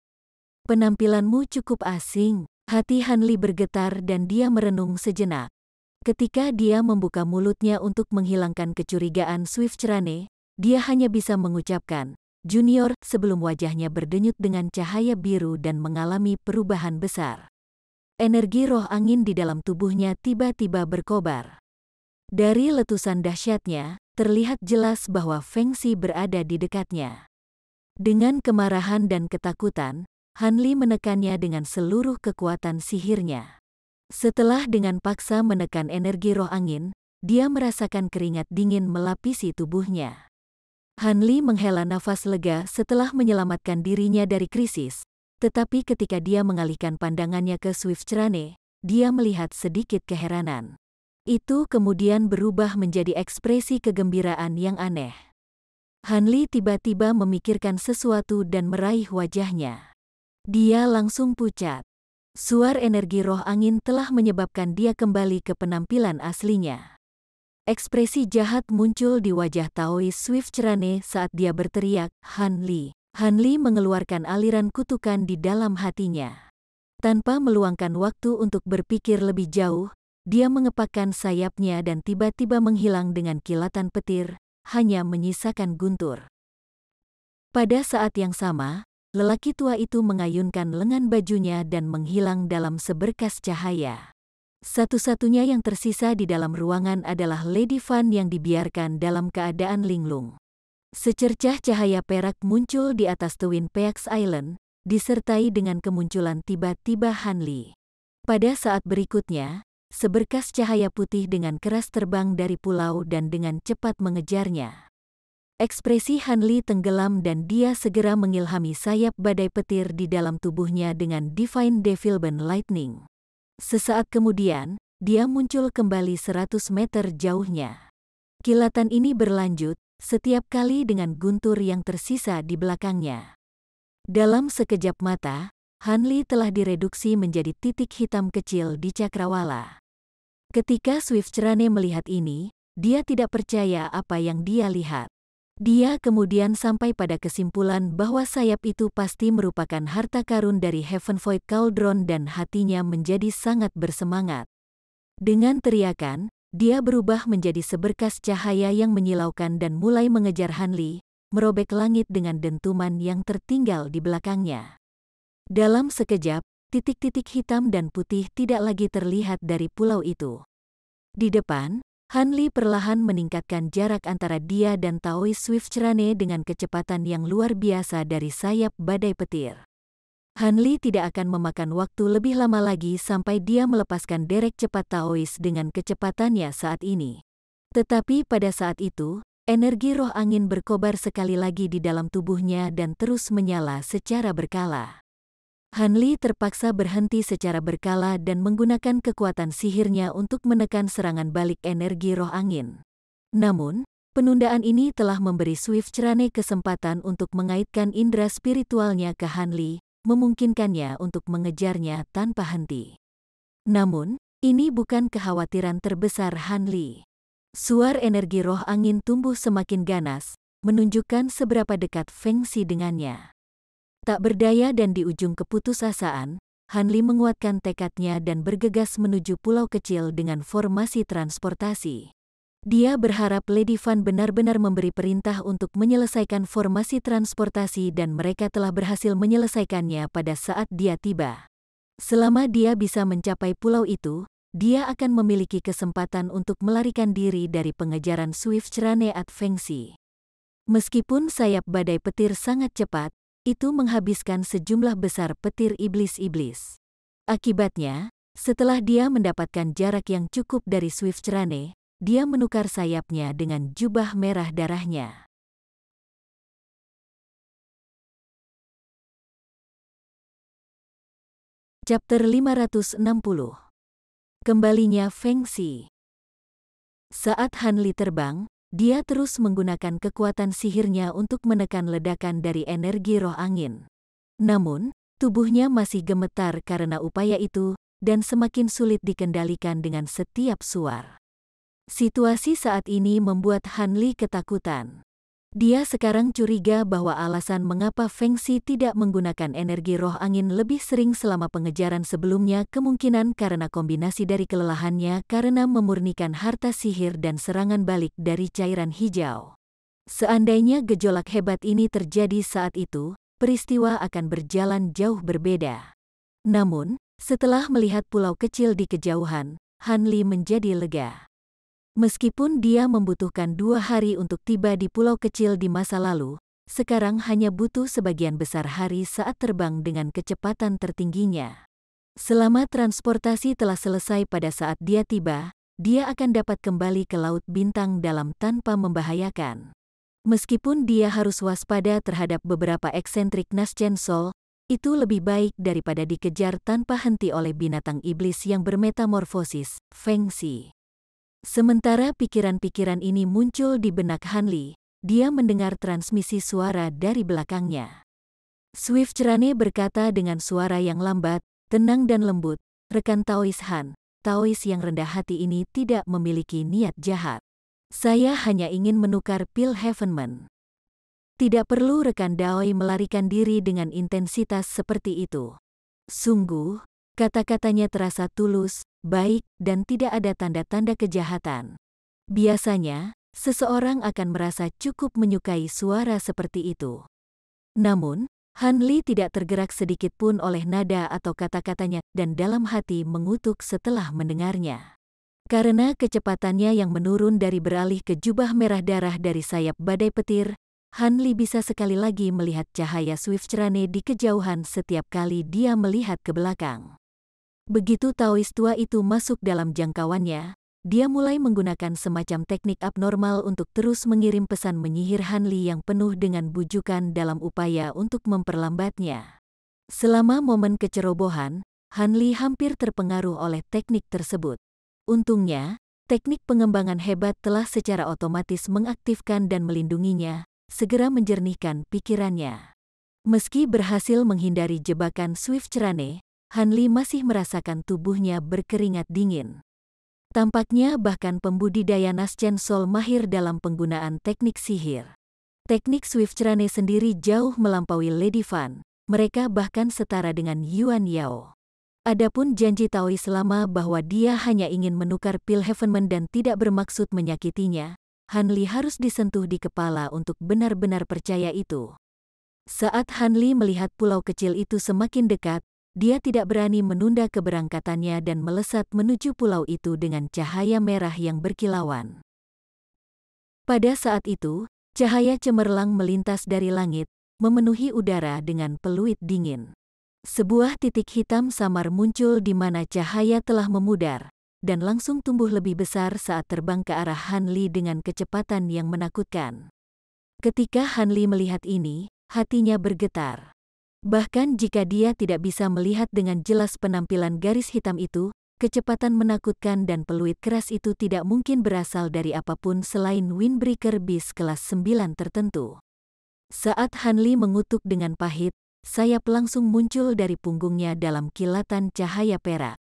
Penampilanmu cukup asing." Hati Hanli bergetar dan dia merenung sejenak. Ketika dia membuka mulutnya untuk menghilangkan kecurigaan Swiftsrane, dia hanya bisa mengucapkan, "Junior," sebelum wajahnya berdenyut dengan cahaya biru dan mengalami perubahan besar. Energi roh angin di dalam tubuhnya tiba-tiba berkobar. Dari letusan dahsyatnya, terlihat jelas bahwa Feng Xi berada di dekatnya. Dengan kemarahan dan ketakutan, Hanli menekannya dengan seluruh kekuatan sihirnya. Setelah dengan paksa menekan energi roh angin, dia merasakan keringat dingin melapisi tubuhnya. Hanli menghela nafas lega setelah menyelamatkan dirinya dari krisis, tetapi ketika dia mengalihkan pandangannya ke Swiftsrane, dia melihat sedikit keheranan. Itu kemudian berubah menjadi ekspresi kegembiraan yang aneh. Hanli tiba-tiba memikirkan sesuatu dan meraih wajahnya. Dia langsung pucat. Suar energi roh angin telah menyebabkan dia kembali ke penampilan aslinya. Ekspresi jahat muncul di wajah Taois Swiftsrane saat dia berteriak, "Hanli." Hanli mengeluarkan aliran kutukan di dalam hatinya. Tanpa meluangkan waktu untuk berpikir lebih jauh, dia mengepakkan sayapnya dan tiba-tiba menghilang dengan kilatan petir, hanya menyisakan guntur. Pada saat yang sama, lelaki tua itu mengayunkan lengan bajunya dan menghilang dalam seberkas cahaya. Satu-satunya yang tersisa di dalam ruangan adalah Lady Fan yang dibiarkan dalam keadaan linglung. Secercah cahaya perak muncul di atas Twin Peaks Island, disertai dengan kemunculan tiba-tiba Hanli. Pada saat berikutnya, seberkas cahaya putih dengan keras terbang dari pulau dan dengan cepat mengejarnya. Ekspresi Hanli tenggelam dan dia segera mengilhami sayap badai petir di dalam tubuhnya dengan Divine Devilment Lightning. Sesaat kemudian, dia muncul kembali 100 meter jauhnya. Kilatan ini berlanjut, setiap kali dengan guntur yang tersisa di belakangnya. Dalam sekejap mata, Hanli telah direduksi menjadi titik hitam kecil di cakrawala. Ketika Swiftsrane melihat ini, dia tidak percaya apa yang dia lihat. Dia kemudian sampai pada kesimpulan bahwa sayap itu pasti merupakan harta karun dari Heaven Void Cauldron dan hatinya menjadi sangat bersemangat. Dengan teriakan, dia berubah menjadi seberkas cahaya yang menyilaukan dan mulai mengejar Hanli, merobek langit dengan dentuman yang tertinggal di belakangnya. Dalam sekejap, titik-titik hitam dan putih tidak lagi terlihat dari pulau itu. Di depan, Hanli perlahan meningkatkan jarak antara dia dan Taois Swiftsrane dengan kecepatan yang luar biasa dari sayap badai petir. Hanli tidak akan memakan waktu lebih lama lagi sampai dia melepaskan derek cepat Taois dengan kecepatannya saat ini. Tetapi pada saat itu, energi roh angin berkobar sekali lagi di dalam tubuhnya dan terus menyala secara berkala. Han Li terpaksa berhenti secara berkala dan menggunakan kekuatan sihirnya untuk menekan serangan balik energi roh angin. Namun, penundaan ini telah memberi Swift Cerane kesempatan untuk mengaitkan indera spiritualnya ke Han Li, memungkinkannya untuk mengejarnya tanpa henti. Namun, ini bukan kekhawatiran terbesar Han Li. Suar energi roh angin tumbuh semakin ganas, menunjukkan seberapa dekat Feng Xi dengannya. Tak berdaya dan di ujung keputusasaan, Han Li menguatkan tekadnya dan bergegas menuju pulau kecil dengan formasi transportasi. Dia berharap Lady Fan benar-benar memberi perintah untuk menyelesaikan formasi transportasi dan mereka telah berhasil menyelesaikannya pada saat dia tiba. Selama dia bisa mencapai pulau itu, dia akan memiliki kesempatan untuk melarikan diri dari pengejaran Swift Cerane at Feng Xi. Meskipun sayap badai petir sangat cepat, itu menghabiskan sejumlah besar petir iblis-iblis. Akibatnya, setelah dia mendapatkan jarak yang cukup dari Swift Cerane, dia menukar sayapnya dengan jubah merah darahnya. Chapter 560. Kembalinya Feng Xi. Saat Han Li terbang, dia terus menggunakan kekuatan sihirnya untuk menekan ledakan dari energi roh angin. Namun, tubuhnya masih gemetar karena upaya itu, dan semakin sulit dikendalikan dengan setiap suar. Situasi saat ini membuat Han Li ketakutan. Dia sekarang curiga bahwa alasan mengapa Feng Xi tidak menggunakan energi roh angin lebih sering selama pengejaran sebelumnya kemungkinan karena kombinasi dari kelelahannya karena memurnikan harta sihir dan serangan balik dari cairan hijau. Seandainya gejolak hebat ini terjadi saat itu, peristiwa akan berjalan jauh berbeda. Namun, setelah melihat pulau kecil di kejauhan, Han Li menjadi lega. Meskipun dia membutuhkan 2 hari untuk tiba di pulau kecil di masa lalu, sekarang hanya butuh sebagian besar hari saat terbang dengan kecepatan tertingginya. Selama transportasi telah selesai pada saat dia tiba, dia akan dapat kembali ke Laut Bintang Dalam tanpa membahayakan. Meskipun dia harus waspada terhadap beberapa eksentrik Naschen Sol, itu lebih baik daripada dikejar tanpa henti oleh binatang iblis yang bermetamorfosis, Feng Xi. Sementara pikiran-pikiran ini muncul di benak Han Li, dia mendengar transmisi suara dari belakangnya. Swift Cerane berkata dengan suara yang lambat, tenang dan lembut, "Rekan Taois Han, Taois yang rendah hati ini tidak memiliki niat jahat. Saya hanya ingin menukar pil Heavenman. Tidak perlu rekan Daoi melarikan diri dengan intensitas seperti itu." Sungguh, kata-katanya terasa tulus, baik, dan tidak ada tanda-tanda kejahatan. Biasanya, seseorang akan merasa cukup menyukai suara seperti itu. Namun, Han Li tidak tergerak sedikit pun oleh nada atau kata-katanya dan dalam hati mengutuk setelah mendengarnya. Karena kecepatannya yang menurun dari beralih ke jubah merah darah dari sayap badai petir, Han Li bisa sekali lagi melihat cahaya Swift Cerane di kejauhan setiap kali dia melihat ke belakang. Begitu Taois tua itu masuk dalam jangkauannya, dia mulai menggunakan semacam teknik abnormal untuk terus mengirim pesan menyihir Han Li yang penuh dengan bujukan dalam upaya untuk memperlambatnya. Selama momen kecerobohan, Han Li hampir terpengaruh oleh teknik tersebut. Untungnya, teknik pengembangan hebat telah secara otomatis mengaktifkan dan melindunginya, segera menjernihkan pikirannya. Meski berhasil menghindari jebakan Swift Cerane, Han Li masih merasakan tubuhnya berkeringat dingin. Tampaknya bahkan pembudidaya Naschen Sol mahir dalam penggunaan teknik sihir. Teknik Swift Cerane sendiri jauh melampaui Lady Fan, mereka bahkan setara dengan Yuan Yao. Adapun janji Taois lama bahwa dia hanya ingin menukar pil Heavenman dan tidak bermaksud menyakitinya, Han Li harus disentuh di kepala untuk benar-benar percaya itu. Saat Han Li melihat pulau kecil itu semakin dekat, dia tidak berani menunda keberangkatannya dan melesat menuju pulau itu dengan cahaya merah yang berkilauan. Pada saat itu, cahaya cemerlang melintas dari langit, memenuhi udara dengan peluit dingin. Sebuah titik hitam samar muncul di mana cahaya telah memudar, dan langsung tumbuh lebih besar saat terbang ke arah Han Li dengan kecepatan yang menakutkan. Ketika Han Li melihat ini, hatinya bergetar. Bahkan jika dia tidak bisa melihat dengan jelas penampilan garis hitam itu, kecepatan menakutkan dan peluit keras itu tidak mungkin berasal dari apapun selain Windbreaker Beast kelas 9 tertentu. Saat Han Li mengutuk dengan pahit, sayap langsung muncul dari punggungnya dalam kilatan cahaya perak.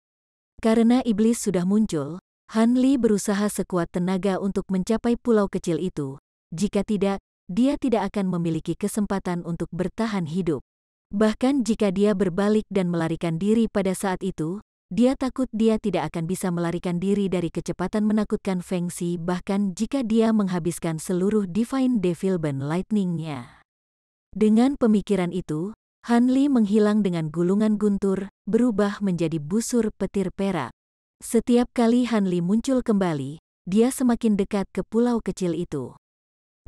Karena iblis sudah muncul, Han Li berusaha sekuat tenaga untuk mencapai pulau kecil itu. Jika tidak, dia tidak akan memiliki kesempatan untuk bertahan hidup. Bahkan jika dia berbalik dan melarikan diri pada saat itu, dia takut dia tidak akan bisa melarikan diri dari kecepatan menakutkan Feng Xi bahkan jika dia menghabiskan seluruh Divine Devilment Lightning-nya. Dengan pemikiran itu, Han Li menghilang dengan gulungan guntur, berubah menjadi busur petir perak. Setiap kali Han Li muncul kembali, dia semakin dekat ke pulau kecil itu.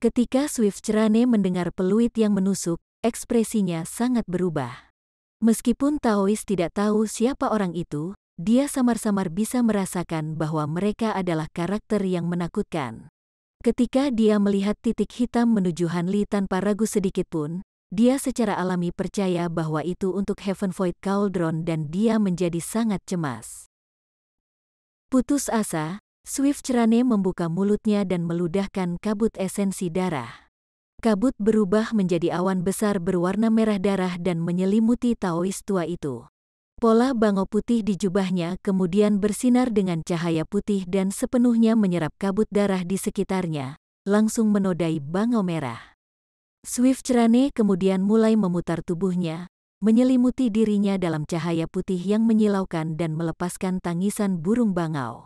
Ketika Swift Cerane mendengar peluit yang menusuk, ekspresinya sangat berubah. Meskipun Taois tidak tahu siapa orang itu, dia samar-samar bisa merasakan bahwa mereka adalah karakter yang menakutkan. Ketika dia melihat titik hitam menuju Han Li tanpa ragu sedikitpun, dia secara alami percaya bahwa itu untuk Heaven Void Cauldron dan dia menjadi sangat cemas. Putus asa, Swift Cerane membuka mulutnya dan meludahkan kabut esensi darah. Kabut berubah menjadi awan besar berwarna merah darah dan menyelimuti Taois tua itu. Pola bangau putih di jubahnya kemudian bersinar dengan cahaya putih dan sepenuhnya menyerap kabut darah di sekitarnya, langsung menodai bangau merah. Swift Cerane kemudian mulai memutar tubuhnya, menyelimuti dirinya dalam cahaya putih yang menyilaukan dan melepaskan tangisan burung bangau.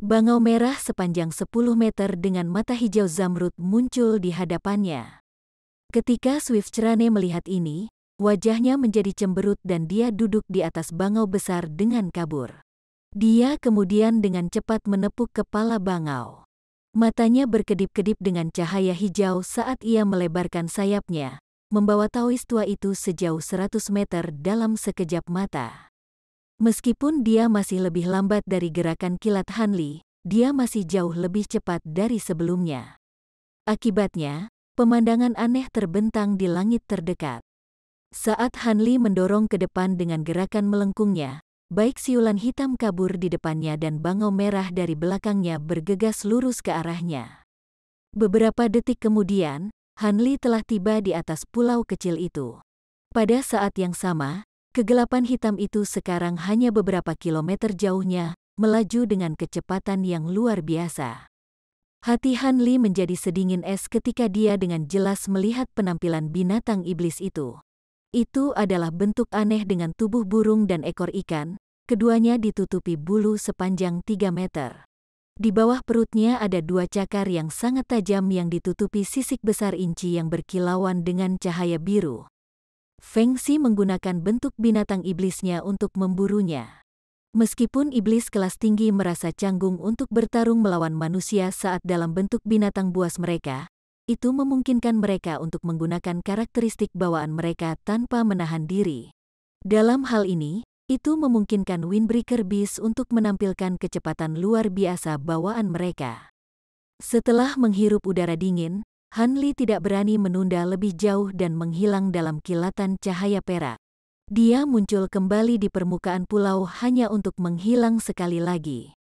Bangau merah sepanjang 10 meter dengan mata hijau zamrud muncul di hadapannya. Ketika Swift Cerane melihat ini, wajahnya menjadi cemberut dan dia duduk di atas bangau besar dengan kabur. Dia kemudian dengan cepat menepuk kepala bangau. Matanya berkedip-kedip dengan cahaya hijau saat ia melebarkan sayapnya, membawa Taois tua itu sejauh 100 meter dalam sekejap mata. Meskipun dia masih lebih lambat dari gerakan kilat Han Li, dia masih jauh lebih cepat dari sebelumnya. Akibatnya, pemandangan aneh terbentang di langit terdekat. Saat Han Li mendorong ke depan dengan gerakan melengkungnya, baik siulan hitam kabur di depannya dan bangau merah dari belakangnya bergegas lurus ke arahnya. Beberapa detik kemudian, Han Li telah tiba di atas pulau kecil itu. Pada saat yang sama, kegelapan hitam itu sekarang hanya beberapa kilometer jauhnya, melaju dengan kecepatan yang luar biasa. Hati Han Li menjadi sedingin es ketika dia dengan jelas melihat penampilan binatang iblis itu. Itu adalah bentuk aneh dengan tubuh burung dan ekor ikan, keduanya ditutupi bulu sepanjang 3 meter. Di bawah perutnya ada 2 cakar yang sangat tajam yang ditutupi sisik besar inci yang berkilauan dengan cahaya biru. Feng Xi menggunakan bentuk binatang iblisnya untuk memburunya. Meskipun iblis kelas tinggi merasa canggung untuk bertarung melawan manusia saat dalam bentuk binatang buas mereka, itu memungkinkan mereka untuk menggunakan karakteristik bawaan mereka tanpa menahan diri. Dalam hal ini, itu memungkinkan Windbreaker Beast untuk menampilkan kecepatan luar biasa bawaan mereka. Setelah menghirup udara dingin, Han Li tidak berani menunda lebih jauh dan menghilang dalam kilatan cahaya perak. Dia muncul kembali di permukaan pulau hanya untuk menghilang sekali lagi.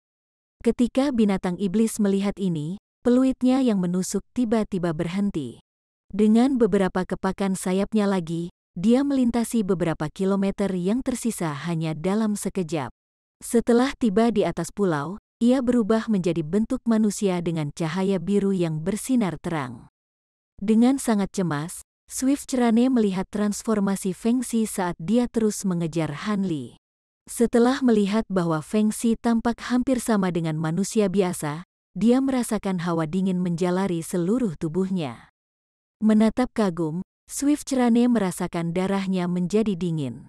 Ketika binatang iblis melihat ini, peluitnya yang menusuk tiba-tiba berhenti. Dengan beberapa kepakan sayapnya lagi, dia melintasi beberapa kilometer yang tersisa hanya dalam sekejap. Setelah tiba di atas pulau, ia berubah menjadi bentuk manusia dengan cahaya biru yang bersinar terang. Dengan sangat cemas, Swift Cerane melihat transformasi Feng Xi saat dia terus mengejar Han Li. Setelah melihat bahwa Feng Xi tampak hampir sama dengan manusia biasa, dia merasakan hawa dingin menjalari seluruh tubuhnya. Menatap kagum, Swift Cerane merasakan darahnya menjadi dingin.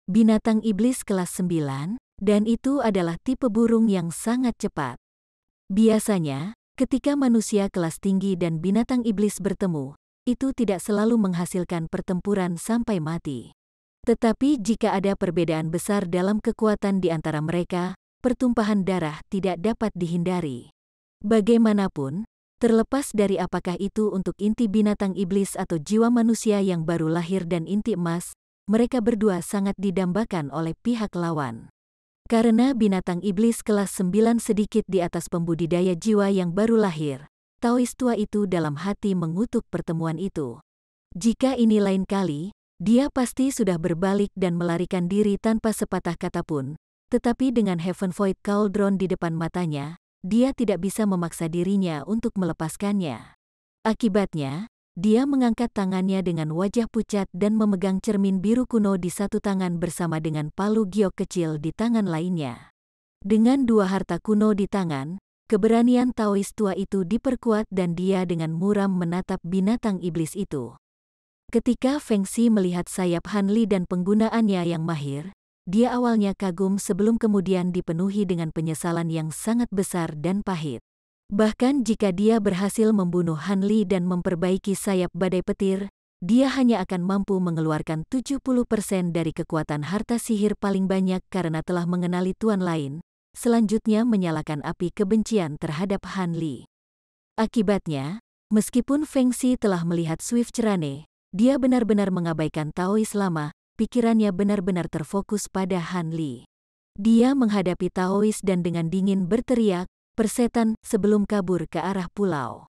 Binatang iblis kelas 9, dan itu adalah tipe burung yang sangat cepat. Biasanya, ketika manusia kelas tinggi dan binatang iblis bertemu, itu tidak selalu menghasilkan pertempuran sampai mati. Tetapi jika ada perbedaan besar dalam kekuatan di antara mereka, pertumpahan darah tidak dapat dihindari. Bagaimanapun, Terlepas dari apakah itu untuk inti binatang iblis atau jiwa manusia yang baru lahir dan inti emas, mereka berdua sangat didambakan oleh pihak lawan. Karena binatang iblis kelas 9 sedikit di atas pembudidaya jiwa yang baru lahir, Taois tua itu dalam hati mengutuk pertemuan itu. Jika ini lain kali, dia pasti sudah berbalik dan melarikan diri tanpa sepatah kata pun, tetapi dengan Heaven Void Cauldron di depan matanya, dia tidak bisa memaksa dirinya untuk melepaskannya. Akibatnya, dia mengangkat tangannya dengan wajah pucat dan memegang cermin biru kuno di satu tangan bersama dengan palu giok kecil di tangan lainnya. Dengan dua harta kuno di tangan, keberanian Taois tua itu diperkuat dan dia dengan muram menatap binatang iblis itu. Ketika Feng Xi melihat sayap Han Li dan penggunaannya yang mahir, dia awalnya kagum sebelum kemudian dipenuhi dengan penyesalan yang sangat besar dan pahit. Bahkan jika dia berhasil membunuh Han Li dan memperbaiki sayap badai petir, dia hanya akan mampu mengeluarkan 70% dari kekuatan harta sihir paling banyak karena telah mengenali tuan lain, selanjutnya menyalakan api kebencian terhadap Han Li. Akibatnya, meskipun Feng Xi telah melihat Swift Cerane, dia benar-benar mengabaikan Taois lama. Pikirannya benar-benar terfokus pada Han Li. Dia menghadapi Taois dan dengan dingin berteriak, "Persetan!" sebelum kabur ke arah pulau.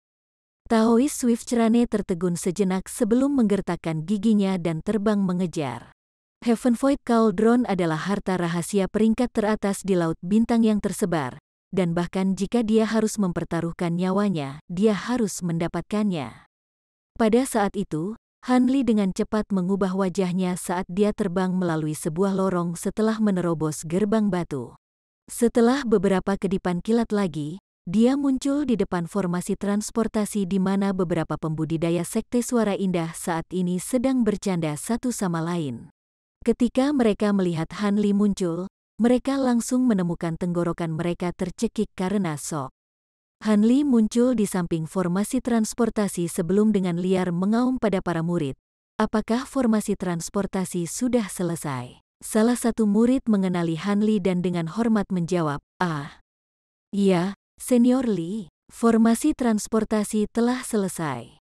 Taois Swift Cerane tertegun sejenak sebelum menggertakkan giginya dan terbang mengejar. Heaven Void Cauldron adalah harta rahasia peringkat teratas di Laut Bintang yang tersebar, dan bahkan jika dia harus mempertaruhkan nyawanya, dia harus mendapatkannya. Pada saat itu, Han Li dengan cepat mengubah wajahnya saat dia terbang melalui sebuah lorong setelah menerobos gerbang batu. Setelah beberapa kedipan kilat lagi, dia muncul di depan formasi transportasi di mana beberapa pembudidaya sekte suara indah saat ini sedang bercanda satu sama lain. Ketika mereka melihat Han Li muncul, mereka langsung menemukan tenggorokan mereka tercekik karena shock. Han Li muncul di samping formasi transportasi sebelum dengan liar mengaum pada para murid. "Apakah formasi transportasi sudah selesai?" Salah satu murid mengenali Han Li dan dengan hormat menjawab, "Ah, iya, Senior Li, formasi transportasi telah selesai.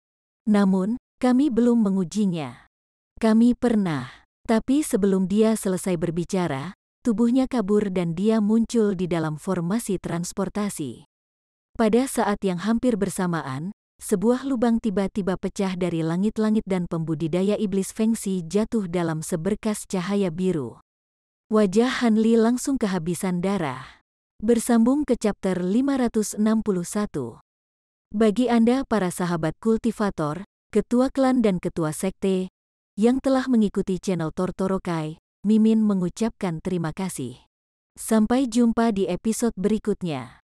Namun, kami belum mengujinya. Kami pernah." Tapi sebelum dia selesai berbicara, tubuhnya kabur dan dia muncul di dalam formasi transportasi. Pada saat yang hampir bersamaan, sebuah lubang tiba-tiba pecah dari langit-langit dan pembudidaya iblis Feng Xi jatuh dalam seberkas cahaya biru. Wajah Han Li langsung kehabisan darah. Bersambung ke chapter 561. Bagi Anda para sahabat kultivator, ketua klan dan ketua sekte, yang telah mengikuti channel Tortorokai, Mimin mengucapkan terima kasih. Sampai jumpa di episode berikutnya.